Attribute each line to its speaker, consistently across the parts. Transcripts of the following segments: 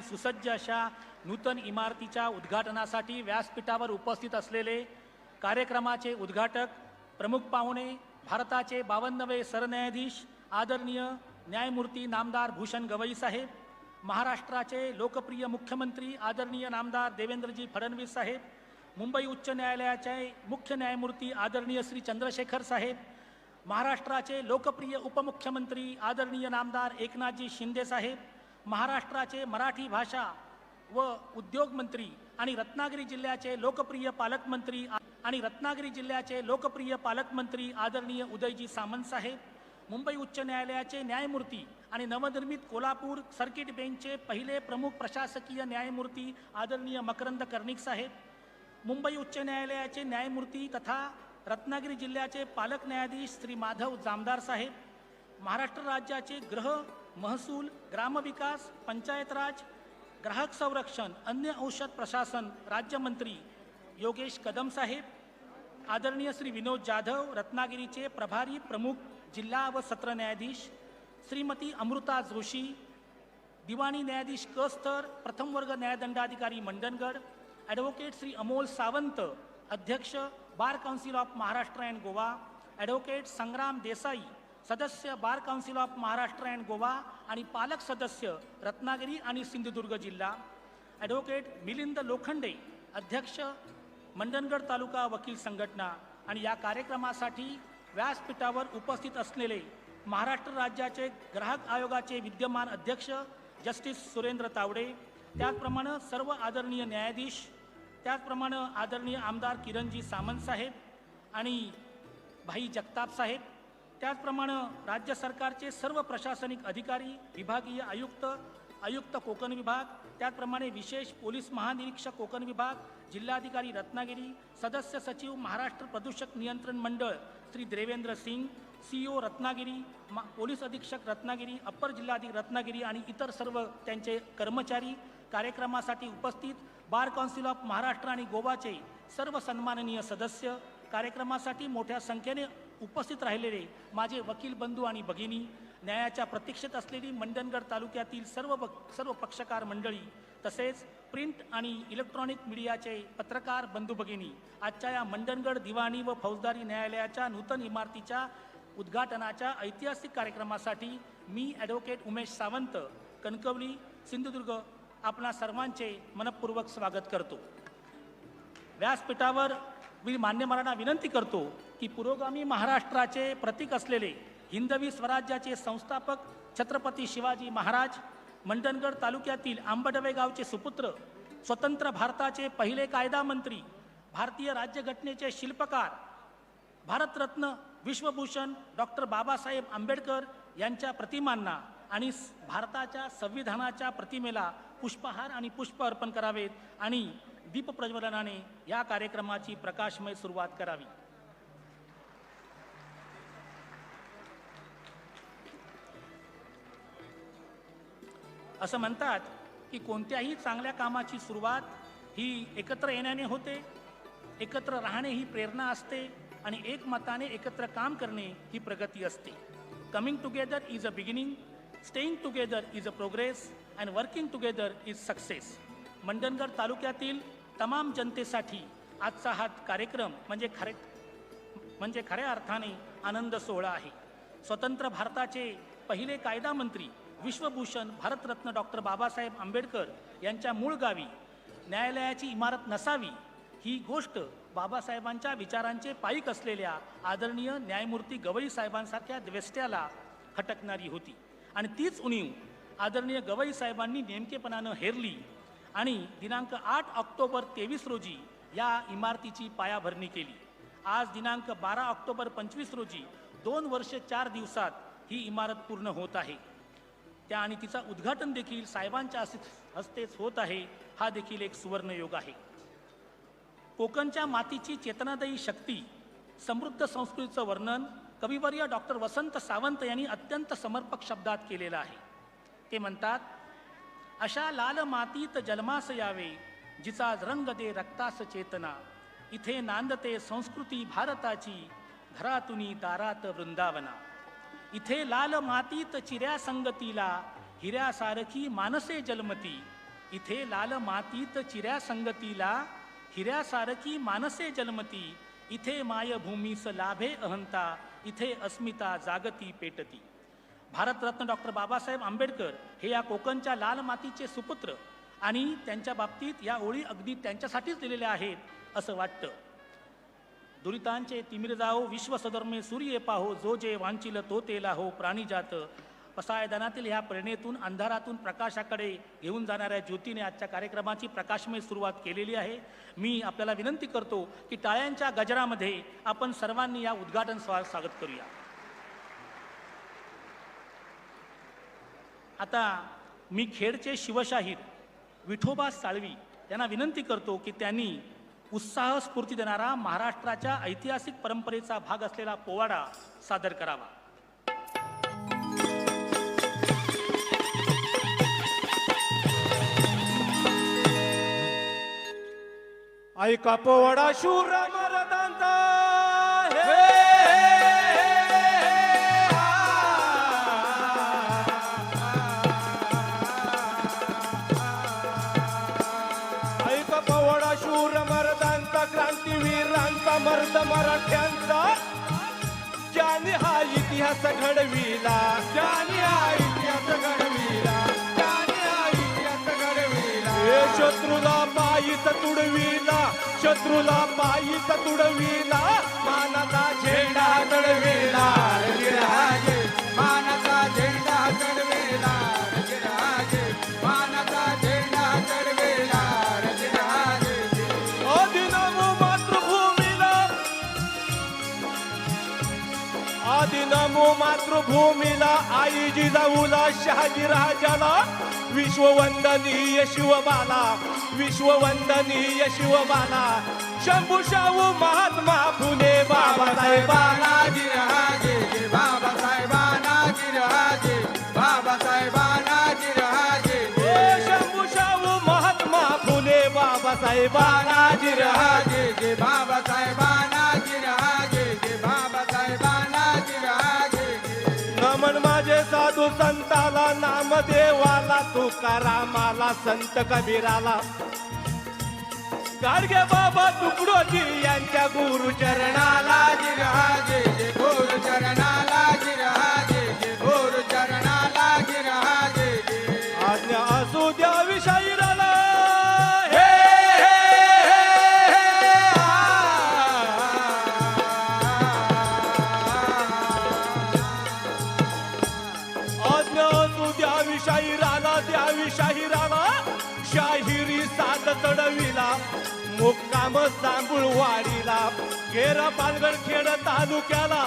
Speaker 1: आणि सुसज्ज अशा नूतन इमारतीच्या उद्घाटनासाठी व्यासपीठावर उपस्थित असलेले कार्यक्रमाचे उद्घाटक, प्रमुख पाहुणे, भारताचे 52वे सरन्यायाधीश आदरणीय न्यायमूर्ती नामदार भूषण गवई साहेब, महाराष्ट्राचे लोकप्रिय मुख्यमंत्री आदरणीय नामदार देवेंद्रजी फडणवीस साहेब, मुंबई उच्च न्यायालयाचे मुख्य न्यायमूर्ती आदरणीय श्री चंद्रशेखर साहेब, महाराष्ट्राचे लोकप्रिय उपमुख्यमंत्री आदरणीय नामदार एकनाथजी शिंदे साहेब, महाराष्ट्राचे मराठी भाषा व उद्योग मंत्री आणि रत्नागिरी जिल्ह्याचे लोकप्रिय पालकमंत्री आदरणीय उदयजी सामंत साहेब, मुंबई उच्च न्यायालयाचे न्यायमूर्ती आणि नवनिर्मित कोल्हापूर सर्किट बेंचचे पहिले प्रमुख प्रशासकीय न्यायमूर्ती आदरणीय मकरंद कर्णिक साहेब, मुंबई उच्च न्यायालयाचे न्यायमूर्ती तथा रत्नागिरी जिल्ह्याचे पालक न्यायाधीश श्री माधव जामदार साहेब, महाराष्ट्र राज्याचे गृह, महसूल, ग्रामविकास, पंचायत राज, ग्राहक संरक्षण, अन्न औषध प्रशासन राज्यमंत्री योगेश कदम साहेब, आदरणीय श्री विनोद जाधव, रत्नागिरीचे प्रभारी प्रमुख जिल्हा व सत्र न्यायाधीश श्रीमती अमृता जोशी, दिवाणी न्यायाधीश क स्तर, प्रथम वर्ग न्यायदंडाधिकारी मंडणगड, ॲडव्होकेट श्री अमोल सावंत, अध्यक्ष bar council of Maharashtra and Goa, advocate Sangram Desai, सदस्य bar council of Maharashtra and Goa आणि पालक सदस्य रत्नागिरी आणि सिंधुदुर्ग जिल्हा, ॲडव्होकेट मिलिंद लोखंडे, अध्यक्ष मंडणगड तालुका वकील संघटना आणि या कार्यक्रमासाठी व्यासपीठावर उपस्थित असलेले महाराष्ट्र राज्याचे ग्राहक आयोगाचे विद्यमान अध्यक्ष जस्टिस सुरेंद्र तावडे, त्याचप्रमाणे सर्व आदरणीय न्यायाधीश, त्याचप्रमाणे आदरणीय आमदार किरणजी सामंत साहेब आणि भाई जगताप साहेब, त्याचप्रमाणे राज्य सरकारचे सर्व प्रशासनिक अधिकारी, विभागीय आयुक्त कोकण विभाग, त्याचप्रमाणे विशेष पोलीस महानिरीक्षक कोकण विभाग, जिल्हाधिकारी रत्नागिरी, सदस्य सचिव महाराष्ट्र प्रदूषक नियंत्रण मंडळ श्री देवेंद्र सिंग, CEO रत्नागिरी, पोलीस अधीक्षक रत्नागिरी, अप्पर जिल्हाधिकारी रत्नागिरी आणि इतर सर्व त्यांचे कर्मचारी, कार्यक्रमासाठी उपस्थित बार काउन्सिल ऑफ महाराष्ट्र आणि गोवाचे सर्व सन्माननीय सदस्य, कार्यक्रमासाठी मोठ्या संख्येने उपस्थित राहिलेले माझे वकील बंधू आणि भगिनी, न्यायाच्या प्रतीक्षेत असलेली मंडणगड तालुक्यातील सर्व पक्षकार मंडळी, तसेच प्रिंट आणि इलेक्ट्रॉनिक मीडियाचे पत्रकार बंधू भगिनी, आजच्या या मंडणगड दिवाणी व फौजदारी न्यायालयाच्या नूतन इमारतीच्या उद्घाटनाच्या ऐतिहासिक कार्यक्रमासाठी मी ॲडव्होकेट उमेश सावंत, कणकवली, सिंधुदुर्ग आपणा सर्वांचे मनपूर्वक स्वागत करतो. व्यासपीठावर मी मान्यवरांना विनंती करतो की पुरोगामी महाराष्ट्राचे प्रतीक असलेले हिंदवी स्वराज्याचे संस्थापक छत्रपती शिवाजी महाराज, मंडणगड तालुक्यातील आंबडवे गावचे सुपुत्र, स्वतंत्र भारताचे पहिले कायदा मंत्री, भारतीय राज्यघटनेचे शिल्पकार, भारतरत्न विश्वभूषण डॉक्टर बाबासाहेब आंबेडकर यांच्या प्रतिमांना आणि भारताच्या संविधानाच्या प्रतिमेला पुष्पहार आणि पुष्प अर्पण करावेत आणि दीपप्रज्वलनाने या कार्यक्रमाची प्रकाशमय सुरुवात करावी. असं म्हणतात की कोणत्याही चांगल्या कामाची सुरुवात ही एकत्र येण्याने होते, एकत्र राहणे ही प्रेरणा असते आणि एकमताने एकत्र काम करणे ही प्रगती असते. Coming together is a beginning, staying together is a progress and working together is success. Mandangad तालुक्यातील तमाम जनतेसाठी आजचा हा कार्यक्रम म्हणजे खऱ्या अर्थाने आनंद सोहळा आहे. स्वतंत्र भारताचे पहिले कायदा मंत्री, विश्वभूषण भारतरत्न डॉक्टर बाबासाहेब आंबेडकर यांच्या मूळ गावी न्यायालयाची इमारत नसावी ही गोष्ट बाबासाहेबांच्या विचारांचे पाईक असलेल्या आदरणीय न्यायमूर्ती गवई साहेबांसारख्या द्वेष्ट्याला खटकणारी होती आणि तीच उणीव आदरणीय गवई साहेबांनी नेमकेपणानं हेरली आणि दिनांक 8 ऑक्टोबर 23 रोजी या इमारतीची पायाभरणी केली. आज दिनांक 12 ऑक्टोबर 25 रोजी 2 वर्ष 4 दिवसात ही इमारत पूर्ण होत आहे. त्या आणि तिचा उद्घाटन देखील साहेबांच्या हस्तेच होत आहे. हा देखील एक सुवर्णयोग आहे. कोकणच्या मातीची चेतनादायी शक्ती, समृद्ध संस्कृतीचं वर्णन कविवर्य डॉक्टर वसंत सावंत यांनी अत्यंत समर्पक शब्दात केलेलं आहे. ते म्हणतात, अशा लाल मातीत जन्मास यावे, जिचा रंग दे रक्तास चेतना, इथे नांदते संस्कृती भारताची, घरातुनी दारात वृंदावना. इथे लाल मातीत चिऱ्या संगतीला, हिऱ्यासारखी मानसे जन्मती, इथे लाल मातीत चिऱ्या संगतीला, हिऱ्यासारखी मानसे जन्मती, इथे मायभूमीस लाभे अहंता, इथे अस्मिता जागती पेटती. भारतरत्न डॉक्टर बाबासाहेब आंबेडकर हे या कोकणच्या लाल मातीचे सुपुत्र आणि त्यांच्या बाबतीत या ओळी अगदी त्यांच्यासाठीच लिहिलेल्या आहेत असं वाटतं. दुरितांचे तिमिर जाओ विश्व सदर्मे सूर्य पाहो, जो जे वांचिल तो तेला हो प्राणीजात. पसायदानातील ह्या प्रेरणेतून अंधारातून प्रकाशाकडे घेऊन जाणाऱ्या ज्योतीने आजच्या कार्यक्रमाची प्रकाशमय सुरुवात केलेली आहे. मी आपल्याला विनंती करतो की टाळ्यांच्या गजरामध्ये आपण सर्वांनी या उद्घाटन स्वागत करूया. आता मी खेडचे शिवशाहीर विठोबा साळवी यांना विनंती करतो की त्यांनी उत्साह स्फूर्ती देणारा महाराष्ट्राच्या ऐतिहासिक परंपरेचा भाग असलेला पोवाडा सादर करावा.
Speaker 2: ऐका पोवाडा शूर मरदांचा, ऐका पोवाडा शूर मरदांचा, क्रांतीवीरांचा, मर्द मराठ्यांचा, ज्याने हा इतिहास घडविला, ज्याने हा इतिहास घडविला, ज्याने हा इतिहास घडविला. हे शत्रूला पायीच तुडविला, शत्रूला पायीच तुडविला, मानाचा झेंडा चढविला, रजराजे मानाचा झेंडा चढविला, रजराजे मानाचा झेंडा चढविला, रजराजे. आदिनामो मातृभूमीला, आदिनामो मातृभूमीला, आई जिजाऊला, शहाजी राजाला, विश्ववंदनीय शिवबाला, विश्ववंदनीय शिवबाला, शंभू शाहू महात्मा फुले बाबासाहेबांना जिरहाजे, बाबासाहेबांना जिरहाजे, बाबासाहेबांना जिरहाजे. शंभू शाहू महात्मा फुले बाबासाहेबांना जिरहाजे, बाबासाहेबांना जिरहाजे, बाबासाहेबांना जिरहाजे. नमन माझे साधू संताला, नामदेवाला, तुकारामाला, संत कबीराला, गाडगे बाबा तुकडोजी यांच्या गुरुचरणाला जिरहाजे, गुरुचरणाला जिरहाजे, गुरुचरणाला जिरहाजे. आज्ञा असू द्या विशाईराला, शाहिराला, द्यावी शाहिराला, शाहिरी साथ चढविला, मुक्काम जांभूळवाडीला, गेरा पालघर खेड तालुक्याला,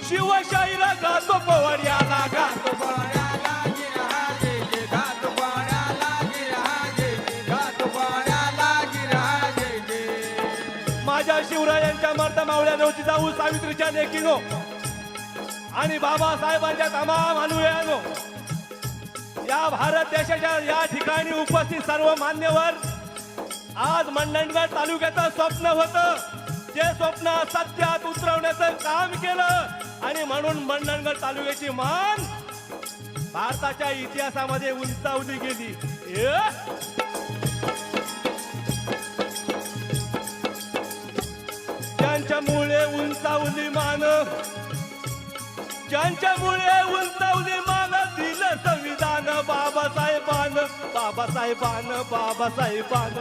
Speaker 2: शिवशाहीला गातो पोवाड्याला, गातो पोवाड्याला जिरहाजे, गातो पोवाड्याला जिरहाजे, गातो पोवाड्याला जिरहाजे. माझ्या शिवरायांच्या मर्द मावळ्या नव्हती जाऊ सावित्रीच्या लेकीनो आणि बाबासाहेबांच्या तमाम अनुयायांनो, या भारत देशाच्या या ठिकाणी उपस्थित सर्व मान्यवर, आज मंडणगड तालुक्याचं स्वप्न होतं, जे स्वप्न सत्यात उतरवण्याचं काम केलं आणि म्हणून मंडणगड तालुक्याची मान भारताच्या इतिहासामध्ये उंचावली गेली. ज्यांच्यामुळे उंचावली मान, ज्यांच्यामुळे उंचावली मान, दिलं संविधान बाबासाहेबान, बाबासाहेबान, बाबासाहेबान.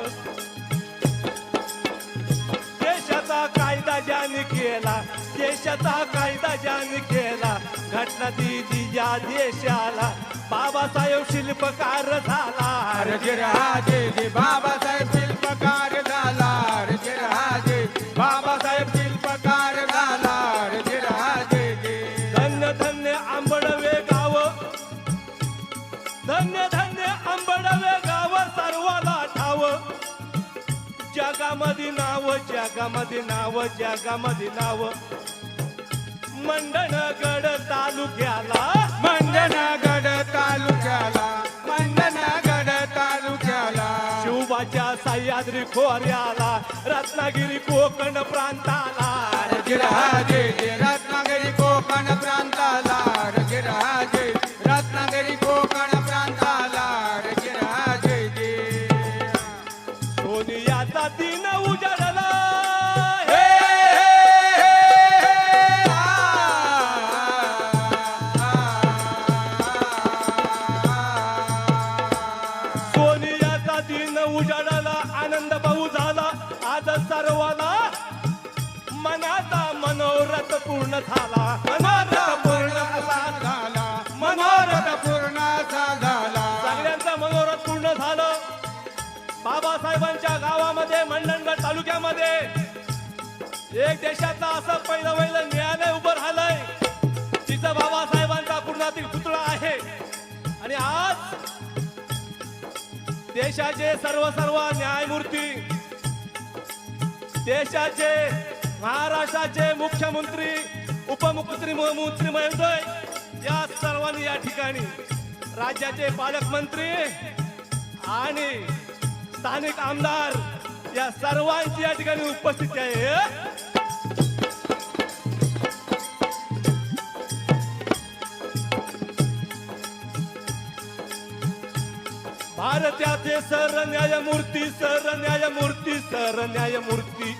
Speaker 2: देशाचा कायदा ज्याने केला, देशाचा कायदा ज्याने केला, घटना दिली या देशाला, बाबासाहेब शिल्पकार झाला, रजराजे, बाबासाहेब शिल्पकार झाला, रजराजे, बाबासाहेब शिल्पकार झाला, रजराजे. धन्य धन्य आंबडवे गाव, धन्य धन्य आंबडवे गाव, सर्वाला ठाव, जगामध्ये नाव, जगामध्ये नाव, जगामध्ये नाव. मंडणगड तालुक्याला, मंडणगड तालुक्याला, मंडणगड तालुक्याला, शिवबाच्या सह्याद्री खोऱ्याला, रत्नागिरी कोकण प्रांताला, रजराजे, रत्नागिरी कोकण प्रांताला, रजराजे, रत्नागिरी कोकण प्रांताला, रजराजे. पूर्ण झाला, मनोरथ पूर्ण असा झाला, मनोरथ पूर्ण असा झाला. सगळ्यांचं मनोरथ पूर्ण झालं. बाबासाहेबांच्या गावामध्ये मंडणगड तालुक्यामध्ये एक देशातलं असं पहिलं न्यायालय उभं राहिलंय, तिचं बाबासाहेबांचा पूर्णातील पुतळा आहे. आणि आज देशाचे सर्व न्यायमूर्ती, देशाचे महाराष्ट्राचे मुख्यमंत्री, उपमुख्यमंत्री महोदय या सर्वांनी या ठिकाणी, राज्याचे पालकमंत्री आणि स्थानिक आमदार या सर्वांची या ठिकाणी उपस्थिती आहे. भारताचे सरन्यायमूर्ती, सरन्यायमूर्ती, सरन्यायमूर्ती,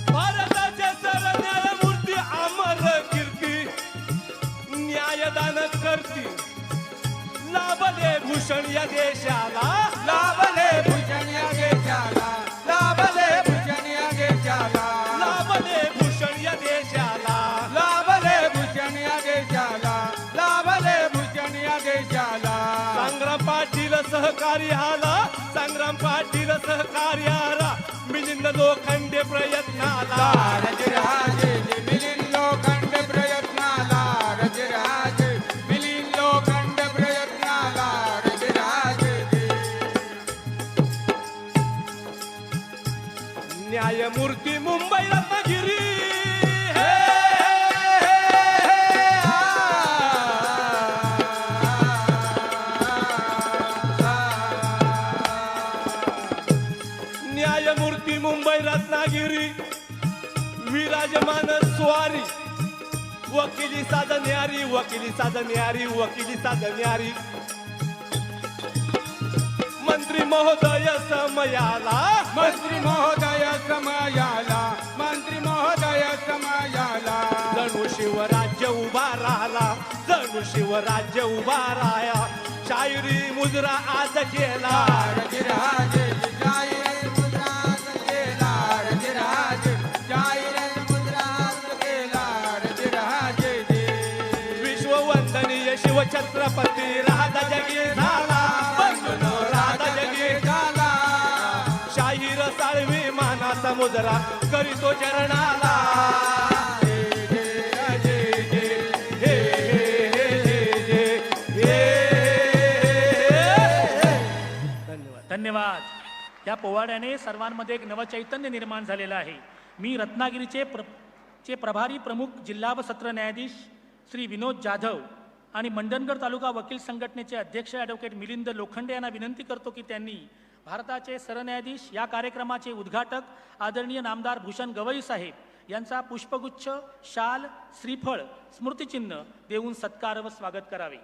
Speaker 2: भारताचे सरन्यायमूर्ती अमर कीर्ती, न्यायदान करती, लाभले भूषण या देशाला, लाभले भूषण या देशाला, लाभले भूषण या देशाला, लाभले भूषण या देशाला, लाभले भूषण या देशाला, लाभले भूषण या देशाला. संग्राम पाटील सहकार्याला, संग्राम पाटील सहकार्याला, मिलिंद लोखंडे प्रयत्नाला, राजराजे मिलिंद लोखंडे प्रयत्नाला, राजराजे मिलिंद लोखंडे प्रयत्नाला, राजराजे. न्यायमूर्ती मुंबई रत्नागिरी, न्यायमूर्ती मुंबई रत्नागिरी, विराजमान स्वारी, वकिली साधन्यारी, वकिली साधन्यारी, वकिली साधन्यारी, मंत्री महोदय समयाला, मंत्री महोदय समयाला, मंत्री महोदय समयाला. जणू शिवराज्य उभा राहिला, जणू शिवराज्य उभा राया, शायरी मुजरा आज केला, राजराजे शायरी मुजरा आज केला, राजराजे शायरी मुजरा आज केला, राजराजे. विश्ववंदनीय शिवछत्रपती राधा जगी झाला, बंधुनो राधा जगी झाला, शाहीर साळवी मानाचा मुजरा करीतो चरणाला.
Speaker 1: धन्यवाद. या पोवाड्याने सर्वांमध्ये एक नवचैतन्य निर्माण झालेलं आहे. मी रत्नागिरीचे प्रभारी प्रमुख जिल्हा व सत्र न्यायाधीश श्री विनोद जाधव आणि मंडणगड तालुका वकील संघटनेचे अध्यक्ष ॲडव्होकेट मिलिंद लोखंडे यांना विनंती करतो की त्यांनी भारताचे सरन्यायाधीश या कार्यक्रमाचे उद्घाटक आदरणीय नामदार भूषण गवई साहेब यांचा पुष्पगुच्छ, शाल, श्रीफळ, स्मृतिचिन्ह देऊन सत्कार व स्वागत करावे.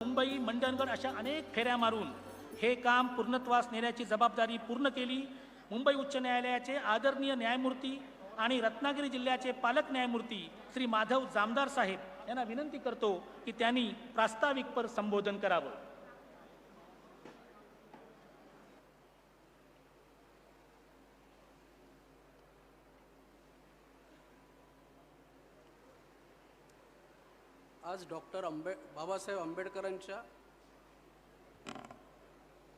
Speaker 1: मुंबई मंडणगड अशा अनेक फेऱ्या मारून हे काम पूर्णत्वास नेण्याची जबाबदारी पूर्ण केली. मुंबई उच्च न्यायालयाचे आदरणीय न्यायमूर्ती आणि रत्नागिरी जिल्ह्याचे पालक न्यायमूर्ती श्री माधव जामदार साहेब यांना विनंती करतो की त्यांनी प्रास्ताविकपर संबोधन करावं.
Speaker 3: आज डॉक्टर बाबासाहेब आंबेडकरांच्या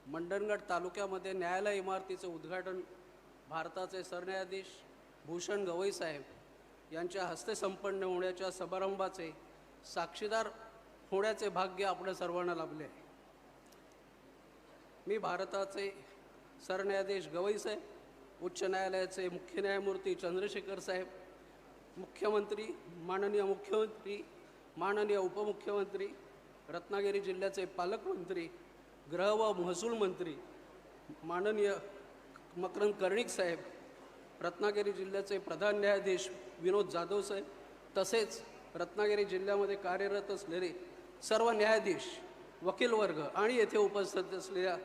Speaker 3: मंडणगड तालुक्यामध्ये न्यायालय इमारतीचे उद्घाटन भारताचे सरन्यायाधीश भूषण गवई साहेब यांच्या हस्ते संपन्न होण्याच्या समारंभाचे साक्षीदार होण्याचे भाग्य आपल्या सर्वांना लाभले आहे. मी भारताचे सरन्यायाधीश गवई साहेब, उच्च न्यायालयाचे मुख्य न्यायमूर्ती चंद्रशेखर साहेब, मुख्यमंत्री, माननीय उपमुख्यमंत्री, रत्नागिरी जिल्ह्याचे पालकमंत्री, गृह व महसूल मंत्री माननीय मकरंद कर्णिक साहेब, रत्नागिरी जिल्ह्याचे प्रधान न्यायाधीश विनोद जाधव साहेब, तसेच रत्नागिरी जिल्ह्यामध्ये कार्यरत असलेले सर्व न्यायाधीश, वकील वर्ग आणि येथे उपस्थित असलेल्या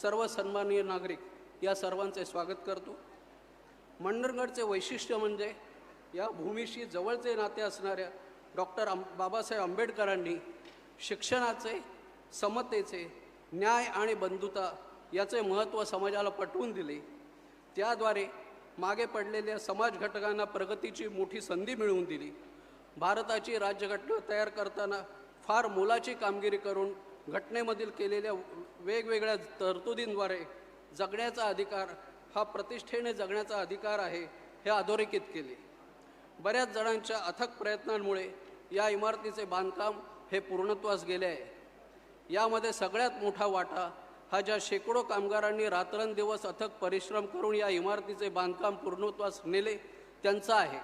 Speaker 3: सर्व सन्माननीय नागरिक, या सर्वांचे स्वागत करतो. मंडणगडचे वैशिष्ट्य म्हणजे या भूमीशी जवळचे नाते असणाऱ्या डॉक्टर बाबासाहेब आंबेडकरांनी शिक्षणाचे, समतेचे, न्याय आणि बंधुता याचे महत्त्व समाजाला पटवून दिले. त्याद्वारे मागे पडलेल्या समाज घटकांना प्रगतीची मोठी संधी मिळवून दिली. भारताची राज्यघटना तयार करताना फार मोलाची कामगिरी करून घटनेमधील केलेल्या वेगवेगळ्या तरतुदींद्वारे जगण्याचा अधिकार हा प्रतिष्ठेने जगण्याचा अधिकार आहे हे अधोरेखित केले. बऱ्याच जणांच्या अथक प्रयत्नांमुळे या इमारतीचे बांधकाम हे पूर्णत्वास गेले आहे. यामध्ये सगळ्यात मोठा वाटा हा ज्या शेकडो कामगारांनी रात्रंदिवस अथक परिश्रम करून या इमारतीचे बांधकाम पूर्णत्वास नेले त्यांचा आहे.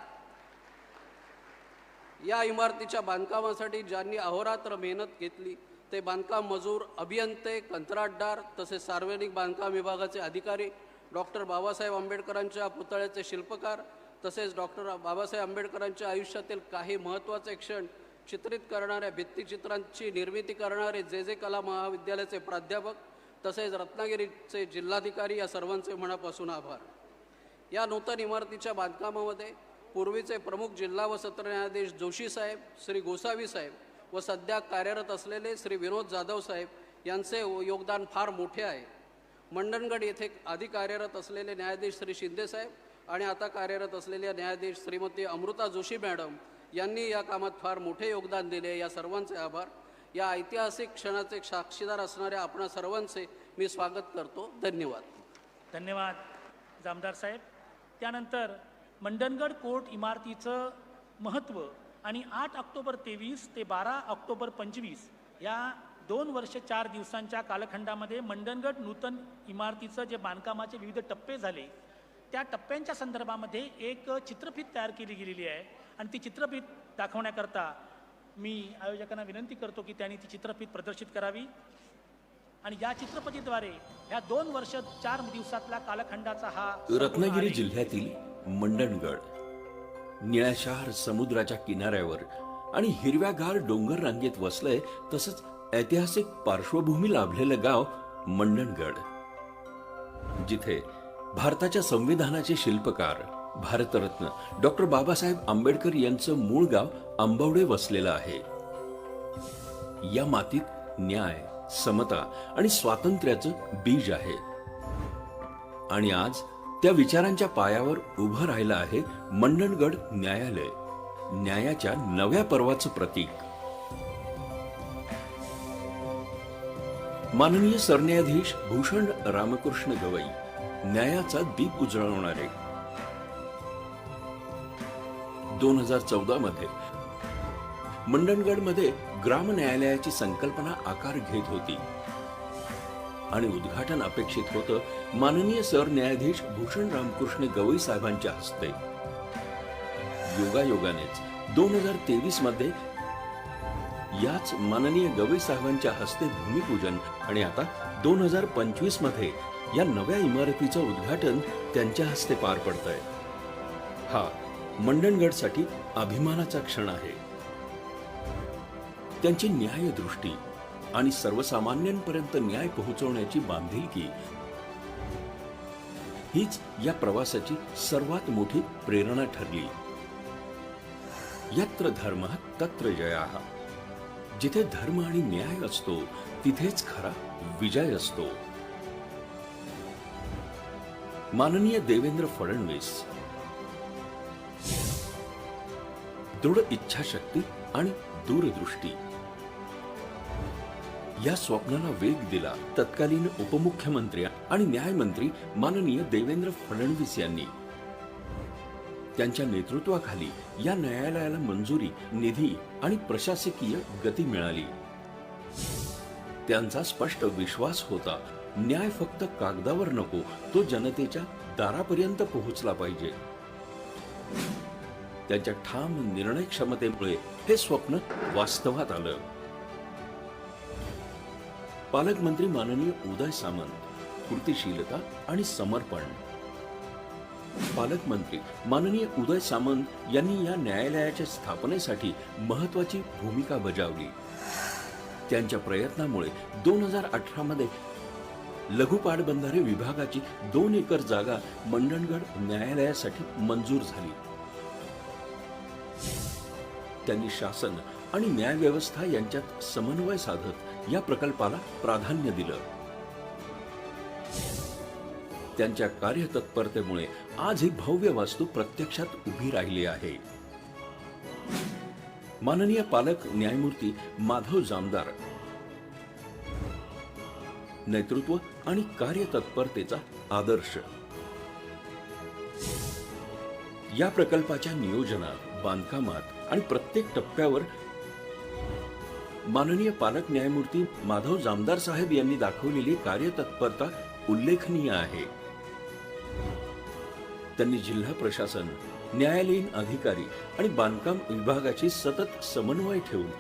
Speaker 3: या इमारतीच्या बांधकामासाठी ज्यांनी अहोरात्र मेहनत घेतली ते बांधकाम मजूर, अभियंते, कंत्राटदार तसेच सार्वजनिक बांधकाम विभागाचे अधिकारी, डॉक्टर बाबासाहेब आंबेडकरांच्या पुतळ्याचे शिल्पकार, तसेच डॉक्टर बाबासाहेब आंबेडकरांच्या आयुष्यातील काही महत्त्वाचे क्षण चित्रित करणाऱ्या भित्तिचित्रांची निर्मिती करणारे जे कला महाविद्यालयाचे प्राध्यापक, तसेच रत्नागिरीचे जिल्हाधिकारी, या सर्वांचे मनापासून आभार. या नूतन इमारतीच्या बांधकामामध्ये पूर्वीचे प्रमुख जिल्हा व सत्र न्यायाधीश जोशी साहेब, श्री गोसावी साहेब व सध्या कार्यरत असलेले श्री विनोद जाधव साहेब यांचे योगदान फार मोठे आहे. मंडणगड येथे आधी कार्यरत असलेले न्यायाधीश श्री शिंदे साहेब आणि आता कार्यरत असलेल्या न्यायाधीश श्रीमती अमृता जोशी मॅडम यांनी या कामात फार मोठे योगदान दिले. या सर्वांचे आभार. या ऐतिहासिक क्षणाचे साक्षीदार असणाऱ्या आपणा सर्वांचे मी स्वागत करतो. धन्यवाद.
Speaker 1: धन्यवाद जामदार साहेब. त्यानंतर मंडणगड कोर्ट इमारतीचं महत्त्व आणि 8 ऑक्टोबर 23 ते 12 ऑक्टोबर 25 या 2 वर्ष 4 दिवसांच्या कालखंडामध्ये मंडणगड नूतन इमारतीचं जे बांधकामाचे विविध टप्पे झाले त्या टप्प्यांच्या संदर्भामध्ये एक चित्रफीत तयार केली गेलेली आहे आणि ती चित्रफीत दाखवण्याकरता मी आयोजकांना विनंती करतो की त्यांनी ती चित्रफीत प्रदर्शित करावी. आणि या चित्रफितीद्वारे ह्या 2 वर्ष 4 दिवसातला कालखंडाचा हा
Speaker 4: रत्नागिरी जिल्ह्यातील मंडणगड निळाशार समुद्राच्या किनाऱ्यावर आणि हिरव्यागार डोंगर रांगेत वसलंय. तसंच ऐतिहासिक पार्श्वभूमी लाभलेलं गाव मंडणगड, जिथे भारताच्या संविधानाचे शिल्पकार भारतरत्न डॉक्टर बाबासाहेब आंबेडकर यांचं मूळ गाव आंबवडे वसलेलं आहे. या मातीत न्याय, समता आणि स्वातंत्र्याचं बीज आहे. आणि आज त्या विचारांच्या पायावर उभं राहिलं आहे मंडणगड न्यायालय, न्यायाच्या नव्या पर्वाचं प्रतीक. माननीय सरन्यायाधीश भूषण रामकृष्ण गवई न्यायाचा दीप उजळवणारे. 2014 मध्ये मंडणगडमध्ये ग्राम न्यायालयाची संकल्पना आकार घेत होती आणि उद्घाटन अपेक्षित होतं माननीय सरन्यायाधीश भूषण रामकृष्ण गवई साहेबांच्या हस्ते. योगायोगानेच 2023 मध्ये याच माननीय गवई साहेबांच्या हस्ते भूमिपूजन आणि आता 2025 मध्ये या नव्या इमारतीचं उद्घाटन त्यांच्या हस्ते पार पडतंय. हा मंडणगडसाठी अभिमानाचा क्षण आहे. त्यांची न्यायदृष्टी, आणि सर्वसामान्यांपर्यंत न्याय पोहोचवण्याची बांधिलकी हीच या प्रवासाची सर्वात मोठी प्रेरणा ठरली. यत्र धर्मः तत्र जयः. जिथे धर्म आणि न्याय असतो तिथेच खरा विजय असतो. माननीय देवेंद्र फडणवीस दृढ इच्छाशक्ती आणि दूरदृष्टी या स्वप्नाला वेग दिला तत्कालीन उपमुख्यमंत्री आणि न्यायमंत्री माननीय देवेंद्र फडणवीस यांनी. त्यांच्या नेतृत्वाखाली या न्यायालयाला मंजुरी, निधी आणि प्रशासकीय गती मिळाली. त्यांचा स्पष्ट विश्वास होता, न्याय फक्त कागदावर नको, तो जनतेच्या दारापर्यंत पोहोचला पाहिजे. त्यांच्या ठाम निर्णय क्षमतेमुळे हे स्वप्न वास्तवात आलं. पालकमंत्री माननीय उदय सामंत, कृतिशीलता आणि समर्पण. पालकमंत्री माननीय उदय सामंत यांनी या न्यायालयाच्या स्थापनेसाठी महत्वाची भूमिका बजावली. त्यांच्या प्रयत्नामुळे 2018 मध्ये लघु पाटबंधारे विभागाची 2 एकर जागा मंडणगड न्यायालयासाठी मंजूर झाली. त्यांनी शासन आणि न्यायव्यवस्था यांच्यात समन्वय साधत या प्रकल्पाला प्राधान्य दिलं. त्यांच्या कार्यतत्परतेमुळे आज ही भव्य वास्तू प्रत्यक्षात उभी राहिली आहे. माननीय पालक न्यायमूर्ती माधव जामदार नेतृत्व आणि कार्यतत्परतेचा आदर्श. या प्रकल्पाच्या नियोजनात, बांधकामात आणि प्रत्येक टप्प्यावर माननीय पालक न्यायमूर्ती माधव जामदार साहेब यांनी दाखवलेली कार्यतत्परता उल्लेखनीय आहे. त्यांनी जिल्हा प्रशासन, न्यायालयीन अधिकारी आणि बांधकाम विभागाची सतत समन्वय ठेवून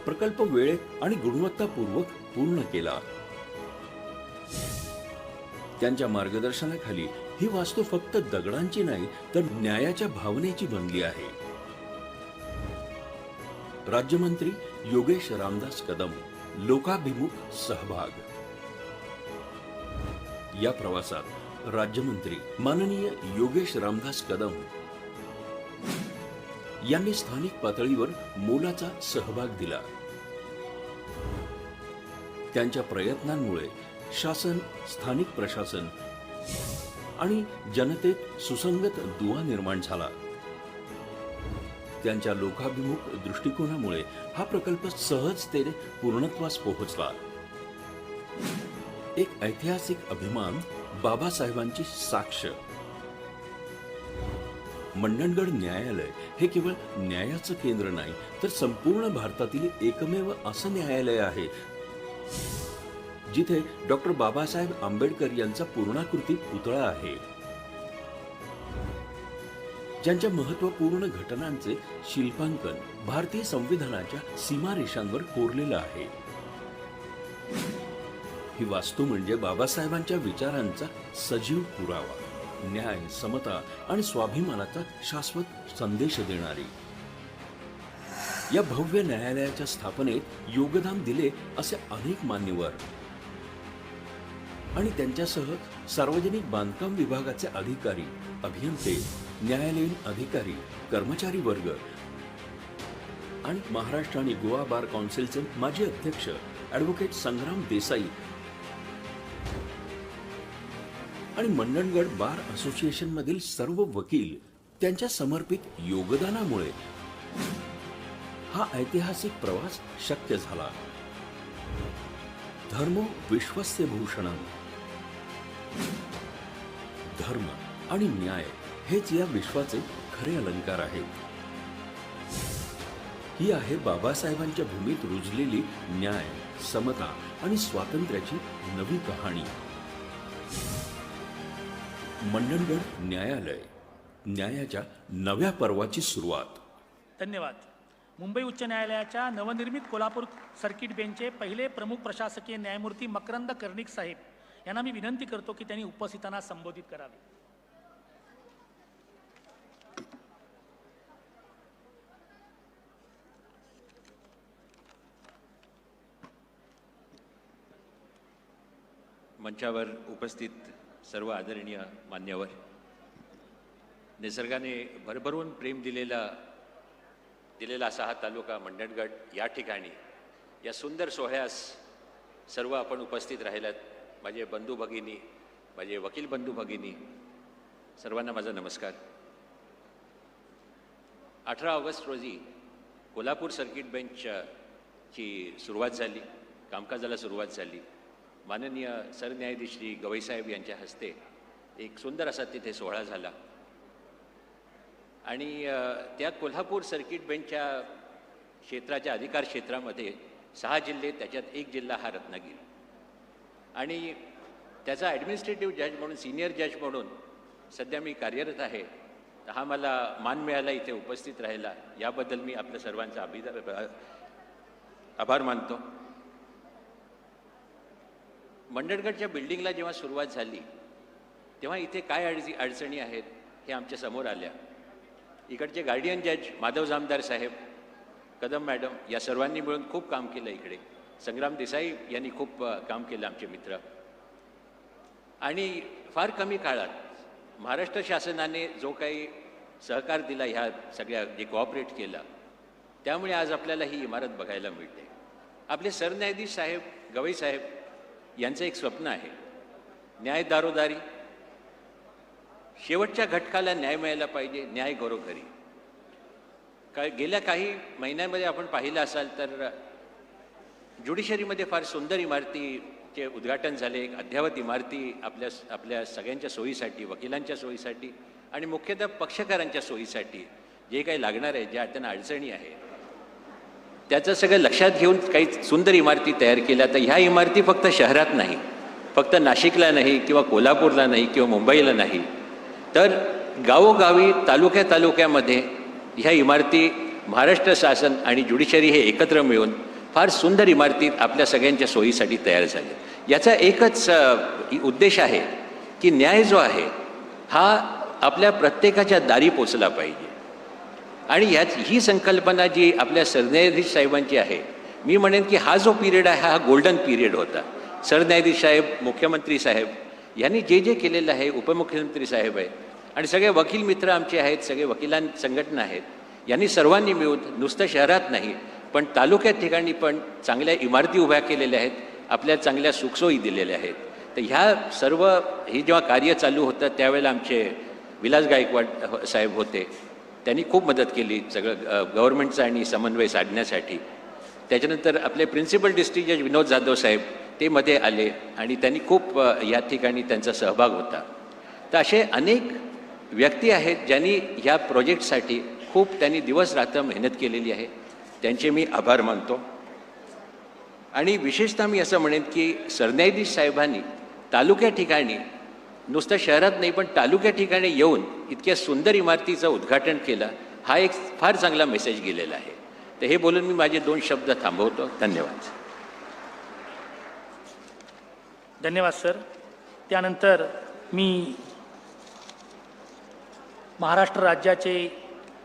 Speaker 4: प्रकल्प वेळेत आणि गुणवत्तापूर्वक पूर्ण केला. त्यांच्या मार्गदर्शनाखाली ही वास्तू फक्त दगडांची नाही तर न्यायाच्या भावनेची बनली आहे. राज्यमंत्री योगेश रामदास कदम, लोकाभिमुख सहभाग. या प्रवासात राज्यमंत्री माननीय योगेश रामदास कदम यांनी स्थानिक पातळीवर मोलाचा सहभाग दिला. त्यांच्या प्रयत्नांमुळे शासन, स्थानिक प्रशासन आणि जनतेत सुसंगत दुवा निर्माण झाला. त्यांच्या लोकाभिमुख दृष्टिकोनामुळे हा प्रकल्प सहजतेने पूर्णत्वास पोहोचला. एक ऐतिहासिक अभिमान, बाबासाहेबांची साक्ष. मंडणगड न्यायालय हे केवळ न्यायाचं केंद्र नाही तर संपूर्ण भारतातील एकमेव असं न्यायालय आहे जिथे डॉक्टर बाबासाहेब आंबेडकर यांचा पूर्णाकृती पुतळा आहे, ज्यांच्या महत्वपूर्ण घटनांचे शिल्पांकन भारतीय संविधानाच्या सीमारेषांवर कोरलेलं आहे. ही वास्तू म्हणजे बाबासाहेबांच्या विचारांचा सजीव पुरावा, न्याय, समता आणि स्वाभिमानाचा शाश्वत संदेश देणारी. या भव्य न्यायालयाच्या स्थापनेत योगदान दिले असे अनेक मान्यवर आणि त्यांच्यासह सार्वजनिक बांधकाम विभागाचे अधिकारी, अभियंते, न्यायालयीन अधिकारी, कर्मचारी वर्ग आणि महाराष्ट्र आणि गोवा बार काउन्सिलचे माजी अध्यक्ष ॲडव्होकेट संग्राम देसाई आणि मंडणगड बार असोसिएशन मधील सर्व वकील त्यांच्या समर्पित योगदानामुळे हा ऐतिहासिक प्रवास शक्य झाला. धर्म विश्वस्य भूषणम. धर्म आणि न्याय हेच या विश्वाचे खरे अलंकार आहेत. ही आहे बाबासाहेबांच्या भूमीत रुजलेली न्याय, समता आणि स्वातंत्र्याची नवी कहाणी. मंडणगड न्यायालय, न्यायाच्या नव्या पर्वाची सुरुवात.
Speaker 1: धन्यवाद. मुंबई उच्च न्यायालयाच्या नवनिर्मित कोल्हापूर सर्किट बेंचचे पहिले प्रमुख प्रशासकीय न्यायमूर्ती मकरंद कर्णिक साहेब यांना मी विनंती करतो की त्यांनी उपस्थितांना संबोधित करावे.
Speaker 5: मंचावर उपस्थित सर्व आदरणीय मान्यवर, निसर्गाने भरभरून प्रेम दिलेला असा हा तालुका मंडणगड, या ठिकाणी या सुंदर सोहळ्यास सर्व आपण उपस्थित राहिलात. माझे बंधू भगिनी, माझे वकील बंधू भगिनी, सर्वांना माझा नमस्कार. 18 ऑगस्ट रोजी कोल्हापूर सर्किट बेंचची सुरुवात झाली, कामकाजाला सुरुवात झाली. माननीय सरन्यायाधीश श्री गवईसाहेब यांच्या हस्ते एक सुंदर असा तिथे सोहळा झाला आणि त्या कोल्हापूर सर्किट बेंचच्या क्षेत्राच्या अधिकार क्षेत्रामध्ये 6 जिल्हे, त्याच्यात 1 जिल्हा हा रत्नागिरी, आणि त्याचा ॲडमिनिस्ट्रेटिव्ह जज म्हणून, सिनियर जज म्हणून सध्या मी कार्यरत आहे. हा मला मान मिळाला इथे उपस्थित राहायला, याबद्दल मी आपल्या सर्वांचा आभार मानतो. मंडणगडच्या बिल्डिंगला जेव्हा सुरुवात झाली तेव्हा इथे काय अडचणी आहेत हे आमच्या समोर आल्या. इकडचे गार्डियन जज माधव जामदार साहेब, कदम मॅडम या सर्वांनी मिळून खूप काम केलं. इकडे संग्राम देसाई यांनी खूप काम केलं, आमचे मित्र. आणि फार कमी काळात महाराष्ट्र शासनाने जो काही सहकार दिला, ह्या सगळ्या जे कोऑपरेट केलं, त्यामुळे आज आपल्याला ही इमारत बघायला मिळते. आपले सरन्यायाधीश साहेब गवई साहेब यांचं एक स्वप्न आहे, न्याय दारोदारी, शेवटच्या घटकाला न्याय मिळायला पाहिजे, न्याय घरोघरी. गेल्या काही महिन्यांमध्ये आपण पाहिलं असाल तर ज्युडिशरीमध्ये फार सुंदर इमारतीचे उद्घाटन झाले. एक अद्ययावत इमारती आपल्या सगळ्यांच्या सोयीसाठी, वकिलांच्या सोयीसाठी आणि मुख्यतः पक्षकारांच्या सोयीसाठी जे काही लागणार आहे, ज्या त्यांना अडचणी आहे, त्याचं सगळं लक्षात घेऊन काही सुंदर इमारती तयार केल्या. तर ह्या इमारती फक्त शहरात नाही, फक्त नाशिकला नाही किंवा कोल्हापूरला नाही किंवा मुंबईला नाही, तर गावोगावी, तालुक्यामध्ये ह्या इमारती महाराष्ट्र शासन आणि ज्युडिशरी हे एकत्र मिळून फार सुंदर इमारती आपल्या सगळ्यांच्या सोयीसाठी तयार झाल्या. याचा एकच उद्देश आहे की न्याय जो आहे हा आपल्या प्रत्येकाच्या दारी पोचला पाहिजे. आणि ही संकल्पना जी आपल्या सरन्यायाधीश साहेबांची आहे, मी म्हणेन की हा जो पिरियड आहे हा गोल्डन पिरियड होता. सरन्यायाधीश साहेब, मुख्यमंत्री साहेब यांनी जे केलेलं आहे, उपमुख्यमंत्री साहेब आहे आणि सगळे वकील मित्र आमचे आहेत, सगळे वकिलां संघटना आहेत, यांनी सर्वांनी मिळून नुसतं शहरात नाही पण तालुक्यात ठिकाणी पण चांगल्या इमारती उभ्या केलेल्या आहेत, आपल्या चांगल्या सुखसोयी दिलेल्या आहेत. तर ह्या सर्व हे जेव्हा कार्य चालू होतं त्यावेळेला आमचे विलास गायकवाड साहेब होते, त्यांनी खूप मदत केली सगळं गव्हर्नमेंटचा आणि समन्वय साधण्यासाठी. त्याच्यानंतर आपले प्रिन्सिपल डिस्ट्रिक्ट जज विनोद जाधव साहेब ते मध्ये आले आणि त्यांनी खूप या ठिकाणी त्यांचा सहभाग होता. तर असे अनेक व्यक्ती आहेत ज्यांनी ह्या प्रोजेक्टसाठी खूप त्यांनी दिवस रात्र मेहनत केलेली आहे, त्यांचे मी आभार मानतो. आणि विशेषतः मी असं म्हणेन की सरन्यायाधीश साहेबांनी तालुक्या ठिकाणी, नुसतं शहरात नाही पण तालुक्या ठिकाणी येऊन इतक्या सुंदर इमारतीचं उद्घाटन केलं, हा एक फार चांगला मेसेज गेलेला आहे. तर हे बोलून मी माझे 2 शब्द थांबवतो. धन्यवाद.
Speaker 1: धन्यवाद सर. त्यानंतर मी महाराष्ट्र राज्याचे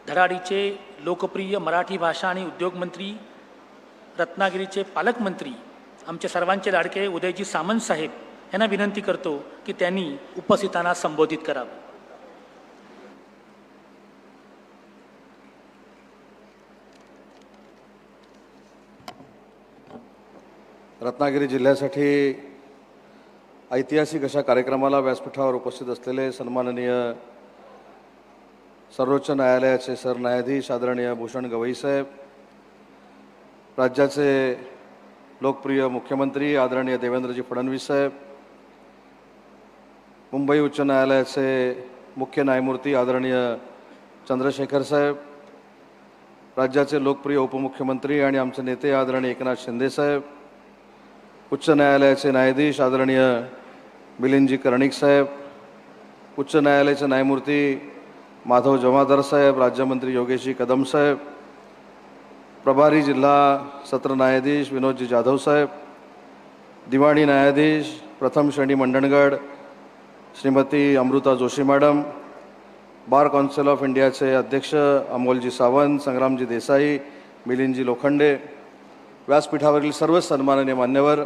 Speaker 1: धडाडीचे लोकप्रिय मराठी भाषा आणि उद्योग मंत्री, रत्नागिरीचे पालकमंत्री, आमचे सर्वांचे लाडके उदयजी सामंत साहेब यांना विनंती करतो की त्यांनी उपस्थितांना संबोधित करावं.
Speaker 6: रत्नागिरी जिल्ह्यासाठी ऐतिहासिक अशा कार्यक्रमाला व्यासपीठावर उपस्थित असलेले सन्माननीय सर्वोच्च न्यायालयाचे सरन्यायाधीश आदरणीय भूषण गवई साहेब, राज्याचे लोकप्रिय मुख्यमंत्री आदरणीय देवेंद्रजी फडणवीस साहेब, मुंबई उच्च न्यायालयाचे मुख्य न्यायमूर्ती आदरणीय चंद्रशेखर साहेब, राज्याचे लोकप्रिय उपमुख्यमंत्री आणि आमचे नेते आदरणीय एकनाथ शिंदे साहेब, उच्च न्यायालयाचे न्यायाधीश आदरणीय मिलिंदजी कर्णिक साहेब, उच्च न्यायालयाचे न्यायमूर्ती माधव जमादार साहेब, राज्यमंत्री योगेशजी कदम साहेब, प्रभारी जिल्हा सत्र न्यायाधीश विनोदजी जाधव साहेब, दिवाणी न्यायाधीश प्रथम श्रेणी Mandangad Shrimati Amruta Joshi madam, bar council of इंडियाचे अध्यक्ष अमोलजी सावंत, संग्रामजी देसाई, मिलिंदजी लोखंडे, व्यासपीठावरील सर्व सन्माननीय मान्यवर,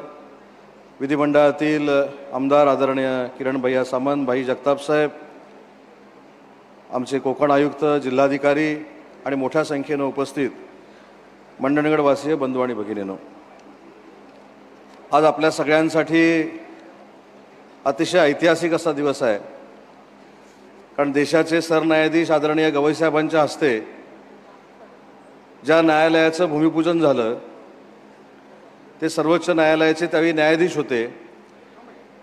Speaker 6: विधिमंडळातील आमदार आदरणीय किरण भैया सामंत, भाई जगताप साहेब, आमचे कोकण आयुक्त, जिल्हाधिकारी आणि मोठ्या संख्येनं उपस्थित मंडणगडवासीय बंधू आणि भगिनींनो, आज आपल्या सगळ्यांसाठी अतिशय ऐतिहासिक असा दिवस आहे. कारण देशाचे सरन्यायाधीश आदरणीय गवईसाहेबांच्या हस्ते ज्या न्यायालयाचं भूमिपूजन झालं ते सर्वोच्च न्यायालयाचे त्यावेळी न्यायाधीश होते,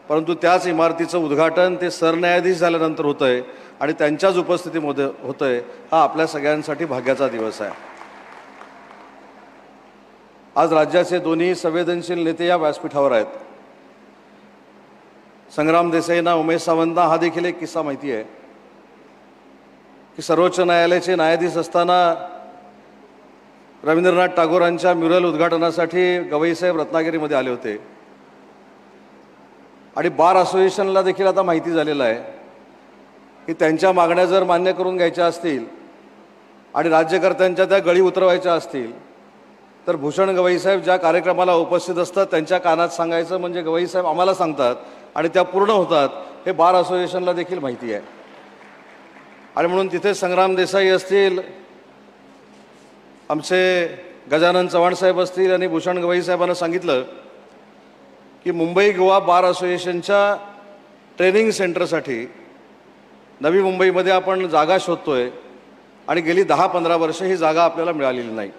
Speaker 6: परंतु त्याच इमारतीचं उद्घाटन ते सरन्यायाधीश झाल्यानंतर होतं आहे आणि त्यांच्याच उपस्थितीमध्ये होतं आहे. हा आपल्या सगळ्यांसाठी भाग्याचा दिवस आहे. आज राज्याचे दोन्ही संवेदनशील नेते या व्यासपीठावर आहेत. संग्राम देसाईंना, उमेश सावंतना हा देखील एक किस्सा माहिती आहे की सर्वोच्च न्यायालयाचे न्यायाधीश असताना रवींद्रनाथ टागोरांच्या म्युरल उद्घाटनासाठी गवईसाहेब रत्नागिरीमध्ये आले होते आणि बार असोसिएशनला देखील आता माहिती झालेलं आहे की त्यांच्या मागण्या जर मान्य करून घ्यायच्या असतील आणि राज्यकर्त्यांच्या त्या गळी उतरवायच्या असतील तर भूषण गवईसाहेब ज्या कार्यक्रमाला उपस्थित असतात त्यांच्या कानात सांगायचं म्हणजे गवईसाहेब आम्हाला सांगतात आणि त्या पूर्ण होतात, हे बार असोसिएशनला देखील माहिती आहे. आणि म्हणून तिथे संग्राम देसाई असतील, आमचे गजानन चव्हाण साहेब असतील आणि भूषण गवई साहेबांना सांगितलं की मुंबई गोवा बार असोसिएशनच्या ट्रेनिंग सेंटरसाठी नवी मुंबईमध्ये आपण जागा शोधतोय आणि गेली 10-15 वर्ष ही जागा आपल्याला मिळालेली नाही.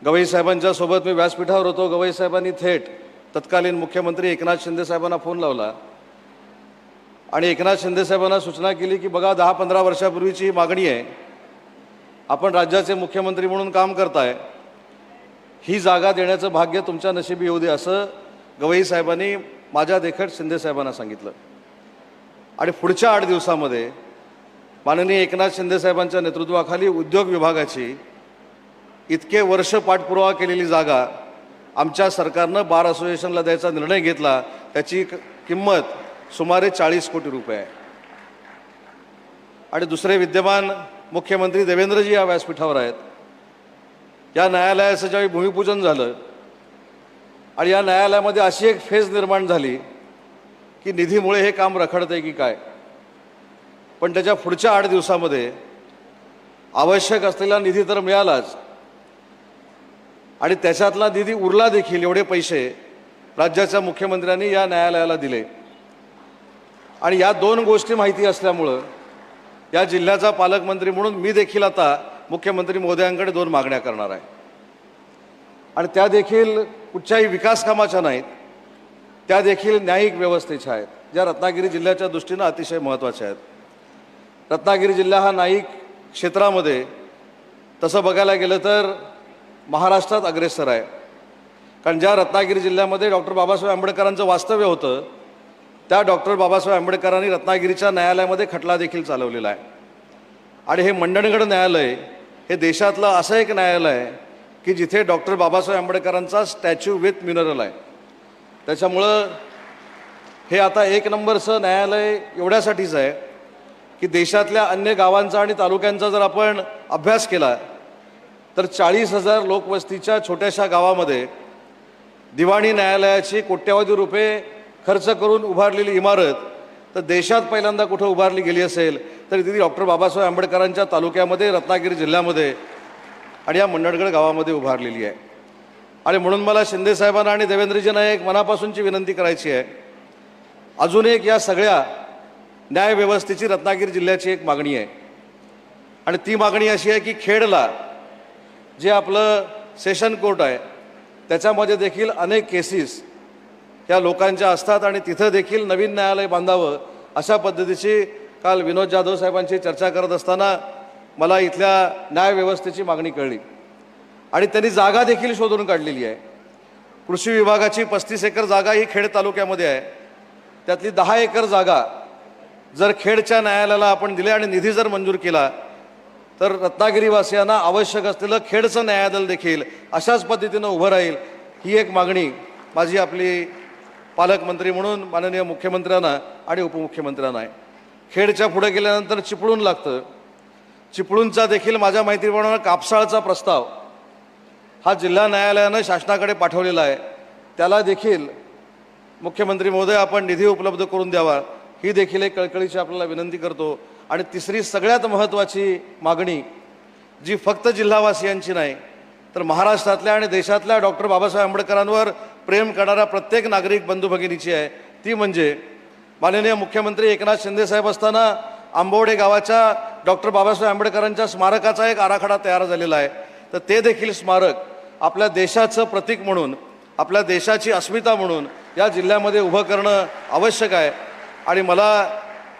Speaker 6: गवई साहेबांच्या सोबत मी व्यासपीठावर होतो. गवई साहेबांनी थेट तत्कालीन मुख्यमंत्री एकनाथ शिंदे साहेबांना फोन लावला आणि एकनाथ शिंदे साहेबांना सूचना केली की बघा 10-15 वर्षापूर्वीची ही मागणी आहे, आपण राज्याचे मुख्यमंत्री म्हणून काम करताय, ही जागा देण्याचं भाग्य तुमच्या नशिबी येऊ दे, असं गवई साहेबांनी माझ्या देखत शिंदे साहेबांना सांगितलं. आणि पुढच्या 8 दिवसामध्ये माननीय एकनाथ शिंदे साहेबांच्या नेतृत्वाखाली उद्योग विभागाची इतके वर्ष पाठपुरावा केलेली जागा आमच्या सरकारनं बार असोसिएशनला द्यायचा निर्णय घेतला. त्याची किंमत सुमारे 40 कोटी रुपये आहे. आणि दुसरे विद्यमान मुख्यमंत्री देवेंद्रजी या व्यासपीठावर आहेत. या न्यायालयाचं ज्यावेळी भूमिपूजन झालं आणि या न्यायालयामध्ये अशी एक फेज निर्माण झाली की निधीमुळे हे काम रखडतंय की काय, पण त्याच्या पुढच्या 8 दिवसामध्ये आवश्यक असलेला निधी तर मिळालाच आणि त्याच्यातला निधी उरला देखील. एवढे पैसे राज्याच्या मुख्यमंत्र्यांनी या न्यायालयाला दिले. आणि या 2 गोष्टी माहिती असल्यामुळं या जिल्ह्याचा पालकमंत्री म्हणून मी देखील आता मुख्यमंत्री महोदयांकडे 2 मागण्या करणार आहे. आणि त्या देखील कुठच्याही विकास कामाच्या नाहीत, त्या देखील न्यायिक व्यवस्थेच्या आहेत, ज्या रत्नागिरी जिल्ह्याच्या दृष्टीनं अतिशय महत्त्वाच्या आहेत. रत्नागिरी जिल्हा हा न्यायिक क्षेत्रामध्ये तसं बघायला गेलं तर महाराष्ट्रात अग्रेसर आहे. कारण ज्या रत्नागिरी जिल्ह्यामध्ये डॉक्टर बाबासाहेब आंबेडकरांचं वास्तव्य होतं त्या डॉक्टर बाबासाहेब आंबेडकरांनी रत्नागिरीच्या न्यायालयामध्ये खटला देखील चालवलेला आहे. आणि हे मंडणगड न्यायालय हे देशातलं असं एक न्यायालय आहे की जिथे डॉक्टर बाबासाहेब आंबेडकरांचा स्टॅच्यू विथ म्युनरल आहे. त्याच्यामुळं हे आता 1 नंबरचं न्यायालय एवढ्यासाठीच आहे की देशातल्या अन्य गावांचा आणि तालुक्यांचा जर आपण अभ्यास केला तर 40,000 लोकवस्तीच्या छोट्याशा गावामध्ये दिवाणी न्यायालयाची कोट्यवधी रुपये खर्च करून उभारलेली इमारत तर देशात पहिल्यांदा कुठं उभारली गेली असेल तर ती डॉक्टर बाबासाहेब आंबेडकरांच्या तालुक्यामध्ये, रत्नागिरी जिल्ह्यामध्ये आणि या मंडणगड गावामध्ये उभारलेली आहे. आणि म्हणून मला शिंदे साहेबांना आणि देवेंद्रजींना एक मनापासूनची विनंती करायची आहे. अजून एक या सगळ्या न्यायव्यवस्थेची रत्नागिरी जिल्ह्याची एक मागणी आहे आणि ती मागणी अशी आहे की खेडला जे आपलं सेशन कोर्ट आहे त्याच्यामध्ये देखील अनेक केसेस या लोकांच्या असतात आणि तिथं देखील नवीन न्यायालय बांधावं अशा पद्धतीची काल विनोद जाधव साहेबांची चर्चा करत असताना मला इथल्या न्यायव्यवस्थेची मागणी कळली आणि त्यांनी जागा देखील शोधून काढलेली आहे. कृषी विभागाची 35 एकर जागा ही खेड तालुक्यामध्ये आहे. त्यातली 10 एकर जागा जर खेडच्या न्यायालयाला आपण दिली आणि निधी जर मंजूर केला तर रत्नागिरीवासियांना आवश्यक असलेलं खेडचं न्यायालय देखील अशाच पद्धतीनं उभं राहील. ही एक मागणी माझी आपली पालकमंत्री म्हणून माननीय मुख्यमंत्र्यांना आणि उपमुख्यमंत्र्यांना आहे. खेडच्या पुढे गेल्यानंतर चिपळूण लागतं. चिपळूणचा देखील माझ्या माहितीप्रमाणे कापसाळचा प्रस्ताव हा जिल्हा न्यायालयानं शासनाकडे पाठवलेला आहे त्याला देखील मुख्यमंत्री महोदय आपण निधी उपलब्ध करून द्यावा, ही देखील एक कळकळीची आपल्याला विनंती करतो. आणि तिसरी सगळ्यात महत्त्वाची मागणी, जी फक्त जिल्हावासियांची नाही तर महाराष्ट्रातल्या आणि देशातल्या डॉक्टर बाबासाहेब आंबेडकरांवर प्रेम करणारा प्रत्येक नागरिक बंधू भगिनीची आहे, ती म्हणजे माननीय मुख्यमंत्री एकनाथ शिंदे साहेब असताना आंबवडे गावाच्या डॉक्टर बाबासाहेब आंबेडकरांच्या स्मारकाचा एक आराखडा तयार झालेला आहे. तर ते देखील स्मारक आपल्या देशाचं प्रतीक म्हणून, आपल्या देशाची अस्मिता म्हणून या जिल्ह्यामध्ये उभं करणं आवश्यक आहे. आणि मला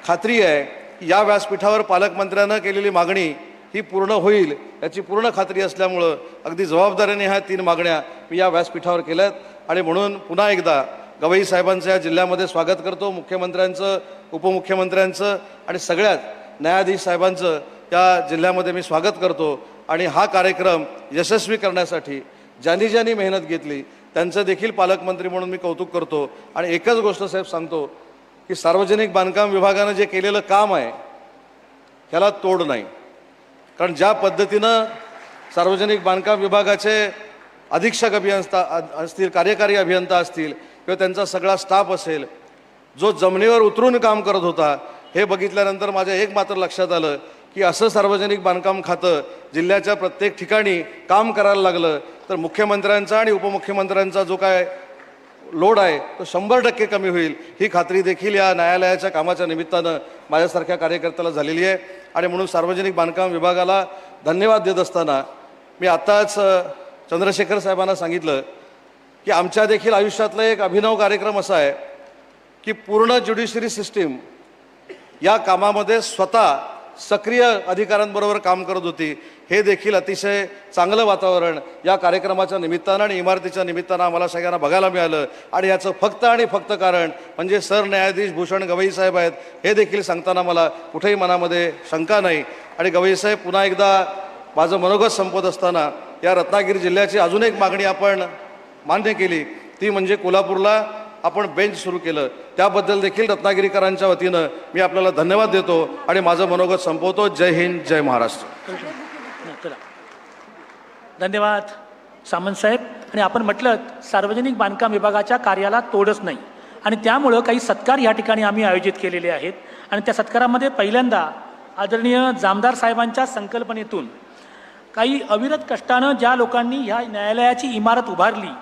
Speaker 6: खात्री आहे की या व्यासपीठावर पालकमंत्र्यानं केलेली मागणी ही पूर्ण होईल याची पूर्ण खात्री असल्यामुळं अगदी जबाबदारीने ह्या 3 मागण्या मी या व्यासपीठावर केल्यात. आणि म्हणून पुन्हा एकदा गवई साहेबांचं या जिल्ह्यामध्ये स्वागत करतो, मुख्यमंत्र्यांचं, उपमुख्यमंत्र्यांचं आणि सगळ्याच न्यायाधीश साहेबांचं या जिल्ह्यामध्ये मी स्वागत करतो. आणि हा कार्यक्रम यशस्वी करण्यासाठी ज्यांनी ज्यांनी मेहनत घेतली त्यांचं देखील पालकमंत्री म्हणून मी कौतुक करतो. आणि एकच गोष्ट साहेब सांगतो की सार्वजनिक बांधकाम विभागानं जे केलेलं काम आहे ह्याला तोड नाही. कारण ज्या पद्धतीनं सार्वजनिक बांधकाम विभागाचे अधीक्षक अभियंता असतील, कार्यकारी अभियंता असतील किंवा त्यांचा सगळा स्टाफ असेल, जो जमिनीवर उतरून काम करत होता, हे बघितल्यानंतर माझ्या एक मात्र लक्षात आलं की असं सार्वजनिक बांधकाम खातं जिल्ह्याच्या प्रत्येक ठिकाणी काम करायला लागलं तर मुख्यमंत्र्यांचा आणि उपमुख्यमंत्र्यांचा जो काय लोड आहे तो 100% कमी होईल, ही खात्री देखील या न्यायालयाच्या कामाच्या निमित्तानं माझ्यासारख्या कार्यकर्त्याला झालेली आहे. आणि म्हणून सार्वजनिक बांधकाम विभागाला धन्यवाद देत असताना मी आत्ताच चंद्रशेखर साहेबांना सांगितलं की आमच्या देखील आयुष्यातला एक अभिनव कार्यक्रम असा आहे की पूर्ण ज्युडिशरी सिस्टीम या कामामध्ये स्वतः सक्रिय अधिकाऱ्यांबरोबर काम करत होती. हे देखील अतिशय चांगलं वातावरण या कार्यक्रमाच्या निमित्तानं आणि इमारतीच्या निमित्तानं आम्हाला सगळ्यांना बघायला मिळालं. आणि याचं फक्त आणि फक्त कारण म्हणजे सरन्यायाधीश भूषण गवई साहेब आहेत, हे देखील सांगताना मला कुठेही मनामध्ये शंका नाही. आणि गवई साहेब, पुन्हा एकदा माझं मनोगत संपवत असताना या रत्नागिरी जिल्ह्याची अजून एक मागणी आपण मान्य केली, ती म्हणजे कोल्हापूरला आपण बेंच सुरू केलं. त्याबद्दल देखील रत्नागिरीकरांच्या वतीनं मी आपल्याला धन्यवाद देतो आणि माझं मनोगत संपवतो. जय हिंद, जय महाराष्ट्र.
Speaker 1: धन्यवाद सामंत साहेब. आणि आपण म्हटलं सार्वजनिक बांधकाम विभागाच्या कार्याला तोडच नाही आणि त्यामुळं काही सत्कार या ठिकाणी आम्ही आयोजित केलेले आहेत. आणि त्या सत्कारामध्ये पहिल्यांदा आदरणीय जामदार साहेबांच्या संकल्पनेतून काही अविरत कष्टानं ज्या लोकांनी ह्या न्यायालयाची इमारत उभारली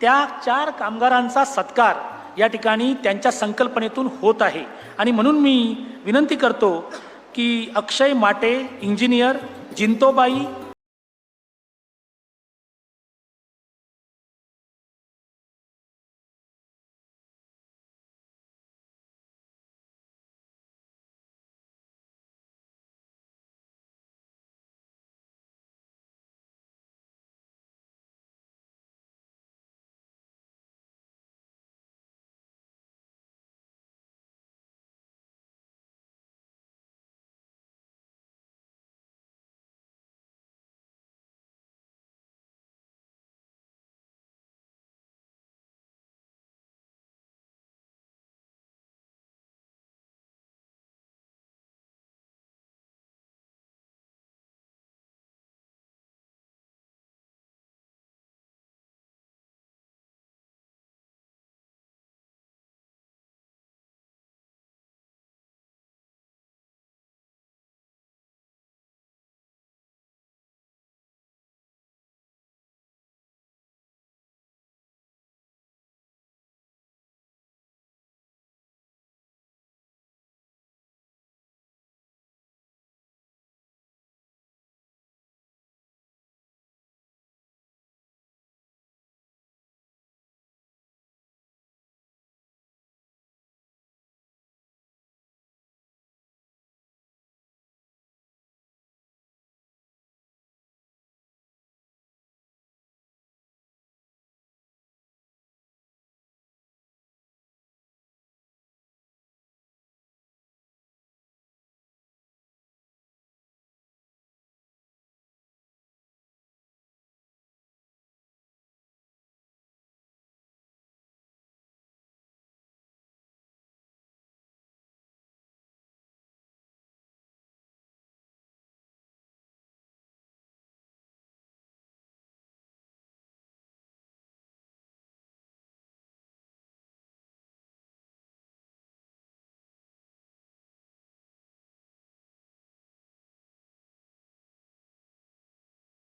Speaker 1: त्या 4 कामगारांचा सत्कार या ठिकाणी त्यांच्या संकल्पनेतून होत आहे. आणि म्हणून मी विनंती करतो की अक्षय माटे, इंजिनियर, जिंतोबाई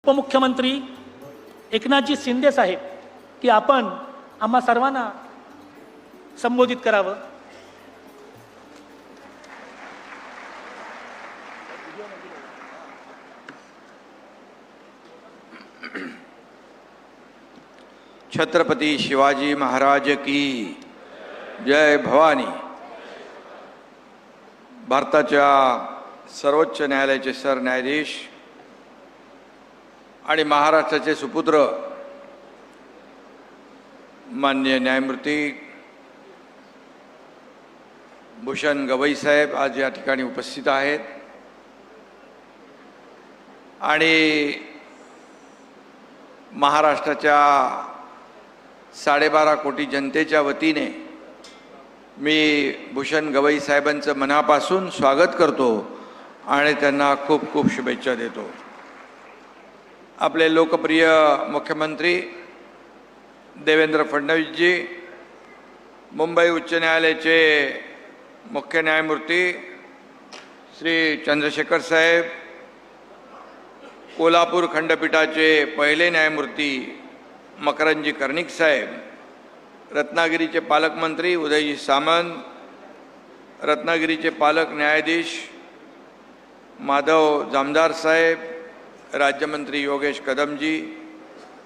Speaker 1: उपमुख्यमंत्री एकनाथजी शिंदे साहेब की आपण आम्हा सर्वांना संबोधित करावं.
Speaker 7: छत्रपती शिवाजी महाराज की जय भवानी. भारताच्या सर्वोच्च न्यायालयाचे सरन्यायाधीश आणि महाराष्ट्राचे सुपुत्र माननीय न्यायमूर्ती भूषण गवई साहेब आज या ठिकाणी उपस्थित आहेत. आणि महाराष्ट्राच्या 12.5 कोटी जनतेच्या वतीने मी भूषण गवई साहेबांचं मनापासून स्वागत करतो आणि त्यांना खूप खूप शुभेच्छा देतो. आपले लोकप्रिय मुख्यमंत्री देवेंद्र फडणवीसजी, मुंबई उच्च न्यायालयाचे मुख्य न्यायमूर्ती श्री चंद्रशेखर साहेब, कोल्हापूर खंडपीठाचे पहिले न्यायमूर्ती मकरंदजी कर्णिक साहेब, रत्नागिरीचे पालकमंत्री उदयजी सामंत, रत्नागिरीचे पालक न्यायाधीश माधव जामदार साहेब, राज्यमंत्री योगेश कदमजी,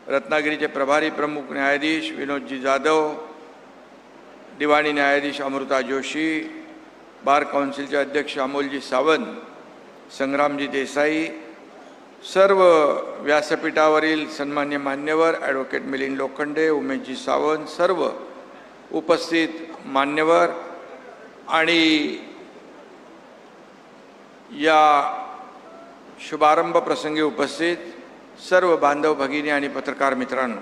Speaker 7: रत्नागिरीचे प्रभारी प्रमुख न्यायाधीश विनोदजी जाधव, दिवाणी न्यायाधीश अमृता जोशी, बार काउन्सिलचे अध्यक्ष अमोलजी सावंत, संग्रामजी देसाई, सर्व व्यासपीठावरील सन्मान्य मान्यवर ॲडव्होकेट मिलिंद लोखंडे, उमेशजी सावंत, सर्व उपस्थित मान्यवर आणि या शुभारंभ प्रसंगी उपस्थित सर्व बांधव भगिनी आणि पत्रकार मित्रांनो,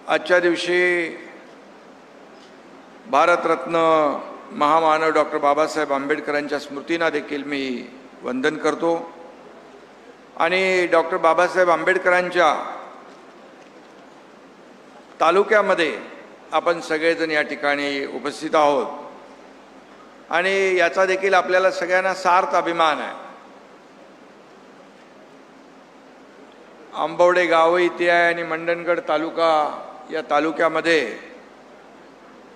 Speaker 7: आजच्या दिवशी भारतरत्न महामानव डॉक्टर बाबासाहेब आंबेडकरांच्या स्मृतींना देखील मी वंदन करतो. आणि डॉक्टर बाबासाहेब आंबेडकरांच्या तालुक्यामध्ये आपण सगळेजण या ठिकाणी उपस्थित आहोत आणि याचा देखील आपल्याला सगळ्यांना सार्थ अभिमान आहे. आंबवडे गाव इथे आहे आणि मंडणगड तालुका या तालुक्यामध्ये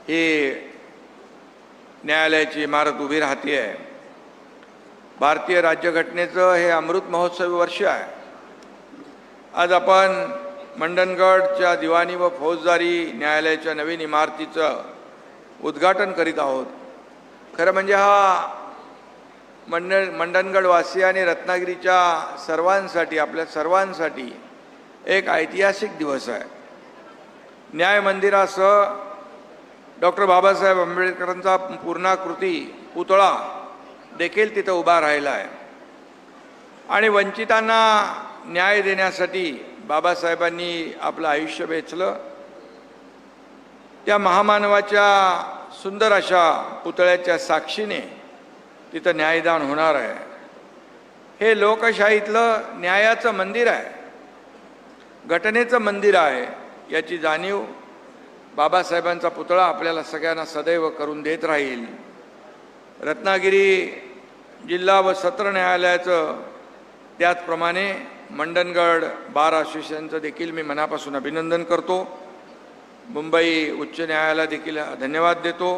Speaker 7: ही न्यायालयाची इमारत उभी राहते आहे. भारतीय राज्यघटनेचं हे अमृत महोत्सवी वर्ष आहे. आज आपण मंडणगडच्या दिवाणी व फौजदारी न्यायालयाच्या नवीन इमारतीचं उद्घाटन करीत आहोत. खरं म्हणजे हा मंडणगडवासी आणि रत्नागिरीच्या सर्वांसाठी, आपल्या सर्वांसाठी एक ऐतिहासिक दिवस आहे. न्याय मंदिरासह डॉक्टर बाबासाहेब आंबेडकरांचा पूर्णाकृती पुतळा देखील तिथं उभा राहिला आहे. आणि वंचितांना न्याय देण्यासाठी बाबासाहेबांनी आपलं आयुष्य वेचलं. त्या महामानवाच्या सुंदर अशा पुतळ्याच्या साक्षीने तिथं न्यायदान होणार आहे. हे लोकशाहीतलं न्यायाचं मंदिर आहे, घटनेचं मंदिर आहे, याची जाणीव बाबासाहेबांचा पुतळा आपल्याला सगळ्यांना सदैव करून देत राहील. रत्नागिरी जिल्हा व सत्र न्यायालयाचं त्याचप्रमाणे मंडणगड बार असोसिएशनचं देखील मी मनापासून अभिनंदन करतो. मुंबई उच्च न्यायालयाला देखील धन्यवाद देतो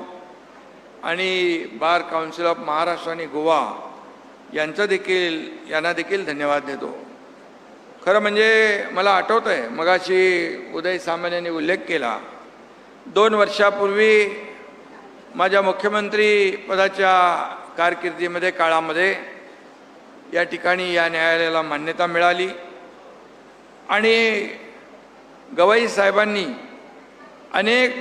Speaker 7: आणि बार काउन्सिल ऑफ महाराष्ट्र आणि गोवा यांना देखील धन्यवाद देतो. खरं म्हणजे मला आठवतं आहे, मगाशी उदय सामंत यांनी उल्लेख केला, 2 वर्षापूर्वी माझ्या मुख्यमंत्री पदाच्या कारकिर्दीमध्ये काळामध्ये या ठिकाणी या न्यायालयाला मान्यता मिळाली आणि गवई साहेबांनी अनेक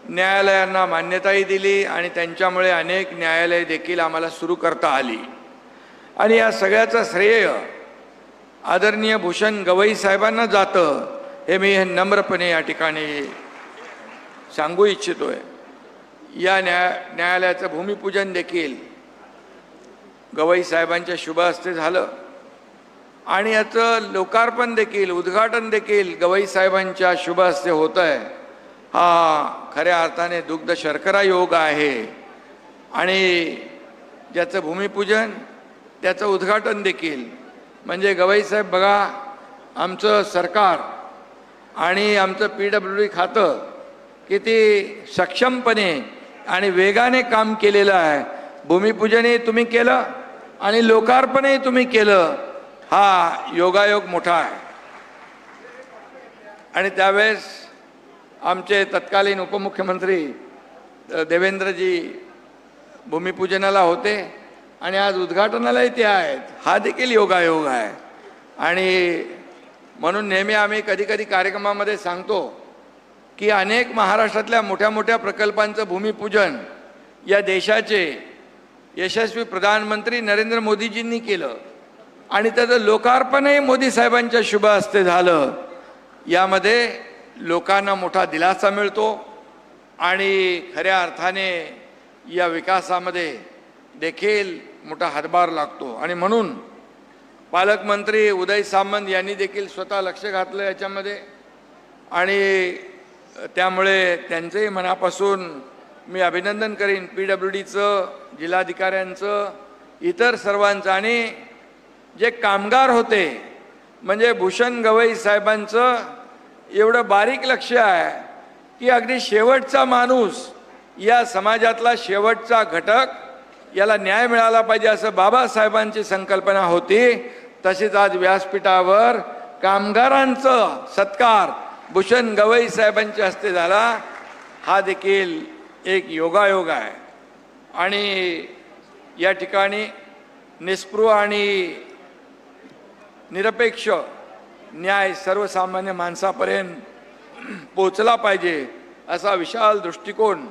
Speaker 7: न्यायालयांना मान्यताही दिली आणि त्यांच्यामुळे अनेक न्यायालये देखील आम्हाला सुरू करता आली. आणि या सगळ्याचं श्रेय आदरणीय भूषण गवई साहेबांना जातं हे मी नम्रपणे या ठिकाणी सांगू इच्छितोय. या न्यायालयाचं भूमिपूजन देखील गवई साहेबांच्या शुभ हस्ते झालं आणि याचं लोकार्पण देखील, उद्घाटन देखील गवई साहेबांच्या शुभ हस्ते होत आहे. हा खऱ्या अर्थाने दुग्ध शर्करा योग आहे आणि ज्याचं भूमिपूजन त्याचं उद्घाटन देखील म्हणजे गवईसाहेब बघा, आमचं सरकार आणि आमचं PWD खातं किती सक्षमपणे आणि वेगाने काम केलेलं आहे. भूमिपूजनही तुम्ही केलं आणि लोकार्पणही तुम्ही केलं. हा योगायोग मोठा आहे. आणि त्यावेळेस आमचे तत्कालीन उपमुख्यमंत्री देवेंद्रजी भूमिपूजनाला होते आणि आज उद्घाटनालाही ते आहेत. हा देखील योगायोग आहे. आणि म्हणून नेहमी आम्ही कधी कधी कार्यक्रमामध्ये सांगतो की अनेक महाराष्ट्रातल्या मोठ्या मोठ्या प्रकल्पांचं भूमिपूजन या देशाचे यशस्वी प्रधानमंत्री नरेंद्र मोदीजींनी केलं आणि त्याचं लोकार्पणही मोदी साहेबांच्या शुभ हस्ते झालं. यामध्ये लोकांना मोठा दिलासा मिळतो आणि खऱ्या अर्थाने या विकासामध्ये देखील मोठा हातभार लागतो. आणि म्हणून पालकमंत्री उदय सामंत यांनी देखील स्वतः लक्ष घातलं याच्यामध्ये आणि त्यामुळे त्यांचंही मनापासून मी अभिनंदन करीन. PWDचं, जिल्हाधिकाऱ्यांचं, इतर सर्वांचं. आणि जे कामगार होते म्हणजे भूषण गवई साहेबांचं एवढं बारीक लक्ष आहे की अगदी शेवटचा माणूस, या समाजातला शेवटचा घटक, याला न्याय मिळाला पाहिजे असं बाबासाहेबांची संकल्पना होती. तसेच आज व्यासपीठावर कामगारांचं सत्कार भूषण गवई साहेबांच्या हस्ते झाला. हा देखील एक योगायोग आहे. आणि या ठिकाणी निस्पृह आणि निरपेक्ष न्याय सर्वसामान्य माणसापर्यंत पोचला पाहिजे असा विशाल दृष्टिकोन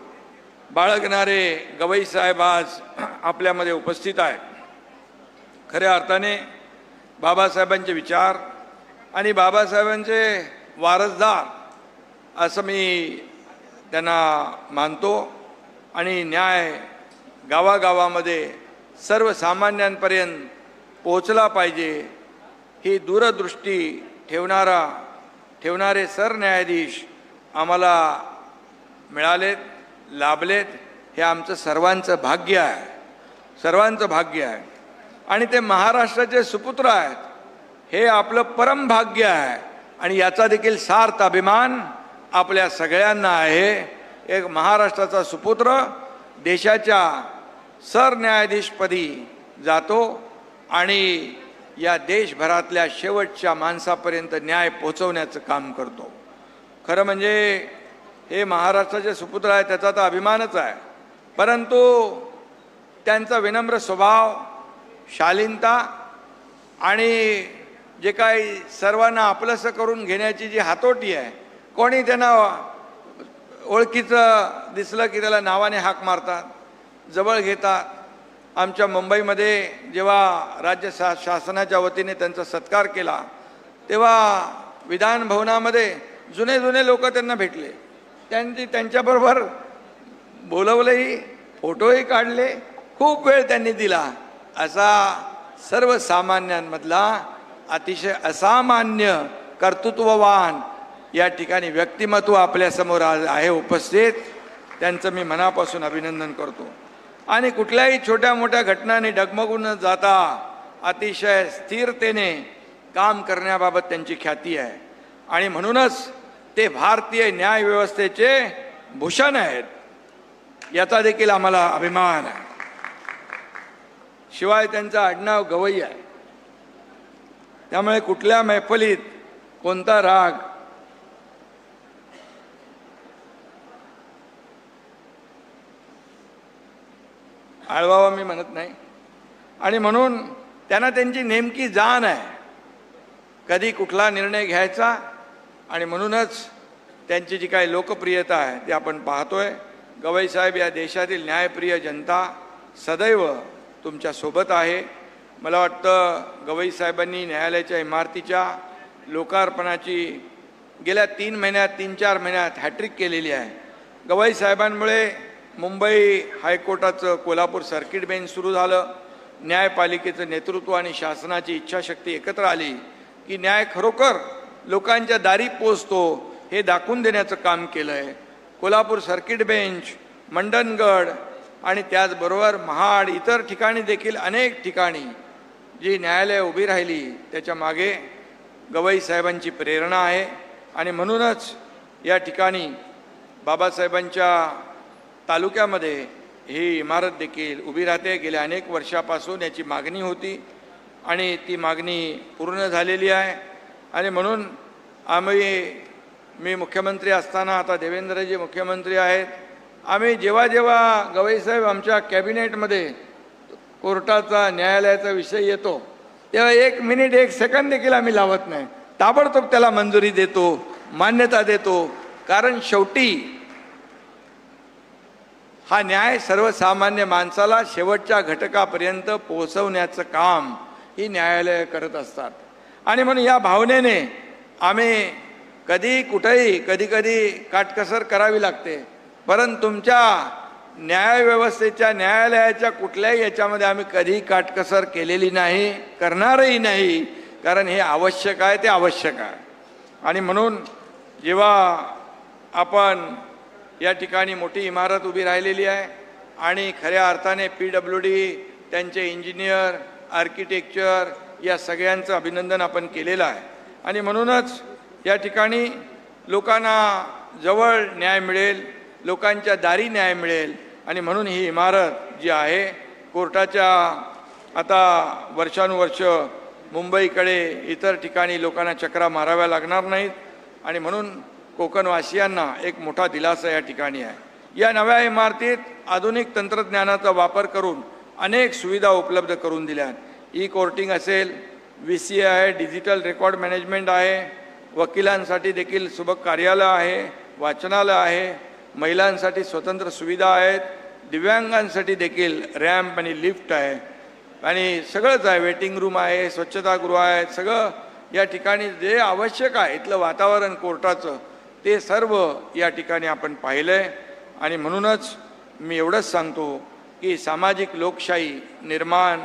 Speaker 7: बाळगणारे गवई साहेब आज आपल्यामध्ये उपस्थित आहेत. खऱ्या अर्थाने बाबासाहेबांचे विचार आणि बाबासाहेबांचे वारसदार असं मी त्यांना मानतो. आणि न्याय गावागावामध्ये सर्वसामान्यांपर्यंत पोचला पाहिजे ही दूरदृष्टी ठेवणारे सरन्यायाधीश आम्हाला मिळालेत, लाभलेत. हे आमचं सर्वांचं भाग्य आहे, सर्वांचं भाग्य आहे. आणि ते महाराष्ट्राचे सुपुत्र आहेत, हे आपलं परम भाग्य आहे. आणि याचा देखील सार्थ अभिमान आपल्या सगळ्यांना आहे. एक महाराष्ट्राचा सुपुत्र देशाच्या सरन्यायाधीशपदी जातो आणि या देशभरातल्या शेवटच्या माणसापर्यंत न्याय पोचवण्याचं काम करतो. खरं म्हणजे हे महाराष्ट्राचे सुपुत्र आहे त्याचा तर अभिमानच आहे. परंतु त्यांचा विनम्र स्वभाव, शालीनता आणि जे काही सर्वांना आपलंसं करून घेण्याची जी हातोटी आहे, कोणी त्यांना ओळखीचं दिसलं की त्याला नावाने हाक मारतात, जवळ घेतात. आमच्या मुंबईमध्ये जेव्हा राज्य शासनाच्या वतीने त्यांचा सत्कार केला तेव्हा विधान भवनामध्ये जुने लोक त्यांना भेटले, त्यांच्याबरोबर बोलवलंही, फोटोही काढले, खूप वेळ त्यांनी दिला. असा सर्वसामान्यांमधला अतिशय असामान्य कर्तृत्ववान या ठिकाणी व्यक्तिमत्व आपल्यासमोर आहे उपस्थित. त्यांचं मी मनापासून अभिनंदन करतो. आणि कुठल्याही छोट्या मोठ्या घटनांनी डगमगून न जाता अतिशय स्थिरतेने काम करण्याबाबत त्यांची ख्याती आहे. आणि म्हणूनच ते भारतीय न्यायव्यवस्थेचे भूषण आहेत, याचा देखील आम्हाला अभिमान आहे. शिवाय त्यांचं आडनाव गवई आहे, त्यामुळे कुठल्या मैफलीत कोणता राग आळवावा मी म्हणत नाही. आणि म्हणून त्यांना त्यांची नेमकी जाण आहे कधी कुठला निर्णय घ्यायचा. आणि म्हणूनच त्यांची जी काही लोकप्रियता आहे ती आपण पाहतोय. गवई साहेब, या देशातील न्यायप्रिय जनता सदैव तुमच्या सोबत आहे. मला वाटतं गवई साहेबांनी न्यायालयाच्या इमारतीच्या लोकार्पणाची गेल्या 3-4 महिन्यात हॅट्रिक केलेली आहे. गवई साहेबांमुळे मुंबई हायकोर्टाचं कोल्हापूर सर्किट बेंच सुरू झालं. न्यायपालिकेचं नेतृत्व आणि शासनाची इच्छाशक्ती एकत्र आली की न्याय खरोखर लोकांच्या दारी पोचतो हे दाखवून देण्याचं काम केलं आहे. कोल्हापूर सर्किट बेंच, मंडनगड आणि त्याचबरोबर महाड, इतर ठिकाणी देखील अनेक ठिकाणी जी न्यायालय उभी राहिली त्याच्या मागे गवई साहेबांची प्रेरणा आहे आणि म्हणूनच या ठिकाणी बाबासाहेबांच्या तालुक्यामध्ये ही इमारत देखील उभी राहते. गेल्या अनेक वर्षापासून याची मागणी होती आणि ती मागणी पूर्ण झालेली आहे. आणि म्हणून मी मुख्यमंत्री असताना, आता देवेंद्रजी मुख्यमंत्री आहेत, आम्ही जेव्हा जेव्हा गवईसाहेब आमच्या कॅबिनेटमध्ये कोर्टाचा न्यायालयाचा विषय येतो तेव्हा 1 मिनिट 1 सेकंद देखील आम्ही लावत नाही. ताबडतोब त्याला मंजुरी देतो, मान्यता देतो. कारण शेवटी हा न्याय सर्वसामान्य माणसाला शेवटच्या घटकापर्यंत पोहोचवण्याचं काम ही न्यायालय करत असतात. आणि म्हणून या भावनेने आम्ही कधी कुठेही कधी कधी काटकसर करावी लागते, परंतु तुमच्या न्यायव्यवस्थेच्या न्यायालयाच्या कुठल्याही याच्यामध्ये आम्ही कधी काटकसर केलेली नाही, करणारही नाही. कारण हे आवश्यक आहे, ते आवश्यक आहे. आणि म्हणून जेव्हा आपण या ठिकाणी मोठी इमारत उभी राहिलेली आहे आणि खऱ्या अर्थाने PWD, त्यांचे इंजिनियर, आर्किटेक्चर या सगळ्यांचं अभिनंदन आपण केलेलं आहे. आणि म्हणूनच या ठिकाणी लोकांना जवळ न्याय मिळेल, लोकांच्या दारी न्याय मिळेल. आणि म्हणून ही इमारत जी आहे कोर्टाच्या आता वर्षानुवर्ष मुंबईकडे इतर ठिकाणी लोकांना चक्रा माराव्या लागणार नाहीत. आणि म्हणून कोकणवासियांना एक मोठा दिलासा या ठिकाणी आहे. या नव्या इमारतीत आधुनिक तंत्रज्ञानाचा वापर करून अनेक सुविधा उपलब्ध करून दिल्या. कोर्टिंग असेल, VCA आहे, डिजिटल रेकॉर्ड मॅनेजमेंट आहे, वकिलांसाठी देखील सुबक कार्यालय आहे, वाचनालय आहे, महिलांसाठी स्वतंत्र सुविधा आहेत, दिव्यांगांसाठी देखील रॅम्प आणि लिफ्ट आहे आणि सगळंच आहे. वेटिंग रूम आहे, स्वच्छतागृह आहे. सगळं या ठिकाणी जे आवश्यक आहे इथलं वातावरण कोर्टाचं ते सर्व या ठिकाणी आपण पाहिलं आहे. आणि म्हणूनच मी एवढंच सांगतो की सामाजिक लोकशाही निर्माण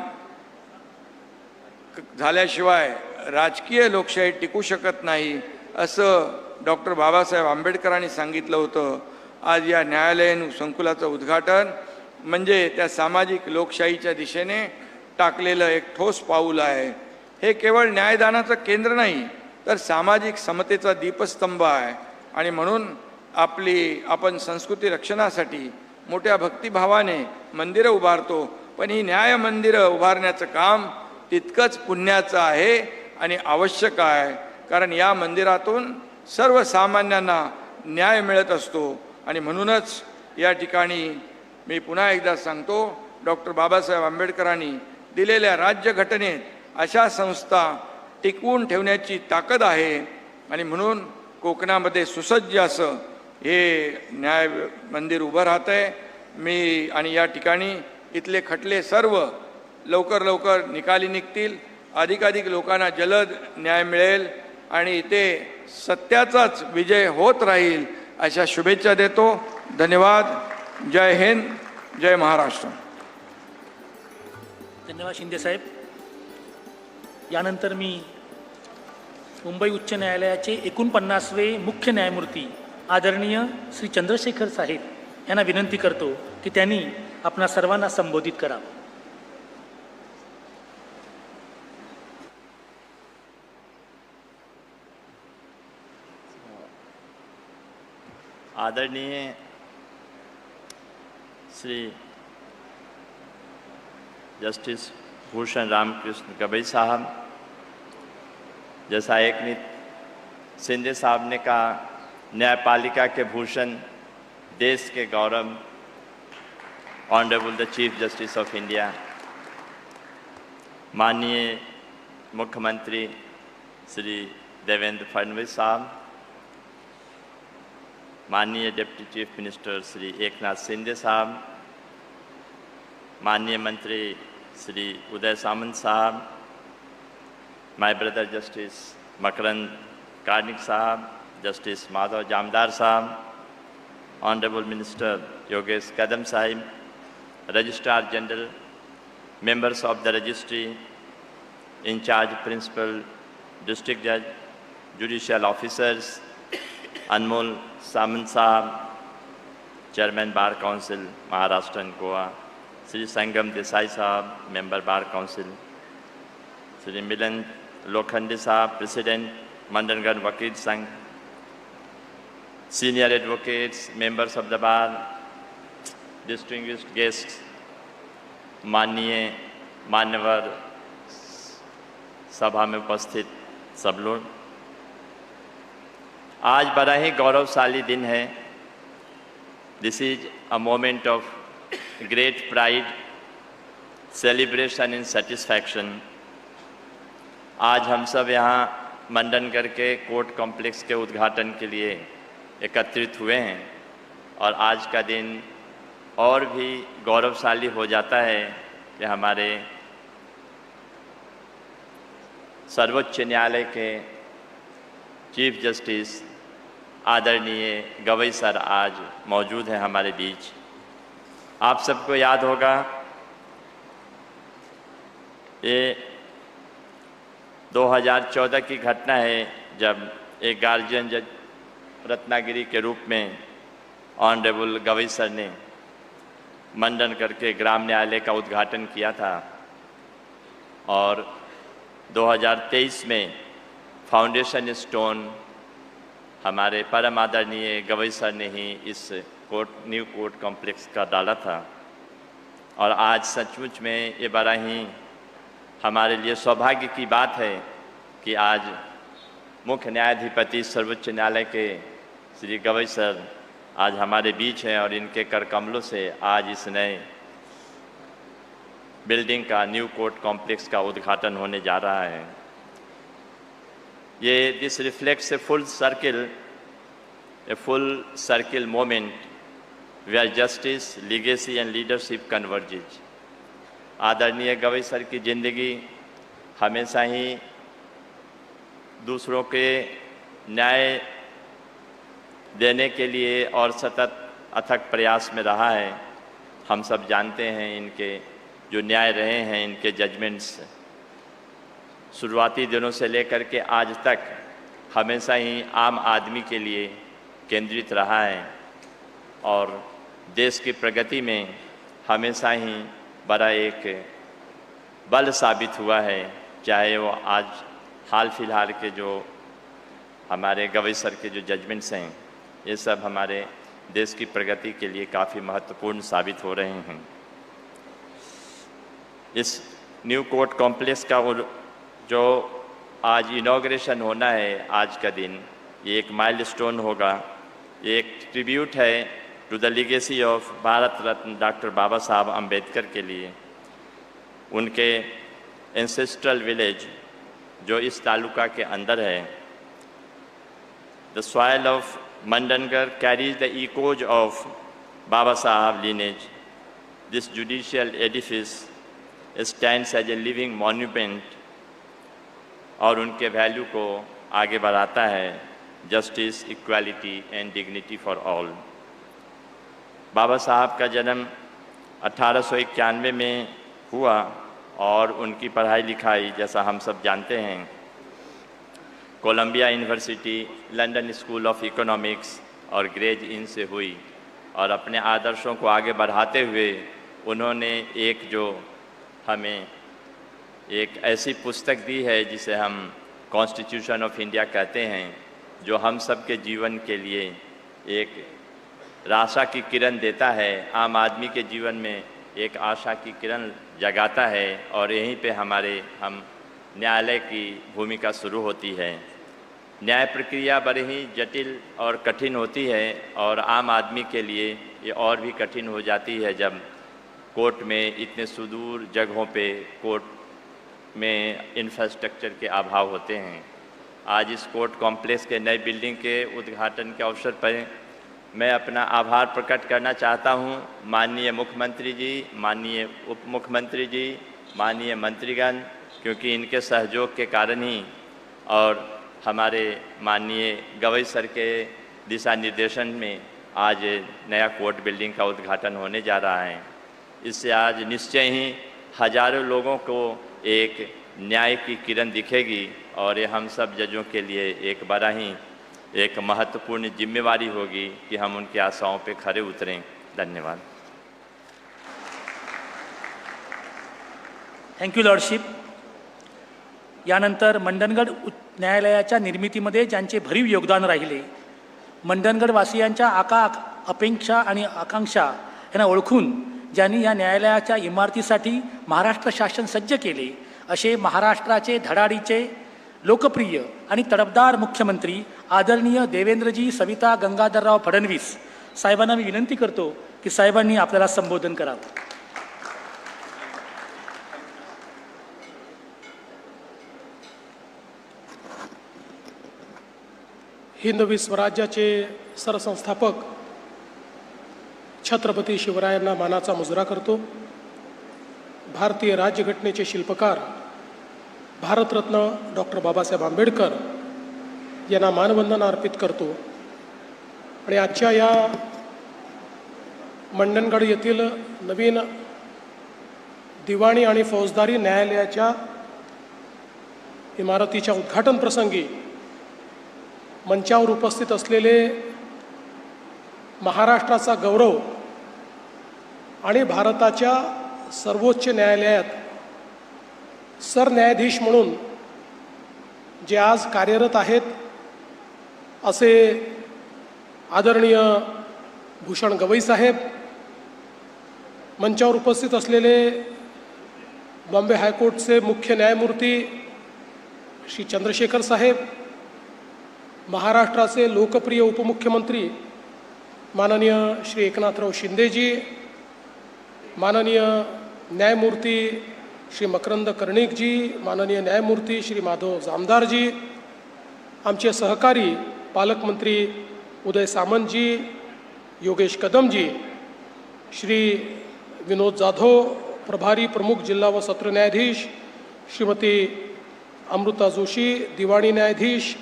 Speaker 7: झाल्याशिवाय राजकीय लोकशाही टिकू शकत नाही असं डॉक्टर बाबासाहेब आंबेडकरांनी सांगितलं होतं. आज या न्यायालयीन संकुलाचं उद्घाटन म्हणजे त्या सामाजिक लोकशाहीच्या दिशेने टाकलेलं एक ठोस पाऊल आहे. हे केवळ न्यायदानाचं केंद्र नाही तर सामाजिक समतेचा दीपस्तंभ आहे. आणि म्हणून आपण संस्कृती रक्षणासाठी मोठ्या भक्तिभावाने मंदिरं उभारतो, पण ही न्याय मंदिरं उभारण्याचं काम तितकंच पुण्याचं आहे आणि आवश्यक आहे. कारण या मंदिरातून सर्वसामान्यांना न्याय मिळत असतो. आणि म्हणूनच या ठिकाणी मी पुन्हा एकदा सांगतो, डॉक्टर बाबासाहेब आंबेडकरांनी दिलेल्या राज्यघटनेत अशा संस्था टिकवून ठेवण्याची ताकद आहे. आणि म्हणून कोकणामध्ये सुसज्ज असं हे न्याय मंदिर उभं राहतं आहे. मी आणि या ठिकाणी इथले खटले सर्व लवकर निकाली निघतील, अधिकाधिक लोकांना जलद न्याय मिळेल आणि इथे सत्याचाच विजय होत राहील अशा शुभेच्छा देतो. धन्यवाद. जय हिंद, जय महाराष्ट्र.
Speaker 1: धन्यवाद शिंदे साहेब. यानंतर मी मुंबई उच्च न्यायालयाचे 49वे मुख्य न्यायमूर्ती आदरणीय श्री चंद्रशेखर साहेब यांना विनंती करतो की त्यांनी आपणा सर्वांना संबोधित करावं.
Speaker 8: आदरणीय श्री जस्टिस भूषण रामकृष्ण गवई साहब, जैसा एक शिंदे साहब ने कहा, न्यायपालिका के भूषण, देश के गौरव, honourable the chief justice of India, माननीय मुख्यमंत्री श्री देवेंद्र फडणवीस साहब, माननीय deputy chief minister Shri Eknath Shinde sahab, माननीय मंत्री Shri Uday Samant sahab, my brother justice Makarand Karnik sahab, justice Madhav Jamdar sahab, honourable minister Yogesh Kadam sahib, registrar general, members of the registry, in charge principal, district judge, judicial officers, Anmol Samant Sahab, Chairman Bar Council, Maharashtra and Goa, Sri Sangam Desai Sahab, Member Bar Council, Shri Milan Lokhande sahab, president Mandangad वकील संघ, senior advocates, members of the bar, distinguished guests, मान्यवर सभा में उपस्थित सब लोग, आज बड़ा ही गौरवशाली दिन है। This is a moment of great pride, celebration and satisfaction. आज हम सब यहाँ मंडनगढ़ के कोर्ट कॉम्प्लेक्स के उद्घाटन के लिए एकत्रित हुए हैं और आज का दिन और भी गौरवशाली हो जाता है कि हमारे सर्वोच्च न्यायालय के चीफ जस्टिस आदरणीय गवई सर आज मौजूद हैं हमारे बीच। आप सबको याद होगा ये 2014 की घटना है जब एक गार्जियन जज रत्नागिरी के रूप में ऑनरेबल गवई सर ने मंडनगढ़ के ग्राम न्यायालय का उद्घाटन किया था और 2023 में फाउंडेशन स्टोन हमारे परम आदरणीय गवई सर ने ही इस न्यू कोर्ट कॉम्प्लेक्स का डाला था। और आज सचमुच में ये बड़ा ही हमारे लिए सौभाग्य की बात है कि आज मुख्य न्यायाधिपति सर्वोच्च न्यायालय के श्री गवई सर आज हमारे बीच हैं और इनके कर कमलों से आज इस नए बिल्डिंग का न्यू कोर्ट कॉम्प्लेक्स का उद्घाटन होने जा रहा है। ये this reflects a full circle moment where justice, legacy and leadership converges. आदरणीय गवई सर की जिंदगी हमेशा ही दूसरों के न्याय देने के लिए और सतत अथक प्रयास में रहा है। हम सब जानते हैं इनके जो न्याय रहे हैं, इनके जजमेंट्स शुरुआती दिनों से लेकर के आज तक हमेशा ही आम आदमी के लिए केंद्रित रहा है और देश की प्रगति में हमेशा ही बड़ा एक बल साबित हुआ है। चाहे वो आज हाल फिलहाल के जो हमारे गवई सर के जो जजमेंट्स हैं, ये सब हमारे देश की प्रगति के लिए काफ़ी महत्वपूर्ण साबित हो रहे हैं। इस न्यू कोर्ट कॉम्प्लेक्स का जो आज इनॉग्रेशन होना है, आज का दिन ये एक माइलस्टोन होगा। ये एक ट्रिब्यूट है to the legacy of Bharat Ratna doctor बाबा साहब अम्बेडकर के लिए। उनके एंसेस्ट्रल विलेज जो इस तालुका के अंदर है, the soil of Mandangad carries the echoes of बाबा साहब lineage. This judicial edifice stands as a living monument और उनके वैल्यू को आगे बढ़ाता है, justice, equality end dignity for all. बाबा साहब का जन्म 1891 में हुआ और उनकी पढ़ाई लिखाई जैसा हम सब जानते हैं Columbia University, London School of Economics और ग्रेज इन से हुई। और अपने आदर्शों को आगे बढ़ाते हुए उन्होंने एक जो हमें एक ऐसी पुस्तक दी है जिसे हम कॉन्स्टिट्यूशन ऑफ इंडिया कहते हैं, जो हम सब के जीवन के लिए एक आशा की किरण देता है, आम आदमी के जीवन में एक आशा की किरण जगाता है। और यहीं पे हम न्यायालय की भूमिका शुरू होती है। न्याय प्रक्रिया बड़ी ही जटिल और कठिन होती है और आम आदमी के लिए ये और भी कठिन हो जाती है जब कोर्ट में इतने सुदूर जगहों पे कोर्ट में इंफ्रास्ट्रक्चर के अभाव होते हैं। आज इस कोर्ट कॉम्प्लेक्स के नई बिल्डिंग के उद्घाटन के अवसर पर मैं अपना आभार प्रकट करना चाहता हूं माननीय मुख्यमंत्री जी, माननीय उप मुख्यमंत्री जी, माननीय मंत्रीगण, क्योंकि इनके सहयोग के कारण ही और हमारे माननीय गवई सर के दिशा निर्देशन में आज नया कोर्ट बिल्डिंग का उद्घाटन होने जा रहा है। इससे आज निश्चय ही हजारों लोगों को एक न्याय की किरण दिखेगी और ये हम सब जजों के लिए एक बड़ा ही एक महत्वपूर्ण जिम्मेवारी होगी कि हम उनकी आशाओं पे खरे उतरें। धन्यवाद।
Speaker 1: Thank you lordship. यानंतर मंडणगड न्यायालयाच्या निर्मितीमध्ये ज्यांचे भरीव योगदान राहिले, मंडणगडवासियांच्या अपेक्षा आणि आकांक्षा यांना ओळखून ज्यांनी या न्यायालयाच्या इमारतीसाठी महाराष्ट्र शासन सज्ज केले, असे महाराष्ट्राचे धडाडीचे लोकप्रिय आणि तडफदार मुख्यमंत्री आदरणीय देवेंद्रजी सविता गंगाधरराव फडणवीस साहेबांना मी विनंती करतो की साहेबांनी आपल्याला संबोधन करावं.
Speaker 9: हिंदवी स्वराज्याचे सरसंस्थापक छत्रपती शिवरायांना मानाचा मुजरा करतो. भारतीय राज्यघटनेचे शिल्पकार भारतरत्न डॉक्टर बाबासाहेब आंबेडकर यांना मानवंदना अर्पित करतो. आणि आजच्या या मंडणगड येथील नवीन दिवाणी आणि फौजदारी न्यायालयाच्या इमारतीच्या उद्घाटन प्रसंगी मंचावर उपस्थित असलेले महाराष्ट्राचा गौरव आणि भारताच्या सर्वोच्च न्यायालयात सरन्यायाधीश म्हणून जे आज कार्यरत आहेत असे आदरणीय भूषण गवई साहेब, मंचावर उपस्थित असलेले बॉम्बे हायकोर्टचे मुख्य न्यायमूर्ती श्री चंद्रशेखर साहेब, महाराष्ट्राचे लोकप्रिय उपमुख्यमंत्री माननीय श्री एकनाथराव शिंदेजी, माननीय न्यायमूर्ती श्री मकरंद कर्णिकजी, माननीय न्यायमूर्ती श्री माधव जामदारजी, आमचे सहकारी पालकमंत्री उदय सामंतजी, योगेश कदमजी, श्री विनोद जाधव, प्रभारी प्रमुख जिल्हा व सत्र न्यायाधीश श्रीमती अमृता जोशी, दिवाणी न्यायाधीश,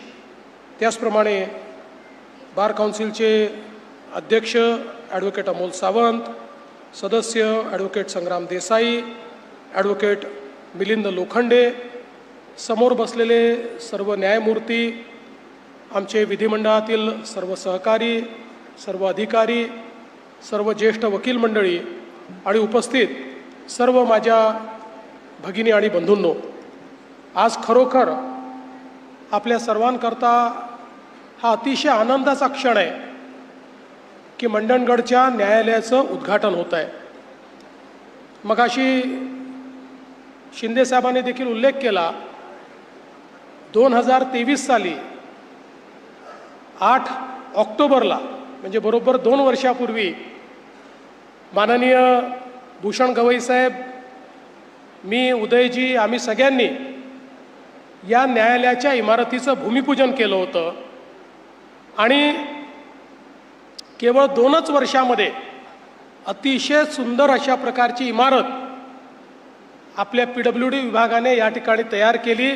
Speaker 9: त्याचप्रमाणे बार काउन्सिलचे अध्यक्ष ॲडव्होकेट अमोल सावंत, सदस्य ॲडव्होकेट संग्राम देसाई, ॲडव्होकेट मिलिंद लोखंडे, समोर बसलेले सर्व न्यायमूर्ती, आमचे विधिमंडळातील सर्व सहकारी, सर्व अधिकारी, सर्व ज्येष्ठ वकील मंडळी आणि उपस्थित सर्व माझ्या भगिनी आणि बंधूंनो, आज खरोखर आपल्या सर्वांकरता हा अतिशय आनंदाचा क्षण आहे की मंडणगडच्या न्यायालयाचं उद्घाटन होत आहे. मगाशी शिंदेसाहेबांनी देखील उल्लेख केला, 2023 साली 8 ऑक्टोबरला म्हणजे बरोबर 2 वर्षापूर्वी माननीय भूषण गवई साहेब, मी, उदयजी, आम्ही सगळ्यांनी या न्यायालयाच्या इमारतीचं भूमिपूजन केलं होतं. आणि केवळ 2च वर्षामध्ये अतिशय सुंदर अशा प्रकारची इमारत आपल्या PWD विभागाने या ठिकाणी तयार केली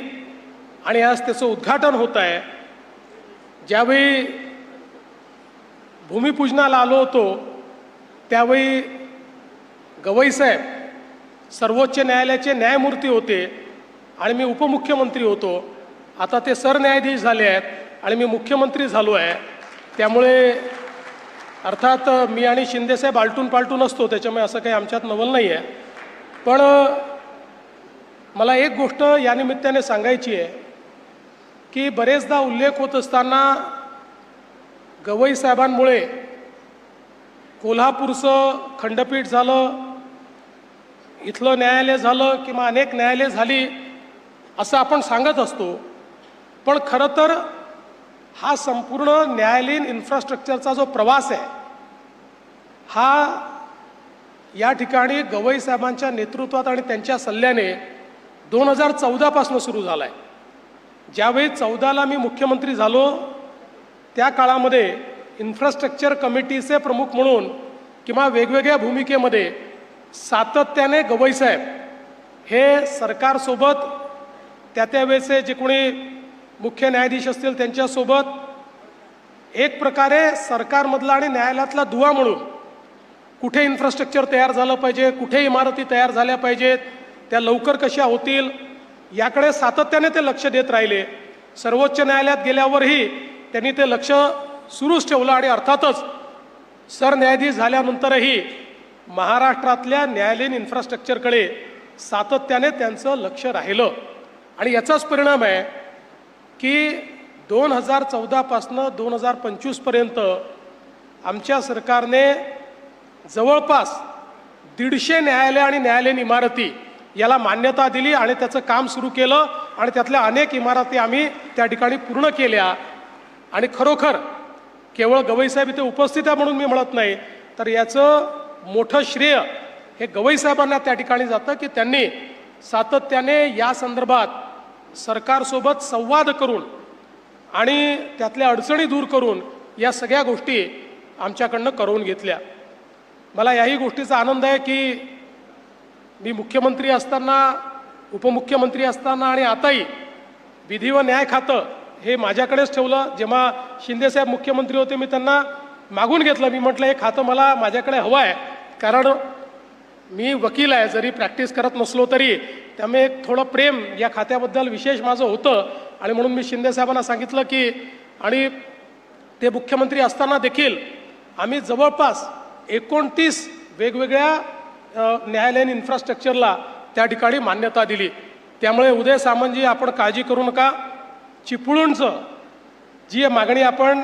Speaker 9: आणि आज त्याचं उद्घाटन होत आहे. ज्यावेळी भूमिपूजनाला आलो होतो त्यावेळी गवई साहेब सर्वोच्च न्यायालयाचे न्यायमूर्ती होते आणि मी उपमुख्यमंत्री होतो. आता ते सरन्यायाधीश झाले आहेत आणि मी मुख्यमंत्री झालो आहे. त्यामुळे अर्थात मी आणि शिंदेसाहेब आलटून पालटून असतो, त्याच्यामुळे असं काही आमच्यात नवल नाही आहे. पण मला एक गोष्ट या निमित्ताने सांगायची आहे की बरेचदा उल्लेख होत असताना गवई साहेबांमुळे कोल्हापूरचं खंडपीठ झालं, इथलं न्यायालय झालं किंवा अनेक न्यायालय झाली असं आपण सांगत असतो. पण खरं तर हा संपूर्ण न्यायालयीन इन्फ्रास्ट्रक्चरचा जो प्रवास आहे हा या ठिकाणी गवई साहेबांच्या नेतृत्वात आणि त्यांच्या सल्ल्याने 2014 पासून सुरू झाला आहे. ज्यावेळी 14ला मी मुख्यमंत्री झालो त्या काळामध्ये इन्फ्रास्ट्रक्चर कमिटीचे प्रमुख म्हणून किंवा वेगवेगळ्या भूमिकेमध्ये सातत्याने गवई साहेब हे सरकारसोबत, त्यावेळेचे जे कोणी मुख्य न्यायाधीश असतील त्यांच्यासोबत एक प्रकारे सरकारमधला आणि न्यायालयातला दुवा म्हणून कुठे इन्फ्रास्ट्रक्चर तयार झालं पाहिजे, कुठे इमारती तयार झाल्या पाहिजेत, त्या लवकर कशा होतील याकडे सातत्याने ते लक्ष देत राहिले. सर्वोच्च न्यायालयात गेल्यावरही त्यांनी ते लक्ष सुरूच ठेवलं आणि अर्थातच सरन्यायाधीश झाल्यानंतरही महाराष्ट्रातल्या न्यायालयीन इन्फ्रास्ट्रक्चरकडे सातत्याने त्यांचं लक्ष राहिलं. आणि याचाच परिणाम आहे की 2014पासून 2025पर्यंत आमच्या सरकारने जवळपास 150 न्यायालय आणि न्यायालयीन इमारती याला मान्यता दिली आणि त्याचं काम सुरू केलं आणि त्यातल्या अनेक इमारती आम्ही त्या ठिकाणी पूर्ण केल्या. आणि खरोखर केवळ गवईसाहेब इथे उपस्थित आहे म्हणून मी म्हणत नाही, तर याचं मोठं श्रेय हे गवईसाहेबांना त्या ठिकाणी जातं की त्यांनी सातत्याने या संदर्भात सरकारसोबत संवाद करून आणि त्यातल्या अडचणी दूर करून या सगळ्या गोष्टी आमच्याकडनं करवून घेतल्या. मला याही गोष्टीचा आनंद आहे की मी मुख्यमंत्री असताना, उपमुख्यमंत्री असताना आणि आताही विधी व न्याय खातं हे माझ्याकडेच ठेवलं. जेव्हा शिंदेसाहेब मुख्यमंत्री होते मी त्यांना मागून घेतलं. मी म्हटलं हे खातं मला माझ्याकडे हवं आहे, कारण मी वकील आहे, जरी प्रॅक्टिस करत नसलो तरी त्यामुळे एक थोडं प्रेम या खात्याबद्दल विशेष माझं होतं. आणि म्हणून मी शिंदेसाहेबांना सांगितलं की, आणि ते मुख्यमंत्री असताना देखील आम्ही जवळपास 29 वेगवेगळ्या न्यायालयीन इन्फ्रास्ट्रक्चरला त्या ठिकाणी मान्यता दिली. त्यामुळे उदय सामंतजी आपण काळजी करू नका. चिपळूणचं जी मागणी आपण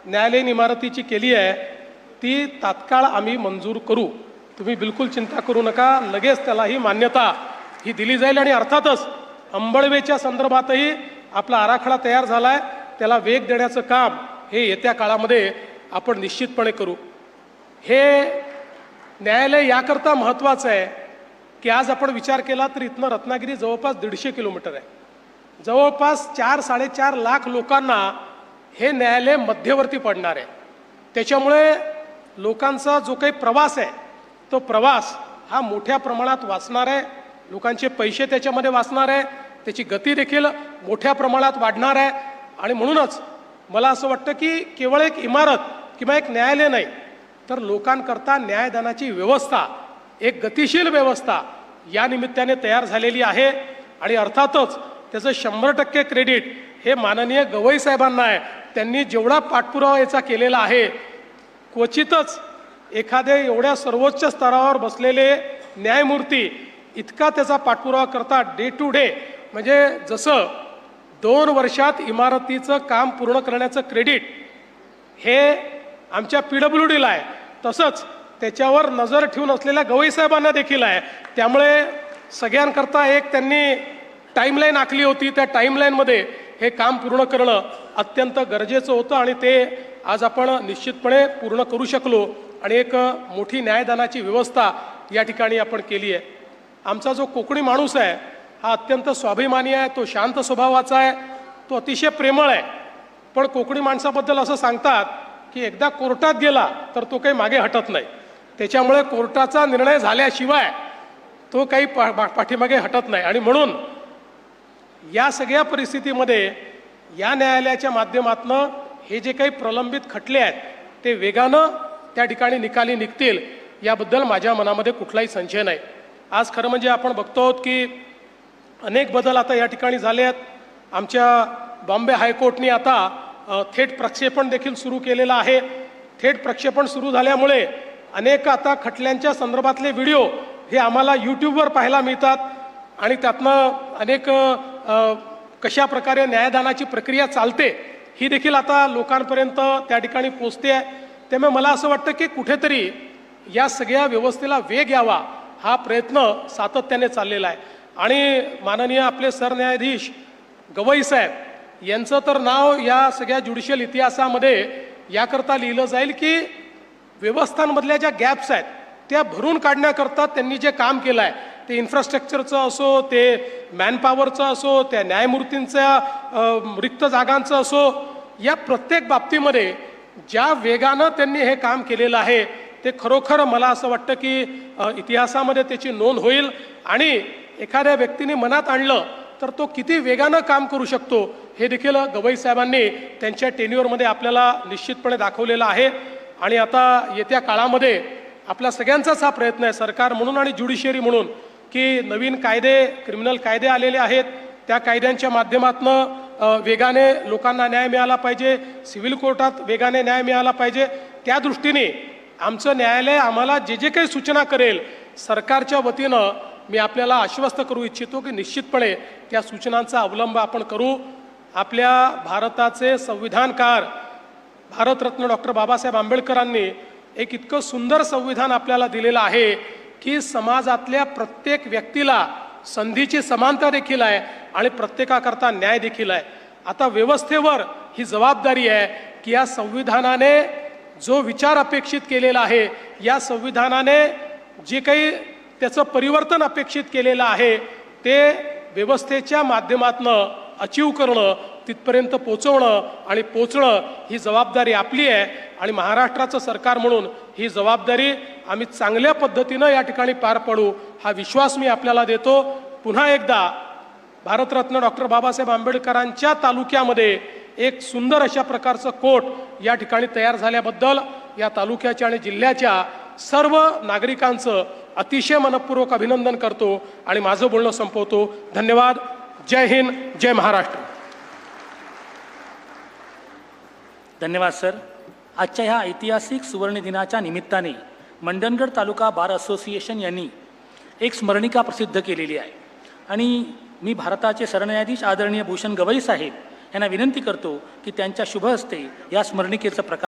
Speaker 9: न्यायालयीन इमारतीची केली आहे ती तात्काळ आम्ही मंजूर करू. तुम्ही बिलकुल चिंता करू नका, लगेच त्याला ही मान्यता ही दिली जाईल. आणि अर्थातच अंबळवेच्या संदर्भातही आपला आराखडा तयार झाला आहे, त्याला वेग देण्याचं काम हे येत्या काळामध्ये आपण निश्चितपणे करू. हे न्यायालय याकरता महत्त्वाचं आहे की आज आपण विचार केला तर इथनं रत्नागिरी जवळपास 150 किलोमीटर आहे. जवळपास 4-4.5 लाख लोकांना हे न्यायालय मध्यवर्ती पडणार आहे. त्याच्यामुळे लोकांचा जो काही प्रवास आहे तो प्रवास हा मोठ्या प्रमाणात वाचणार आहे. लोकांचे पैसे त्याच्यामध्ये वाचणार आहे, त्याची गती देखील मोठ्या प्रमाणात वाढणार आहे. आणि म्हणूनच मला असं वाटतं की केवळ एक इमारत किंवा एक न्यायालय नाही, तर लोकांकरता न्यायदानाची व्यवस्था, एक गतिशील व्यवस्था या निमित्ताने तयार झालेली आहे. आणि अर्थातच त्याचं 100% क्रेडिट हे माननीय गवई साहेबांना आहे. त्यांनी जेवढा पाठपुरावा याचा केलेला आहे, क्वचितच एखाद्या एवढ्या सर्वोच्च स्तरावर बसलेले न्यायमूर्ती इतका त्याचा पाठपुरावा करतात डे टू डे. म्हणजे जसं 2 वर्षात इमारतीचं काम पूर्ण करण्याचं क्रेडिट हे आमच्या PWDला आहे, तसंच त्याच्यावर नजर ठेवून असलेल्या गवई साहेबांना देखील आहे. त्यामुळे सगळ्यांकरता एक त्यांनी टाईमलाईन आखली होती, त्या टाईमलाईनमध्ये हे काम पूर्ण करणं अत्यंत गरजेचं होतं आणि ते आज आपण निश्चितपणे पूर्ण करू शकलो. आणि एक मोठी न्यायदानाची व्यवस्था या ठिकाणी आपण केली आहे. आमचा जो कोकणी माणूस आहे हा अत्यंत स्वाभिमानी आहे, तो शांत स्वभावाचा आहे, तो अतिशय प्रेमळ आहे. पण कोकणी माणसाबद्दल असं सांगतात की एकदा कोर्टात गेला तर तो काही मागे हटत नाही. त्याच्यामुळे कोर्टाचा निर्णय झाल्याशिवाय तो काही पाठीमागे हटत नाही. आणि म्हणून या सगळ्या परिस्थितीमध्ये या न्यायालयाच्या माध्यमातून हे जे काही प्रलंबित खटले आहेत ते वेगानं त्या ठिकाणी निकाली निघतील याबद्दल माझ्या मनामध्ये कुठलाही संशय नाही. आज खरं म्हणजे आपण बघतो आहोत की अनेक बदल आता या ठिकाणी झाले आहेत. आमच्या बॉम्बे हायकोर्टने आता थेट प्रक्षेपण देखील सुरू केलेलं आहे. थेट प्रक्षेपण सुरू झाल्यामुळे अनेक आता खटल्यांच्या संदर्भातले व्हिडिओ हे आम्हाला यूट्यूबवर पाहायला मिळतात आणि त्यातनं अनेक कशा प्रकारे न्यायदानाची प्रक्रिया चालते ही देखील आता लोकांपर्यंत त्या ठिकाणी पोचते आहे. त्यामुळे मला असं वाटतं की कुठेतरी या सगळ्या व्यवस्थेला वेग यावा हा प्रयत्न सातत्याने चाललेला आहे. आणि माननीय आपले सरन्यायाधीश गवई साहेब यांचं तर नाव या सगळ्या ज्युडिशियल इतिहासामध्ये याकरता लिहिलं जाईल की व्यवस्थांमधल्या ज्या गॅप्स आहेत त्या भरून काढण्याकरता त्यांनी जे काम केलं आहे, ते इन्फ्रास्ट्रक्चरचं असो, ते मॅनपॉवरचं असो, त्या न्यायमूर्तींच्या रिक्त जागांचं असो, या प्रत्येक बाबतीमध्ये ज्या वेगानं त्यांनी हे काम केलेलं आहे ते खरोखर मला असं वाटतं की इतिहासामध्ये त्याची नोंद होईल. आणि एखाद्या व्यक्तीने मनात आणलं तर तो किती वेगानं काम करू शकतो हे देखील गवई साहेबांनी त्यांच्या टेन्युअरमध्ये आपल्याला निश्चितपणे दाखवलेलं आहे. आणि आता येत्या काळामध्ये आपल्या सगळ्यांचाच हा प्रयत्न आहे, सरकार म्हणून आणि ज्युडिशियरी म्हणून, की नवीन कायदे, क्रिमिनल कायदे आलेले आहेत, त्या कायद्यांच्या माध्यमातून वेगाने लोकांना न्याय मिळाला पाहिजे, सिव्हिल कोर्टात वेगाने न्याय मिळाला पाहिजे. त्या दृष्टीने आमचं न्यायालय आम्हाला जे जे काही सूचना करेल सरकारच्या वतीनं मी आपल्याला आश्वस्त करू इच्छितो की निश्चितपणे त्या सूचनांचा अवलंब आपण करू. आपल्या भारताचे संविधानकार भारतरत्न डॉक्टर बाबासाहेब आंबेडकरांनी एक इतकं सुंदर संविधान आपल्याला दिलेलं आहे की समाजातल्या प्रत्येक व्यक्तीला संधीची समानता देखील आहे आणि प्रत्येकाकरता न्याय देखील आहे. आता व्यवस्थेवर ही जबाबदारी आहे की या संविधानाने जो विचार अपेक्षित केलेला आहे, या संविधानाने जे काही त्याचं परिवर्तन अपेक्षित केलेलं आहे ते व्यवस्थेच्या माध्यमातून अचीव करणं, तिथपर्यंत पोचवणं आणि पोचणं ही जबाबदारी आपली आहे. आणि महाराष्ट्राचं सरकार म्हणून ही जबाबदारी आम्ही चांगल्या पद्धतीनं या ठिकाणी पार पाडू हा विश्वास मी आपल्याला देतो. पुन्हा एकदा भारतरत्न डॉक्टर बाबासाहेब आंबेडकरांच्या तालुक्यामध्ये एक सुंदर अशा प्रकारचं कोर्ट या ठिकाणी तयार झाल्याबद्दल या तालुक्याच्या आणि जिल्ह्याच्या सर्व नागरिकांचं अतिशय मनपूर्वक अभिनंदन करतो आणि माझं बोलणं संपवतो. धन्यवाद. जय हिंद, जय महाराष्ट्र.
Speaker 1: धन्यवाद सर. आजच्या ह्या ऐतिहासिक सुवर्ण दिनाच्या निमित्ताने मंडणगड तालुका बार असोसिएशन यांनी एक स्मरणिका प्रसिद्ध केलेली आहे आणि मी भारताचे सरन्यायाधीश आदरणीय भूषण गवई साहेब यांना विनंती करतो की त्यांच्या शुभ हस्ते या स्मरणिकेचं प्रकाशन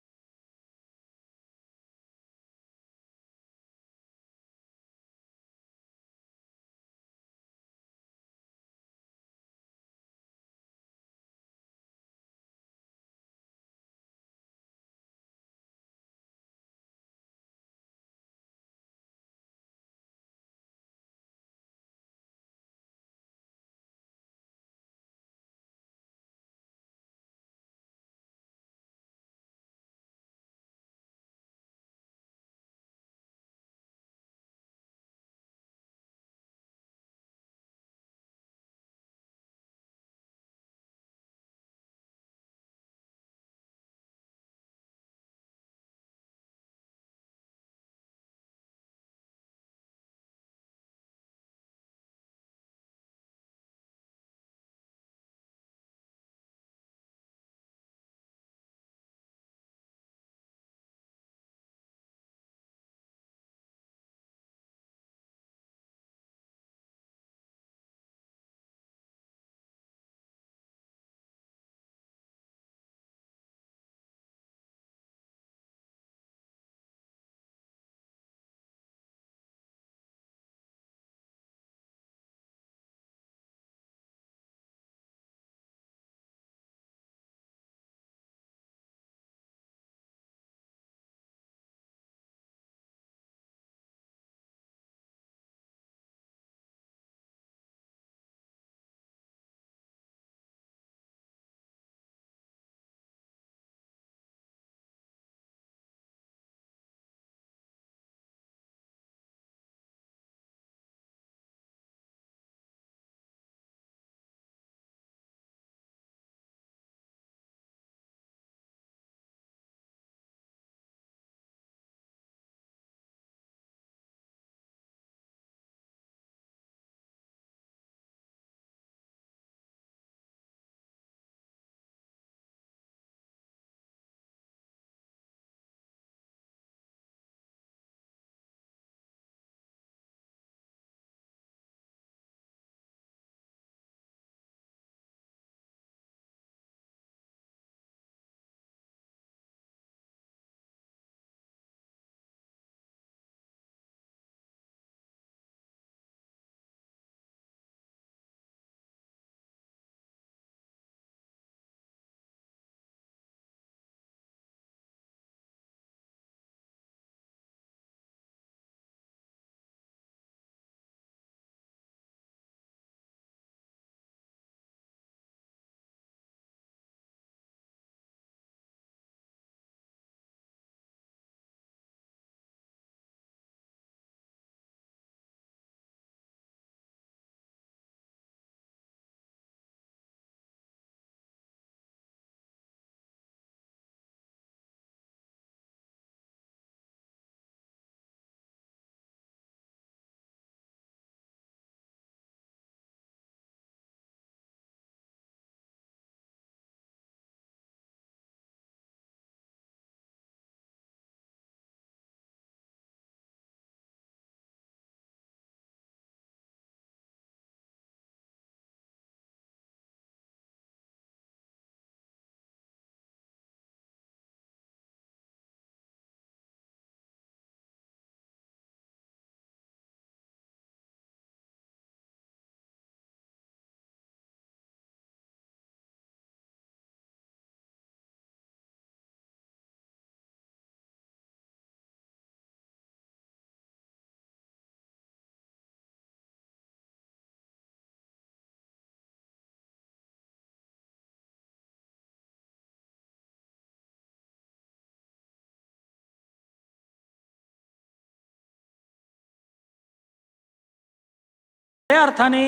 Speaker 1: या अर्थाने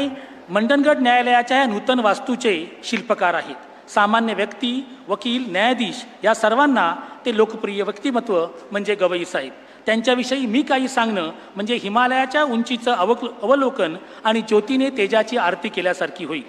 Speaker 1: मंडणगड न्यायालयाच्या या नूतन वास्तूचे शिल्पकार आहेत. सामान्य व्यक्ती, वकील, न्यायाधीश या सर्वांना ते लोकप्रिय व्यक्तिमत्व म्हणजे गवई साहेब. त्यांच्याविषयी मी काही सांगणं म्हणजे हिमालयाच्या उंचीचं अवलोकन आणि ज्योतीने तेजाची आरती केल्यासारखी होईल.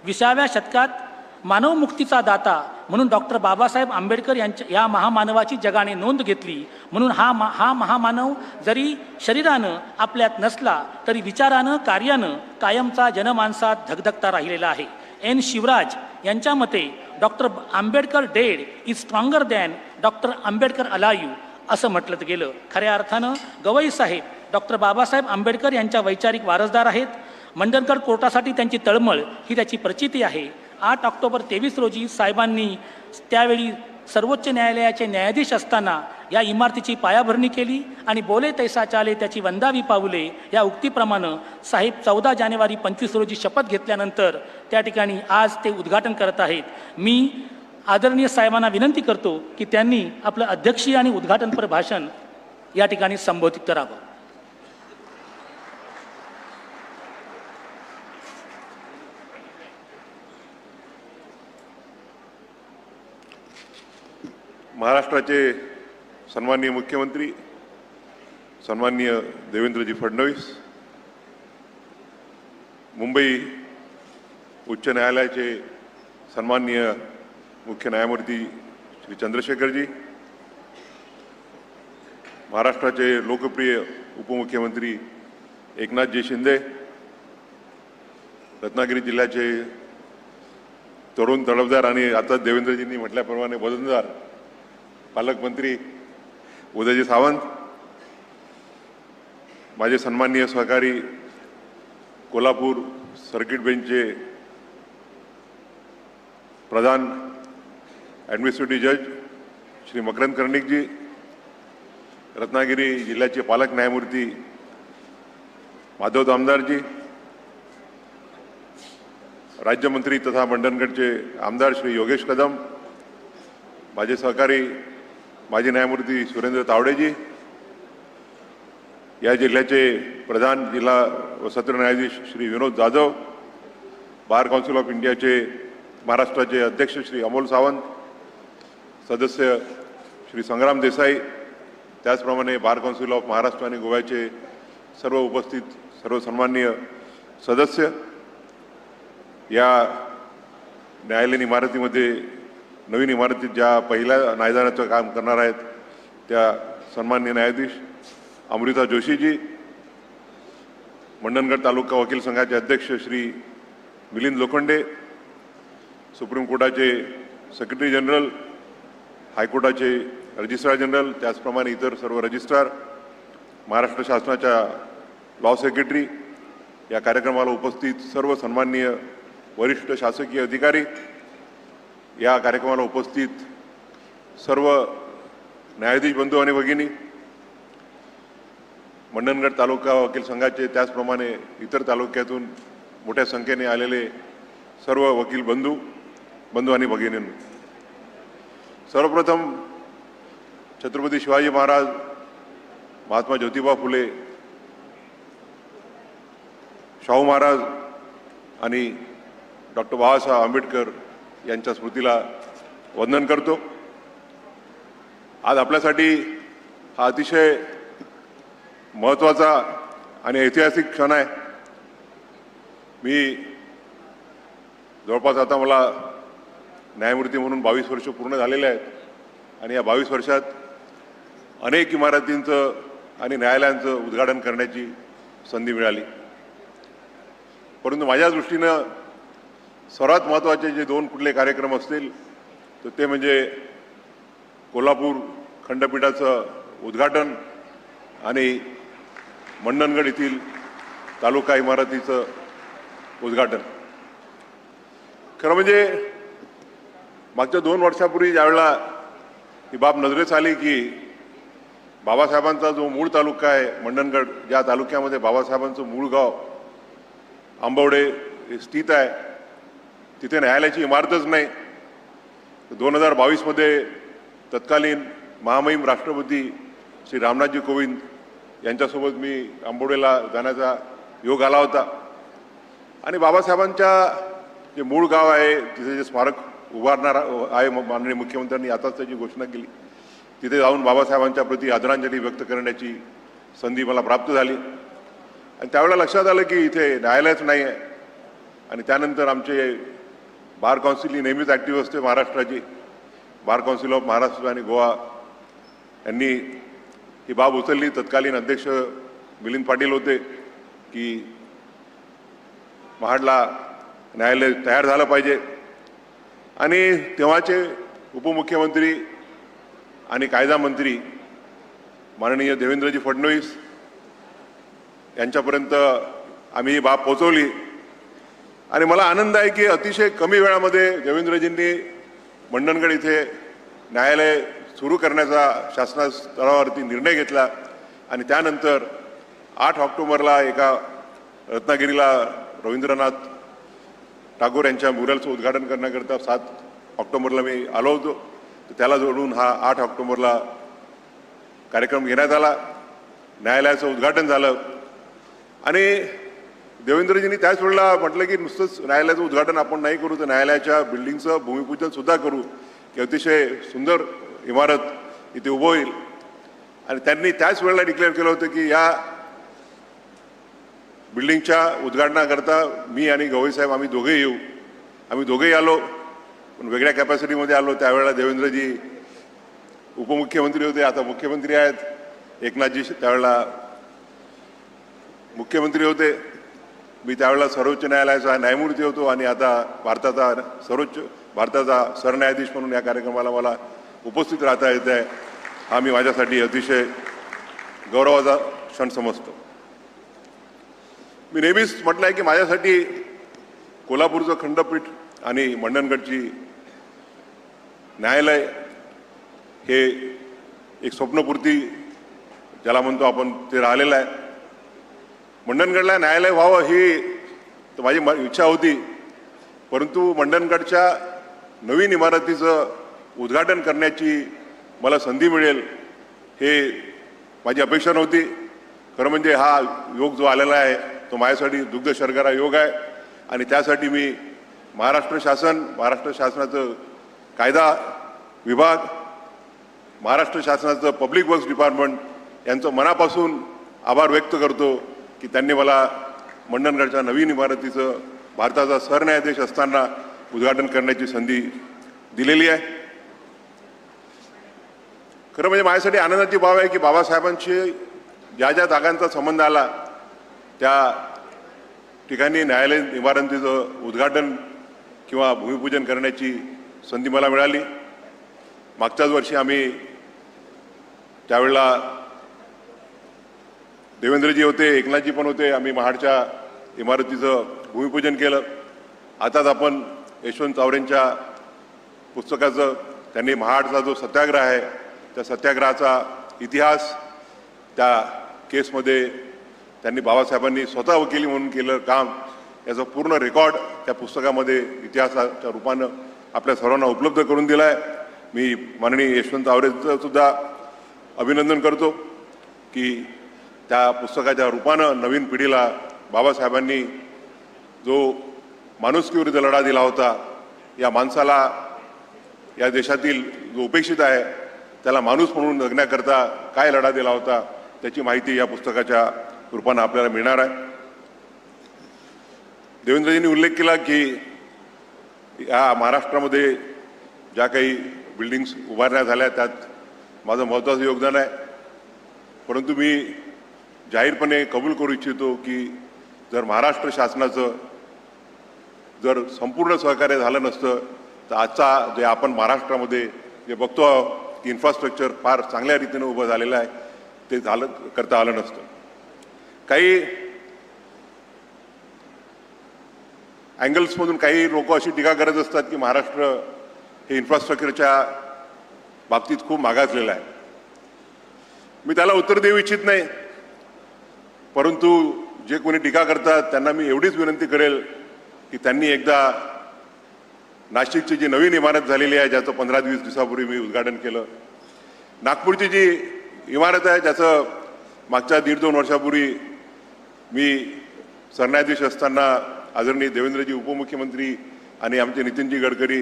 Speaker 1: 20व्या शतकात मानवमुक्तीचा दाता म्हणून डॉक्टर बाबासाहेब आंबेडकर या महामानवाची जगाने नोंद घेतली. म्हणून हा महामानव जरी शरीरानं आपल्यात नसला तरी विचारानं, कार्यानं कायमचा जनमानसात धगधगता राहिलेला आहे. एन शिवराज यांच्या मते doctor Ambedkar dead is stronger than doctor Ambedkar alive असं म्हटलं गेलं. खऱ्या अर्थानं गवई साहेब डॉक्टर बाबासाहेब आंबेडकर यांच्या वैचारिक वारसदार आहेत. मंडणगड कोर्टासाठी त्यांची तळमळ ही त्याची प्रचिती आहे. 8 ऑक्टोबर 23 रोजी साहेबांनी त्यावेळी सर्वोच्च न्यायालयाचे न्यायाधीश असताना या इमारतीची पायाभरणी केली आणि बोले तैसा चाले त्याची वंदावी पाऊले या उक्तीप्रमाणे साहेब 14 जानेवारी 25 रोजी शपथ घेतल्यानंतर त्या ठिकाणी आज ते उद्घाटन करत आहेत. मी आदरणीय साहेबांना विनंती करतो की त्यांनी आपलं अध्यक्षीय आणि उद्घाटनपर भाषण या ठिकाणी संबोधित करावं.
Speaker 10: महाराष्ट्राचे सन्माननीय मुख्यमंत्री सन्माननीय देवेंद्रजी फडणवीस, मुंबई उच्च न्यायालयाचे सन्माननीय मुख्य न्यायमूर्ती श्री चंद्रशेखरजी, महाराष्ट्राचे लोकप्रिय उपमुख्यमंत्री एकनाथजी शिंदे, रत्नागिरी जिल्ह्याचे तरुण तडफदार आणि आता देवेंद्रजींनी म्हटल्याप्रमाणे वजनदार पालकमंत्री उदयजी सावंत, माझे सन्माननीय सहकारी कोल्हापूर सर्किट बेंचचे प्रधान ॲडमिनिस्ट्रेटिव्ह जज श्री मकरंद कर्णिकजी, रत्नागिरी जिल्ह्याचे पालक न्यायमूर्ती माधव दामदारजी, राज्यमंत्री तथा मंडणगडचे आमदार श्री योगेश कदम, माझे सहकारी माजी न्यायमूर्ती सुरेंद्र तावडेजी, या जिल्ह्याचे प्रधान जिल्हा व सत्र न्यायाधीश श्री विनोद जाधव, बार काउन्सिल ऑफ इंडियाचे महाराष्ट्राचे अध्यक्ष श्री अमोल सावंत, सदस्य श्री संग्राम देसाई, त्याचप्रमाणे बार काउन्सिल ऑफ महाराष्ट्र आणि गोव्याचे सर्व उपस्थित सर्व सन्माननीय सदस्य, या न्यायालयीन इमारतीमध्ये नवीन इमारतीत ज्या पहिल्या न्यायदानाचं काम करणार आहेत त्या सन्माननीय न्यायाधीश अमृता जोशीजी, मंडणगड तालुका वकील संघाचे अध्यक्ष श्री मिलिंद लोखंडे, सुप्रीम कोर्टाचे सेक्रेटरी जनरल, हायकोर्टाचे रजिस्ट्रार जनरल, त्याचप्रमाणे इतर सर्व रजिस्ट्रार, महाराष्ट्र शासनाच्या लॉ सेक्रेटरी, या कार्यक्रमाला उपस्थित सर्व सन्माननीय वरिष्ठ शासकीय अधिकारी, या कार्यक्रमाला उपस्थित सर्व न्यायाधीश बंधू आणि भगिनी, मंडणगड तालुका वकील संघाचे त्याचप्रमाणे इतर तालुक्यातून मोठ्या संख्येने आलेले सर्व वकील बंधू आणि भगिनींनो, सर्वप्रथम छत्रपती शिवाजी महाराज, महात्मा ज्योतिबा फुले, शाहू महाराज आणि डॉक्टर बाबासाहेब आंबेडकर यांच्या स्मृतीला वंदन करतो. आज आपल्यासाठी हा अतिशय महत्त्वाचा आणि ऐतिहासिक क्षण आहे. मी जवळपास आता मला न्यायमूर्ती म्हणून 22 वर्ष पूर्ण झालेले आहेत आणि या 22 वर्षात अनेक इमारतींचं आणि न्यायालयांचं उद्घाटन करण्याची संधी मिळाली. परंतु माझ्या दृष्टीनं सर्वात महत्त्वाचे जे 2 कुठले कार्यक्रम असतील तर ते म्हणजे कोल्हापूर खंडपीठाचं उद्घाटन आणि मंडणगड येथील तालुका इमारतीचं उद्घाटन. खरं म्हणजे मागच्या 2 वर्षापूर्वी ज्यावेळेला ही बाब नजरेस आली की बाबासाहेबांचा जो मूळ तालुका आहे मंडणगड, ज्या तालुक्यामध्ये बाबासाहेबांचं मूळ गाव आंबवडे स्थित आहे, तिथे न्यायालयाची इमारतच नाही. 2022मध्ये तत्कालीन महामहिम राष्ट्रपती श्री रामनाथजी कोविंद यांच्यासोबत मी आंबवडेला जाण्याचा योग आला होता आणि बाबासाहेबांच्या जे मूळ गाव आहे तिथे जे स्मारक उभारणार आहे माननीय मुख्यमंत्र्यांनी आताच त्याची घोषणा केली, तिथे जाऊन बाबासाहेबांच्या प्रती आदरांजली व्यक्त करण्याची संधी मला प्राप्त झाली. आणि त्यावेळेला लक्षात आलं की इथे न्यायालयच नाही आहे. आणि त्यानंतर आमचे बार काउन्सिल ही नेहमीच ॲक्टिव्ह असते महाराष्ट्राची. बार काउन्सिल ऑफ महाराष्ट्र आणि गोवा यांनी ही बाब उचलली. तत्कालीन अध्यक्ष मिलिंद पाटील होते की महाडला न्यायालय तयार झालं पाहिजे. आणि तेव्हाचे उपमुख्यमंत्री आणि कायदा मंत्री माननीय देवेंद्रजी फडणवीस यांच्यापर्यंत आम्ही ही बाब पोहोचवली. आणि मला आनंद आहे की अतिशय कमी वेळामध्ये देवेंद्रजींनी मंडणगड इथे न्यायालय सुरू करण्याचा शासना स्तरावरती निर्णय घेतला. आणि त्यानंतर 8 ऑक्टोबरला एका रत्नागिरीला रवींद्रनाथ टागोर यांच्या म्युरलचं उद्घाटन करण्याकरता 7 ऑक्टोबरला मी आलो होतो. तर त्याला जोडून हा 8 ऑक्टोबरला कार्यक्रम घेण्यात आला. न्यायालयाचं उद्घाटन झालं. आणि देवेंद्रजींनी त्याच वेळेला म्हटलं की नुसतंच न्यायालयाचं उद्घाटन आपण नाही करू, तर न्यायालयाच्या बिल्डिंगचं भूमिपूजन सुद्धा करू, की अतिशय सुंदर इमारत इथे उभं होईल. आणि त्यांनी त्याच वेळेला डिक्लेअर केलं होतं की या बिल्डिंगच्या उद्घाटनाकरता मी आणि गवईसाहेब आम्ही दोघेही येऊ. आम्ही दोघेही आलो, पण वेगळ्या कॅपॅसिटीमध्ये आलो. त्यावेळेला देवेंद्रजी उपमुख्यमंत्री होते, आता मुख्यमंत्री आहेत. एकनाथजी त्यावेळेला मुख्यमंत्री होते. मी त्यावेळेला सर्वोच्च न्यायालयाचा न्यायमूर्ती होतो आणि आता भारताचा सरन्यायाधीश म्हणून या कार्यक्रमाला मला उपस्थित राहता येत आहे. हा मी माझ्यासाठी अतिशय गौरवाचा क्षण समजतो. मी नेहमीच म्हटलं आहे की माझ्यासाठी कोल्हापूरचं खंडपीठ आणि मंडणगडची न्यायालय हे एक स्वप्नपूर्ती ज्याला म्हणतो आपण ते राहिलेलं आहे. मंडणगडला न्यायालय व्हावं ही तर माझी इच्छा होती, परंतु मंडणगडच्या नवीन इमारतीचं उद्घाटन करण्याची मला संधी मिळेल हे माझी अपेक्षा नव्हती. खरं म्हणजे हा योग जो आलेला आहे तो माझ्यासाठी दुग्ध शर्करा योग आहे. आणि त्यासाठी मी महाराष्ट्र शासनाचं कायदा विभाग, महाराष्ट्र शासनाचं पब्लिक वर्क्स डिपार्टमेंट यांचं मनापासून आभार व्यक्त करतो की त्यांनी मला मंडणगडच्या नवीन इमारतीचं भारताचा सरन्यायाधीश असताना उद्घाटन करण्याची संधी दिलेली आहे. खरं म्हणजे माझ्यासाठी आनंदाची बाब आहे की बाबासाहेबांशी ज्या ज्या जागांचा संबंध आला त्या ठिकाणी न्यायालयीन इमारतीचं उद्घाटन किंवा भूमिपूजन करण्याची संधी मला मिळाली. मागच्याच वर्षी आम्ही त्यावेळेला देवेंद्रजी होते, एकनाथजी पण होते, आम्ही महाडच्या इमारतीचं भूमिपूजन केलं. आताच आपण यशवंत चावरेंच्या पुस्तकाचं त्यांनी महाडचा जो सत्याग्रह आहे त्या सत्याग्रहाचा इतिहास, त्या केसमध्ये त्यांनी बाबासाहेबांनी स्वतः वकिली म्हणून केलं काम, याचा पूर्ण रेकॉर्ड त्या पुस्तकामध्ये इतिहासाच्या रूपानं आपल्या सर्वांना उपलब्ध करून दिला आहे. मी माननीय यशवंत चावरेंचं सुद्धा अभिनंदन करतो की त्या पुस्तकाच्या रूपानं नवीन पिढीला बाबासाहेबांनी जो माणुसकीविरुद्ध लढा दिला होता, या माणसाला या देशातील जो उपेक्षित आहे त्याला माणूस म्हणून जगण्याकरता काय लढा दिला होता त्याची माहिती या पुस्तकाच्या रूपानं आपल्याला मिळणार आहे. देवेंद्रजींनी उल्लेख केला की या महाराष्ट्रामध्ये ज्या काही बिल्डिंग्स उभारण्यात झाल्या त्यात माझं महत्त्वाचं योगदान आहे. परंतु मी जाहीरपणे कबूल करू इच्छितो की जर महाराष्ट्र शासनाचं जर संपूर्ण सहकार्य झालं नसतं तर आजचा जे आपण महाराष्ट्रामध्ये जे बघतो की इन्फ्रास्ट्रक्चर फार चांगल्या रीतीनं उभं झालेलं आहे ते करता आलं नसतं. काही अँगल्समधून काही लोक अशी टीका करत असतात की महाराष्ट्र हे इन्फ्रास्ट्रक्चरच्या बाबतीत खूप मागासलेलं आहे. मी त्याला उत्तर देऊ इच्छित नाही, परंतु जे कोणी टीका करतात त्यांना मी एवढीच विनंती करेल की त्यांनी एकदा नाशिकची जी नवीन इमारत झालेली आहे ज्याचं 15-20 दिवसापूर्वी मी उद्घाटन केलं, नागपूरची जी इमारत आहे ज्याचं मागच्या 1.5-2 वर्षापूर्वी मी सरन्यायाधीश असताना आदरणीय देवेंद्रजी उपमुख्यमंत्री आणि आमचे नितीनजी गडकरी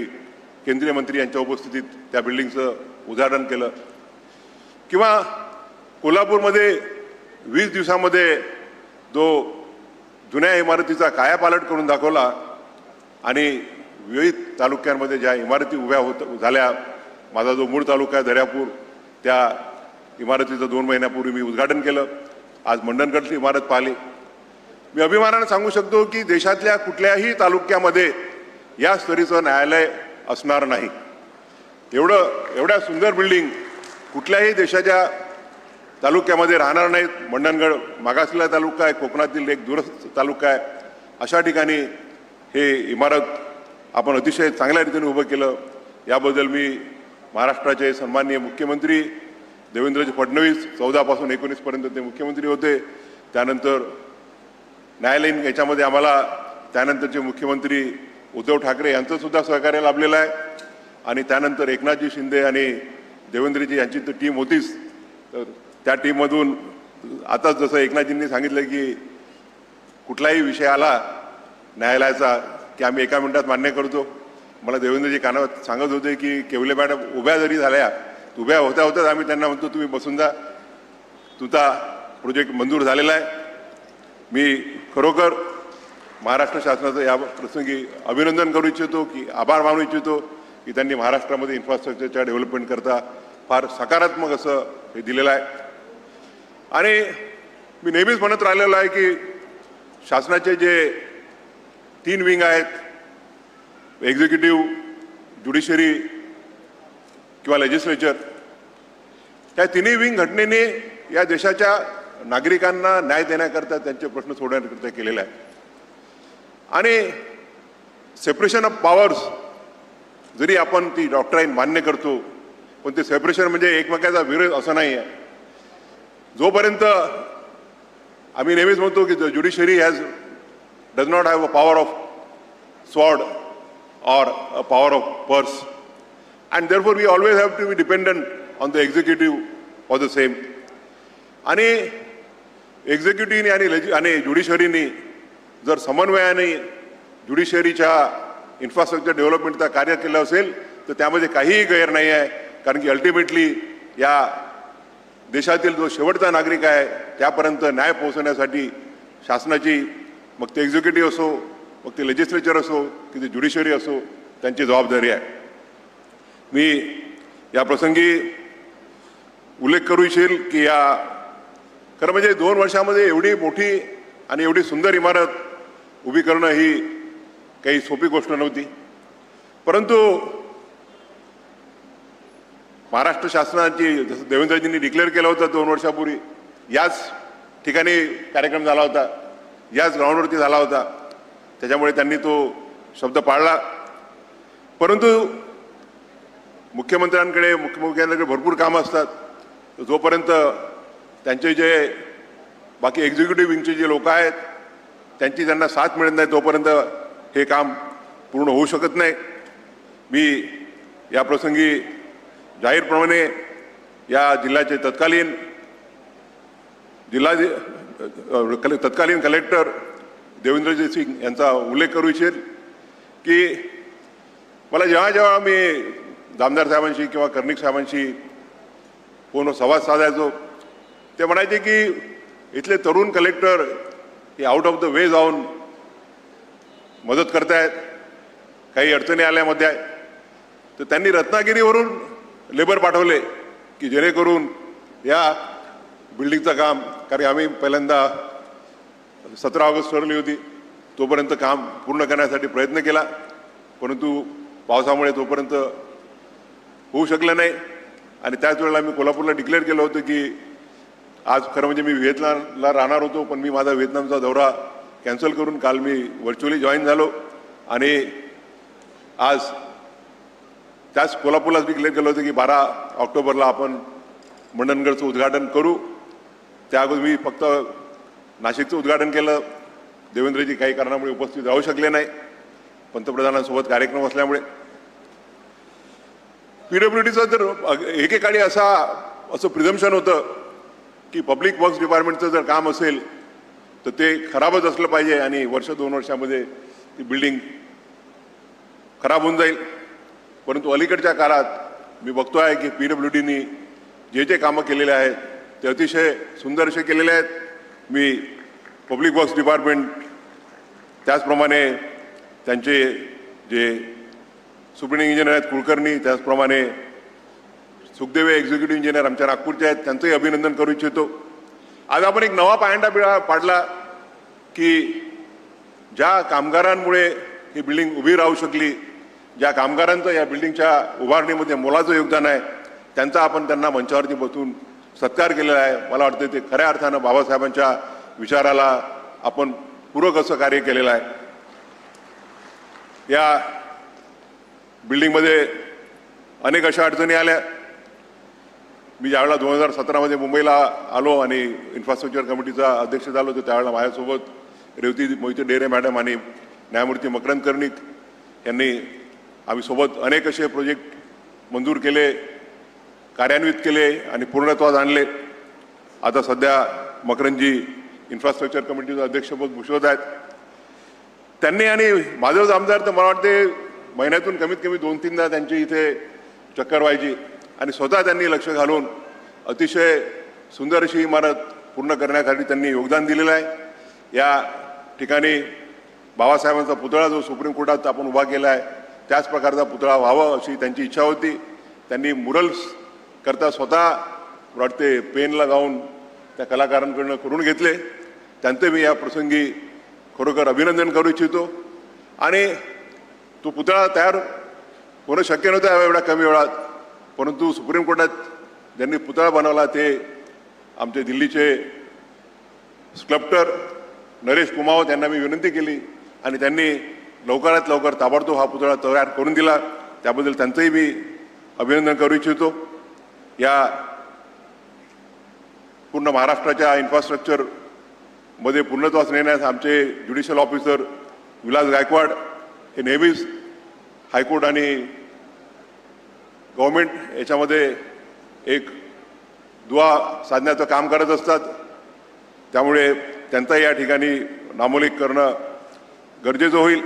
Speaker 10: केंद्रीय मंत्री यांच्या उपस्थितीत त्या बिल्डिंगचं उद्घाटन केलं. किंवा कोल्हापूरमध्ये 20 दिवसामध्ये जो जुन्या इमारतीचा कायापालट करून दाखवला आणि विविध तालुक्यांमध्ये ज्या इमारती उभ्या झाल्या, माझा जो मूळ तालुका आहे दर्यापूर, त्या इमारतीचं 2 महिन्यापूर्वी मी उद्घाटन केलं. आज मंडणगडची इमारत पाहिली. मी अभिमानाने सांगू शकतो की देशातल्या कुठल्याही तालुक्यामध्ये या स्तरीचं न्यायालय असणार नाही. एवढ्या सुंदर बिल्डिंग कुठल्याही देशाच्या तालुक्यामध्ये राहणार नाहीत. मंडणगड मागासलेला तालुका आहे, कोकणातील एक दूरस्थ तालुका आहे. अशा ठिकाणी हे इमारत आपण अतिशय चांगल्या रीतीने उभं केलं. याबद्दल मी महाराष्ट्राचे सन्माननीय मुख्यमंत्री देवेंद्रजी फडणवीस 14 पासून 19 पर्यंत ते मुख्यमंत्री होते. त्यानंतर न्यायालयीन याच्यामध्ये आम्हाला त्यानंतरचे मुख्यमंत्री उद्धव ठाकरे यांचं सुद्धा सहकार्य लाभलेलं आहे. आणि त्यानंतर एकनाथजी शिंदे आणि देवेंद्रजी यांची तर टीम होतीच. तर त्या टीममधून आताच जसं एकनाथजींनी सांगितलं की कुठलाही विषय आला न्यायालयाचा की आम्ही 1 मिनिटात मान्य करतो. मला देवेंद्रजी कानावर सांगत होते की केवले मॅडम उभ्या जरी झाल्या, उभ्या होत्या होत्याच आम्ही त्यांना म्हणतो तुम्ही बसून जा, तुमचा प्रोजेक्ट मंजूर झालेला आहे. मी खरोखर महाराष्ट्र शासनाचं या प्रसंगी अभिनंदन करू इच्छितो की आभार मानू इच्छितो की त्यांनी महाराष्ट्रामध्ये इन्फ्रास्ट्रक्चरच्या डेव्हलपमेंट करता फार सकारात्मक असं हे दिलेलं आहे. आणि मी नेहमीच म्हणत राहिलेलो आहे की शासनाचे जे 3 विंग आहेत, एक्झिक्युटिव्ह, ज्युडिशरी किंवा लेजिस्लेचर, त्या तिन्ही विंग घटनेने या देशाच्या नागरिकांना न्याय देण्याकरता त्यांचे प्रश्न सोडवण्याकरता केलेला आहे. आणि सेपरेशन ऑफ पॉवर्स जरी आपण ती डॉक्ट्राईन मान्य करतो, पण ते सेपरेशन म्हणजे एकमेकाचा विरोध असं नाही आहे. जोपर्यंत आम्ही नेहमीच म्हणतो की judiciary does not have a power of sword or a power of purse, and therefore we always have to be dependent on the executive for the same. आणि एक्झिक्युटिव्हनी आणि ज्युडिशरीनी जर समन्वयाने ज्युडिशरीच्या इन्फ्रास्ट्रक्चर डेव्हलपमेंटचं कार्य केलं असेल तर त्यामध्ये काहीही गैर नाही आहे. कारण की अल्टिमेटली या देशातील जो शेवटचा नागरिक आहे त्यापर्यंत न्याय पोहोचवण्यासाठी शासनाची, मग ते एक्झिक्युटिव्ह असो, मग ते लेजिस्लेचर असो की ते ज्युडिशरी असो, त्यांची जबाबदारी आहे. मी या प्रसंगी उल्लेख करू इच्छेल की या खरं म्हणजे 2 वर्षामध्ये एवढी मोठी आणि एवढी सुंदर इमारत उभी करणं ही काही सोपी गोष्ट नव्हती. परंतु महाराष्ट्र शासनाची जसं देवेंद्रजींनी डिक्लेअर केलं होतं 2 वर्षापूर्वी, याच ठिकाणी कार्यक्रम झाला होता, याच ग्राउंडवरती झाला होता. त्याच्यामुळे त्यांनी तो शब्द पाळला. परंतु मुख्यमंत्र्यांकडे भरपूर कामं असतात. जोपर्यंत त्यांचे जे बाकी एक्झिक्युटिव्ह विंगचे जे लोक आहेत त्यांची त्यांना साथ मिळत नाही तोपर्यंत हे काम पूर्ण होऊ शकत नाही. मी या प्रसंगी जाहीरप्रमाणे या जिल्ह्याचे तत्कालीन कलेक्टर देवेंद्रजी सिंग यांचा उल्लेख करू इच्छेल की मला जेव्हा मी जामदार साहेबांशी किंवा कर्णिक साहेबांशी फोनवर संवाद साधायचो ते म्हणायचे की इथले तरुण कलेक्टर हे आउट ऑफ द वे जाऊन मदत करतायत, काही अडचणी आल्यामध्ये आहे. तर त्यांनी रत्नागिरीवरून लेबर पाठवले की जेणेकरून या बिल्डिंगचं काम, कारण आम्ही पहिल्यांदा 17 ऑगस्ट ठरवली होती, तोपर्यंत काम पूर्ण करण्यासाठी प्रयत्न केला, परंतु पावसामुळे तोपर्यंत होऊ शकलं नाही. आणि त्याच वेळेला मी कोल्हापूरला डिक्लेअर केलं होतं की आज खरं म्हणजे मी व्हिएतनामला राहणार होतो, पण मी माझा व्हिएतनामचा दौरा कॅन्सल करून काल मी व्हर्च्युअली जॉईन झालो आणि आज त्याच कोल्हापूरलाच डिक्लेअर केलं होतं की 12 ऑक्टोबरला आपण मंडणगडचं उद्घाटन करू. त्या अगोदर मी फक्त नाशिकचं उद्घाटन केलं. देवेंद्रजी काही कारणामुळे उपस्थित राहू शकले नाही, पंतप्रधानांसोबत कार्यक्रम असल्यामुळे. PWDचं तर एकेकाळी असं प्रिझम्पशन होतं की पब्लिक वर्क्स डिपार्टमेंटचं जर काम असेल तर ते खराबच असलं पाहिजे आणि वर्ष 2 वर्षामध्ये ती बिल्डिंग खराब होऊन जाईल. परंतु अलीकडच्या काळात मी बघतो आहे की PWDनी जे कामं केलेले आहेत ते अतिशय सुंदर असे केलेले आहेत. मी पब्लिक वर्क्स डिपार्टमेंट त्याचप्रमाणे त्यांचे जे सुप्रिंटेंडिंग इंजिनियर आहेत कुलकर्णी, त्याचप्रमाणे सुखदेवे एक्झिक्युटिव्ह इंजिनियर आमच्या नागपूरचे आहेत, त्यांचंही अभिनंदन करू इच्छितो. आज आपण एक नवा पायंडा पाडला की ज्या कामगारांमुळे ही बिल्डिंग उभी राहू शकली, ज्या कामगारांचं या बिल्डिंगच्या उभारणीमध्ये मोलाचं योगदान आहे, त्यांचा आपण त्यांना मंचावरती बसून सत्कार केलेला आहे. मला वाटतं ते खऱ्या अर्थानं बाबासाहेबांच्या विचाराला आपण पूरक असं कार्य केलेलं आहे. या बिल्डिंगमध्ये अनेक अशा अडचणी आल्या. मी ज्यावेळेला 2017मध्ये मुंबईला आलो आणि इन्फ्रास्ट्रक्चर कमिटीचा अध्यक्ष झालो तर त्यावेळेला माझ्यासोबत रेवती मोहिते डेरे मॅडम आणि न्यायमूर्ती मकरंद कर्णिक यांनी आम्ही सोबत अनेक असे प्रोजेक्ट मंजूर केले, कार्यान्वित केले आणि पूर्णत्वास आणले. आता सध्या मकरंदजी इन्फ्रास्ट्रक्चर कमिटीचं अध्यक्षपद भूषवत आहेत. त्यांनी आणि माझं आमदार तर मला वाटते महिन्यातून कमीत कमी 2-3दा त्यांची इथे चक्कर व्हायची आणि स्वतः त्यांनी लक्ष घालून अतिशय सुंदर अशी इमारत पूर्ण करण्यासाठी त्यांनी योगदान दिलेलं आहे. या ठिकाणी बाबासाहेबांचा पुतळा जो सुप्रीम कोर्टात आपण उभा केला आहे त्याच प्रकारचा पुतळा व्हावा अशी त्यांची इच्छा होती. त्यांनी मुरल्स करता स्वतः वाटते पेनला जाऊन त्या कलाकारांकडून करून घेतले. त्यांचे मी या प्रसंगी खरोखर अभिनंदन करू इच्छितो. आणि तो पुतळा तयार होणं शक्य नव्हतं एवढ्या कमी वेळात, परंतु सुप्रीम कोर्टात ज्यांनी पुतळा बनवला ते आमचे दिल्लीचे स्कल्प्टर नरेश कुमावत यांना मी विनंती केली आणि त्यांनी लवकरात लवकर ताबडतोब हा पुतळा तयार करून दिला. त्याबद्दल त्यांचंही मी अभिनंदन करू इच्छितो. या पूर्ण महाराष्ट्राच्या इन्फ्रास्ट्रक्चरमध्ये पूर्णत्वास नेण्यास आमचे ज्युडिशियल ऑफिसर विलास गायकवाड हे नेहमीच हायकोर्ट आणि गव्हर्नमेंट याच्यामध्ये एक दुवा साधण्याचं काम करत असतात. त्यामुळे त्यांचाही या ठिकाणी नामोल्लेख करणं गरजेचं होईल.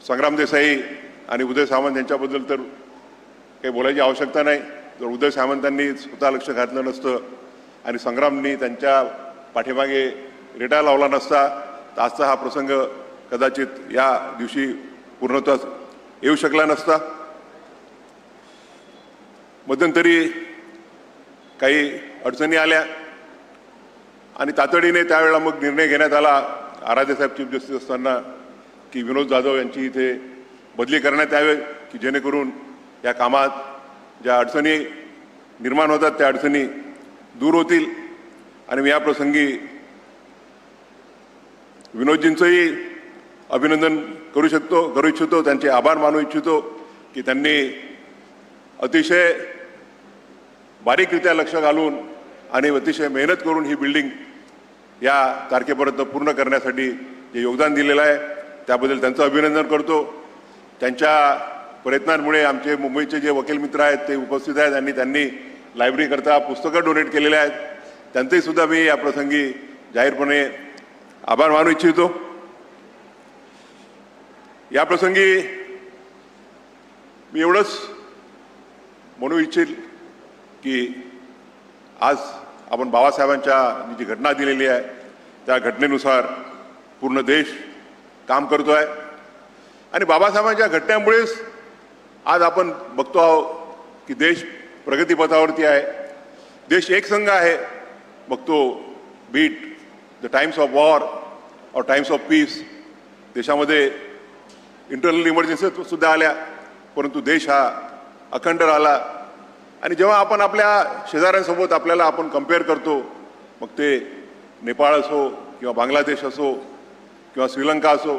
Speaker 10: संग्राम देसाई आणि उदय सामंत यांच्याबद्दल तर काही बोलायची आवश्यकता नाही. जर उदय सामंतांनी स्वतः लक्ष घातलं नसतं आणि संग्रामनी त्यांच्या पाठीमागे रेटा लावला नसता तर आजचा हा प्रसंग कदाचित या दिवशी पूर्णत्वास येऊ शकला नसता. मध्यंतरी काही अडचणी आल्या आणि तातडीने त्यावेळेला मग निर्णय घेण्यात आला आराध्यसाहेब चीफ जस्टिस असताना की विनोद जाधव यांची इथे बदली करण्यात यावी की जेणेकरून या कामात ज्या अडचणी निर्माण होतात त्या अडचणी दूर होतील. आणि मी या प्रसंगी विनोदजींचंही अभिनंदन करू इच्छितो, त्यांचे आभार मानू इच्छितो की त्यांनी अतिशय बारीकरित्या लक्ष घालून आणि अतिशय मेहनत करून ही बिल्डिंग या तारखेपर्यंत पूर्ण करण्यासाठी जे योगदान दिलेलं आहे त्याबद्दल त्यांचं अभिनंदन करतो. त्यांच्या प्रयत्नांमुळे आमचे मुंबईचे जे वकील मित्र आहेत ते उपस्थित आहेत आणि त्यांनी लायब्ररीकरता पुस्तकं डोनेट केलेले आहेत. त्यांचेही सुद्धा मी या प्रसंगी जाहीरपणे आभार मानू इच्छितो. या प्रसंगी मी एवढंच म्हणू इच्छिल की आज आपण बाबासाहेबांच्या जी घटना दिलेली आहे त्या घटनेनुसार पूर्ण देश काम करतो आहे आणि बाबासाहेबांच्या घटनेमुळेच आज आपण बघतो आहोत की देश प्रगतीपथावरती आहे. देश एकसंघ आहे. बघतो be it the times of war और टाइम्स ऑफ पीस देशामध्ये इंटरनल इमर्जन्सी सुद्धा आल्या परंतु देश हा अखंड राहिला. आणि जेव्हा आपण आपल्या शेजाऱ्यांसोबत आपल्याला आपण कम्पेअर करतो मग ते नेपाळ असो किंवा बांगलादेश असो किंवा श्रीलंका असो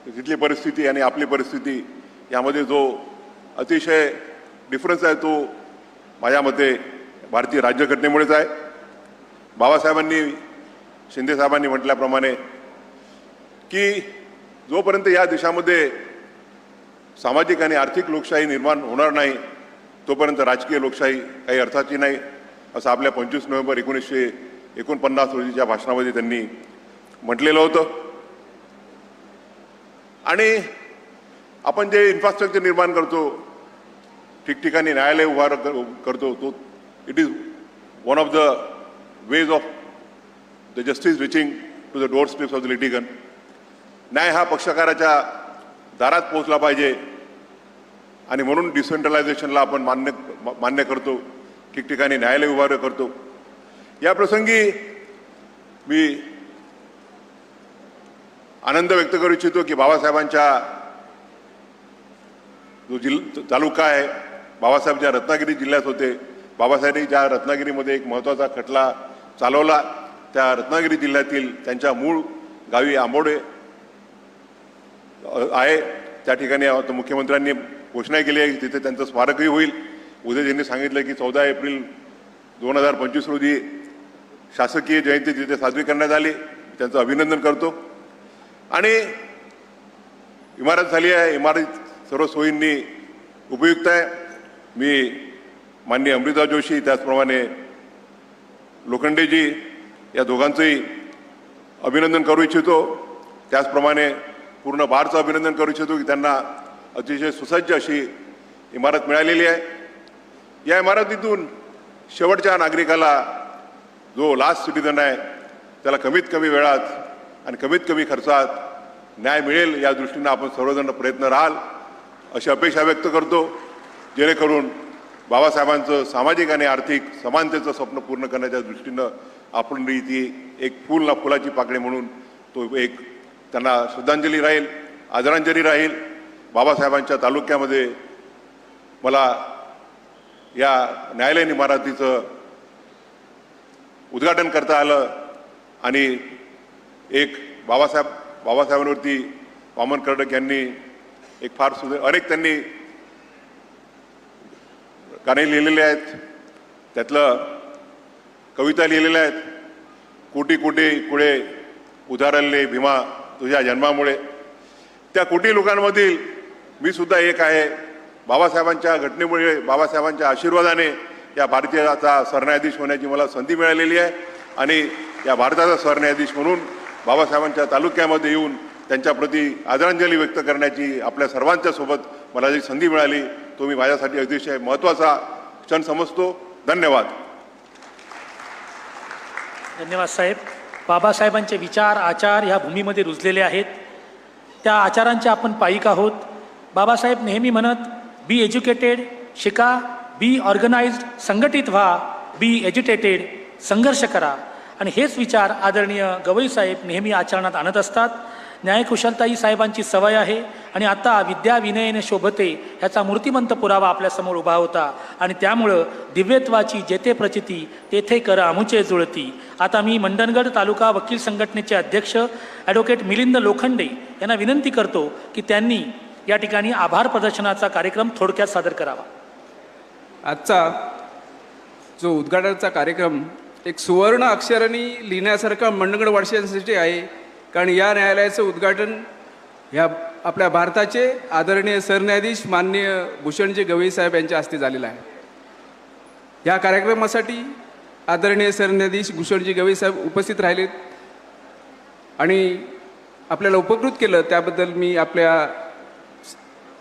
Speaker 10: तिथली परिस्थिती आणि आपली परिस्थिती यामध्ये जो अतिशय डिफरन्स आहे तो माझ्या मते भारतीय राज्यघटनेमुळेच आहे. बाबासाहेबांनी शिंदेसाहेबांनी म्हटल्याप्रमाणे की जोपर्यंत या देशामध्ये सामाजिक आणि आर्थिक लोकशाही निर्माण होणार नाही तोपर्यंत राजकीय लोकशाही काही अर्थाची नाही असं आपल्या 25 नोव्हेंबर 49 रोजीच्या भाषणामध्ये त्यांनी म्हटलेलं होतं. आणि आपण जे इन्फ्रास्ट्रक्चर निर्माण करतो, ठिकठिकाणी न्यायालय करतो, तो it is one of the ways of the justice reaching to the door steps of the litigant. न्याय हा पक्षकाराच्या दारात पोहोचला पाहिजे आणि म्हणून डिसेंट्रलायझेशनला आपण मान्य करतो, ठिकठिकाणी न्यायालय उभार करतो. या प्रसंगी मी आनंद व्यक्त करू इच्छितो की बाबासाहेबांच्या जो तालुका आहे, बाबासाहेब ज्या रत्नागिरी जिल्ह्यात होते, बाबासाहेबांनी ज्या रत्नागिरीमध्ये एक महत्त्वाचा खटला चालवला, त्या रत्नागिरी जिल्ह्यातील त्यांच्या मूळ गावी आंबोडे आहे. त्या ठिकाणी आता मुख्यमंत्र्यांनी घोषणा केली आहे की तिथे त्यांचं स्मारकही होईल. उद्या त्यांनी सांगितलं की 14 एप्रिल 2025 रोजी शासकीय जयंती तिथे साजरी करण्यात आली. त्यांचं अभिनंदन करतो. आणि इमारत झाली आहे, इमारत सर्व सोयींनी उपयुक्त आहे. मी माननीय अमृता जोशी त्याचप्रमाणे लोखंडेजी या दोघांचंही अभिनंदन करू इच्छितो. त्याचप्रमाणे पूर्ण बारचं अभिनंदन करू इच्छितो की त्यांना अतिशय सुसज्ज अशी इमारत मिळालेली आहे. या इमारतीतून शेवटच्या नागरिकाला, जो लास्ट सिटीजन आहे, त्याला कमीत कमी वेळात आणि कमीत कमी खर्चात न्याय मिळेल या दृष्टीनं आपण सर्वजण प्रयत्न राहाल अशी अपेक्षा व्यक्त करतो, जेणेकरून बाबासाहेबांचं सामाजिक आणि आर्थिक समानतेचं स्वप्न पूर्ण करण्याच्या दृष्टीनं आपण ती एक फुलाची पाकळी म्हणून तो एक त्यांना श्रद्धांजली राहील, आदरांजली राहील. बाबासाहेबांच्या तालुक्यामध्ये मला या न्यायालयीन इमारतीचं उद्घाटन करता आलं आणि एक बाबासाहेबांवरती वामन कर्डक यांनी एक फार अनेक त्यांनी गाणे लिहिलेले आहेत, त्यातलं कविता लिहिलेल्या आहेत. कोटी कोटी कुळे उधारले भीमा तुझ्या जन्मामुळे. त्या कोटी लोकांमधील मी सुद्धा एक आहे. बाबासाहेबांच्या घटनेमुळे, बाबासाहेबांच्या आशीर्वादाने या भारताचा सरन्यायाधीश होण्याची मला संधी मिळालेली आहे आणि या भारताचा सरन्यायाधीश म्हणून बाबासाहेबांच्या तालुक्यामध्ये येऊन त्यांच्याप्रती आदरांजली व्यक्त करण्याची आपल्या सर्वांच्या सोबत मला जी संधी मिळाली, तो मी माझ्यासाठी अतिशय महत्त्वाचा क्षण समजतो. धन्यवाद.
Speaker 1: धन्यवाद साहेब. बाबासाहेबांचे विचार, आचार ह्या भूमीमध्ये रुजलेले आहेत. त्या आचारांचे आपण पाईक आहोत. बाबासाहेब नेहमी म्हणत, बी एज्युकेटेड, शिका, बी ऑर्गनाइज्ड, संघटित व्हा, बी एज्युटेटेड, संघर्ष करा. आणि हेच विचार आदरणीय गवई साहेब नेहमी आचरणात आणत असतात. न्यायकुशलताई साहेबांची सवय आहे आणि आता विद्या विनयने शोभते ह्याचा मूर्तिमंत पुरावा आपल्यासमोर उभा होता. आणि त्यामुळं दिव्यत्वाची जेथे प्रचिती तेथे कर आमुचे जुळती. आता मी मंडणगड तालुका वकील संघटनेचे अध्यक्ष ॲडव्होकेट मिलिंद लोखंडे यांना विनंती करतो की त्यांनी या ठिकाणी आभार प्रदर्शनाचा कार्यक्रम थोडक्यात सादर करावा.
Speaker 3: आजचा जो उद्घाटनाचा कार्यक्रम एक सुवर्ण अक्षरांनी लिहिण्यासारखा मंडणगड वासियांसाठी आहे. कारण या न्यायालयाचं उद्घाटन ह्या आपल्या भारताचे आदरणीय सरन्यायाधीश माननीय भूषणजी गवई साहेब यांच्या हस्ते झालेला आहे. या कार्यक्रमासाठी आदरणीय सरन्यायाधीश भूषणजी गवई साहेब उपस्थित राहिलेत आणि आपल्याला उपकृत केलं, त्याबद्दल मी आपल्या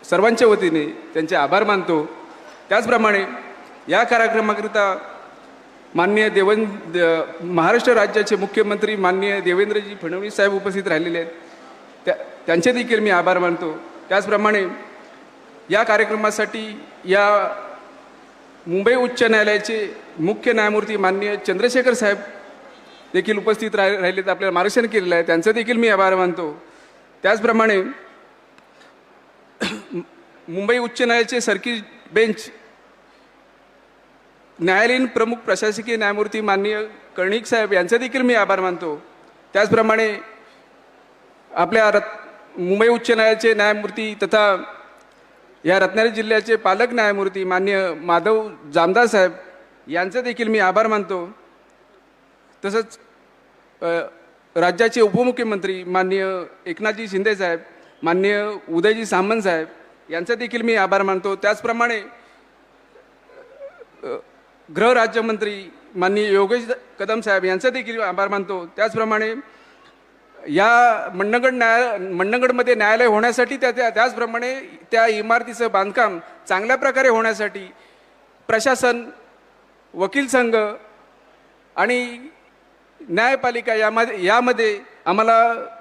Speaker 3: सर्वांच्या वतीने त्यांचे आभार मानतो. त्याचप्रमाणे या कार्यक्रमाकरिता माननीय महाराष्ट्र राज्याचे मुख्यमंत्री माननीय देवेंद्रजी फडणवीस साहेब उपस्थित राहिलेले आहेत, त्यांचे देखील मी आभार मानतो. त्याचप्रमाणे या कार्यक्रमासाठी या मुंबई उच्च न्यायालयाचे मुख्य न्यायमूर्ती माननीय चंद्रशेखर साहेब देखील उपस्थित राहिलेत, आपल्याला मार्गदर्शन केलेलं आहे, त्यांचं देखील मी आभार मानतो. त्याचप्रमाणे मुंबई उच्च न्यायालयाचे सर्किट बेंच न्यायालयीन प्रमुख प्रशासकीय न्यायमूर्ती माननीय कर्णिक साहेब यांचे देखील मी आभार मानतो. त्याचप्रमाणे आपल्या मुंबई उच्च न्यायालयाचे न्यायमूर्ती तथा या रत्नागिरी जिल्ह्याचे पालक न्यायमूर्ती माननीय माधव जामदार साहेब यांचे देखील मी आभार मानतो. तसंच राज्याचे उपमुख्यमंत्री माननीय एकनाथजी शिंदे साहेब, माननीय उदयजी सामंत साहेब यांचे देखील मी आभार मानतो. त्याचप्रमाणे गृह राज्यमंत्री माननीय योगेश कदम साहेब यांचा देखील आभार मानतो. त्याचप्रमाणे या मंडणगडमध्ये न्यायालय होण्यासाठी त्याचप्रमाणे त्या इमारतीचं बांधकाम चांगल्या प्रकारे होण्यासाठी प्रशासन, वकील संघ आणि न्यायपालिका यामध्ये आम्हाला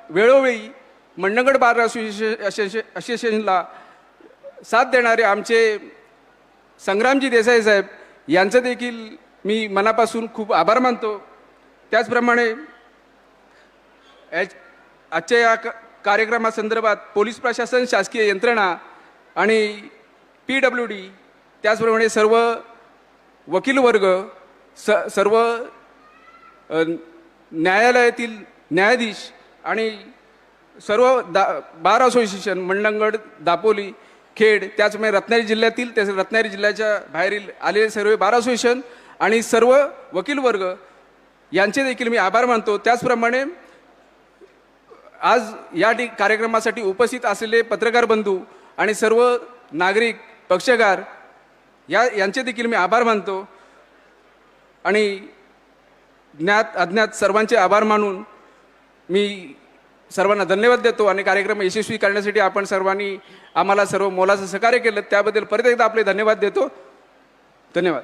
Speaker 3: वेळोवेळी मंडणगड बार असोसिएशनला साथ देणारे आमचे संग्रामजी देसाई साहेब यांचं देखील मी मनापासून खूप आभार मानतो. त्याचप्रमाणे आजच्या या कार्यक्रमासंदर्भात पोलीस प्रशासन, शासकीय यंत्रणा आणि PWD, त्याचप्रमाणे सर्व वकील वर्ग, सर्व न्यायालयातील न्यायाधीश आणि सर्व बार असोसिएशन मंडणगड, दापोली, खेड, त्याचप्रमाणे रत्नागिरी जिल्ह्यातील रत्नागिरी जिल्ह्याच्या बाहेरील आलेले सर्व बार असोसिएशन आणि सर्व वकील वर्ग यांचे देखील मी आभार मानतो. त्याचप्रमाणे आज या कार्यक्रमासाठी उपस्थित असलेले पत्रकार बंधू आणि सर्व नागरिक, पक्षकार यांचे देखील मी आभार मानतो. आणि ज्ञात अज्ञात सर्वांचे आभार मानून मी सर्वांना धन्यवाद देतो. आणि कार्यक्रम यशस्वी करण्यासाठी आपण सर्वांनी आम्हाला सर्व मोलाचं सहकार्य केलं त्याबद्दल परत एकदा आपले धन्यवाद देतो. धन्यवाद.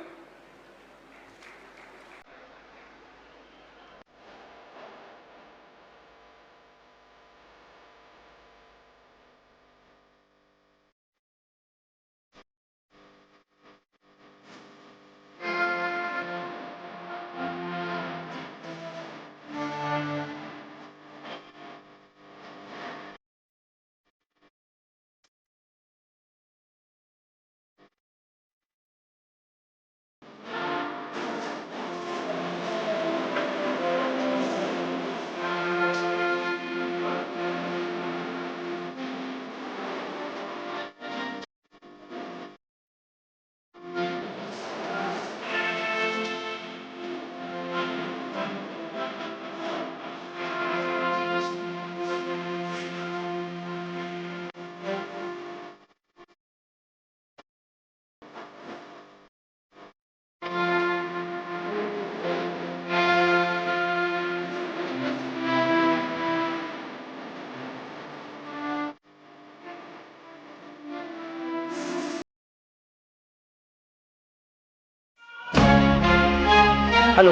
Speaker 1: हॅलो.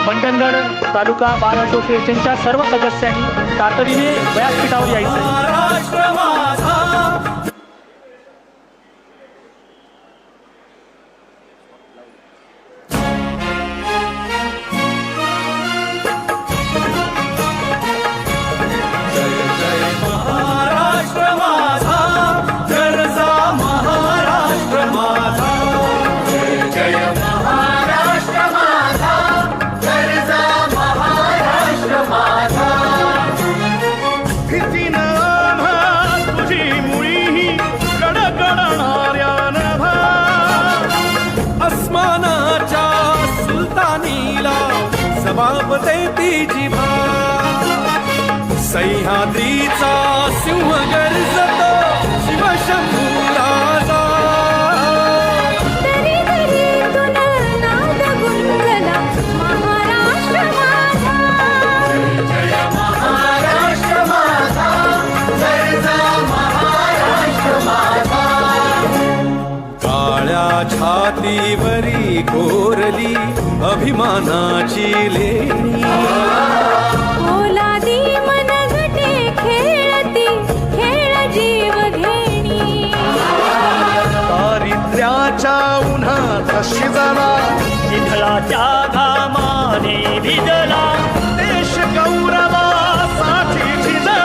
Speaker 1: मंडणगड तालुका बार असोसिएशनच्या सर्व सदस्यांनी तातडीने व्यासपीठावर यायचं.
Speaker 2: सह्याद्रीचा सिंह गर्जतो शिवशंभू राजा. काळ्या छातीवरी कोरली अभिमानाची लेणी. दारिद्र्याच्या उन्हात शिजला, विठ्ठलाच्या घामाने भिजला, देश गौरवासाठी झिजला,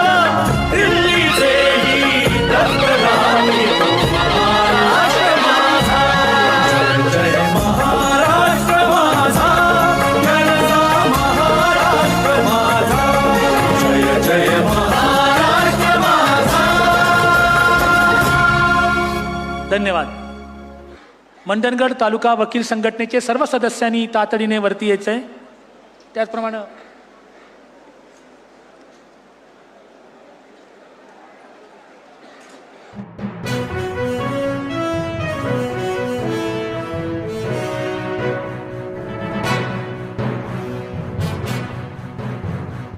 Speaker 2: दिल्लीचेही दत्तराणी महाराष्ट्र माझा. जय महाराष्ट्र माझा, गरजा महाराष्ट्र माझा. जय जय महाराष्ट्र माझा.
Speaker 1: धन्यवाद. मंडणगड तालुका वकील संघटनेचे सर्व सदस्यांनी तातडीने वरती यायचंय. त्याचप्रमाणे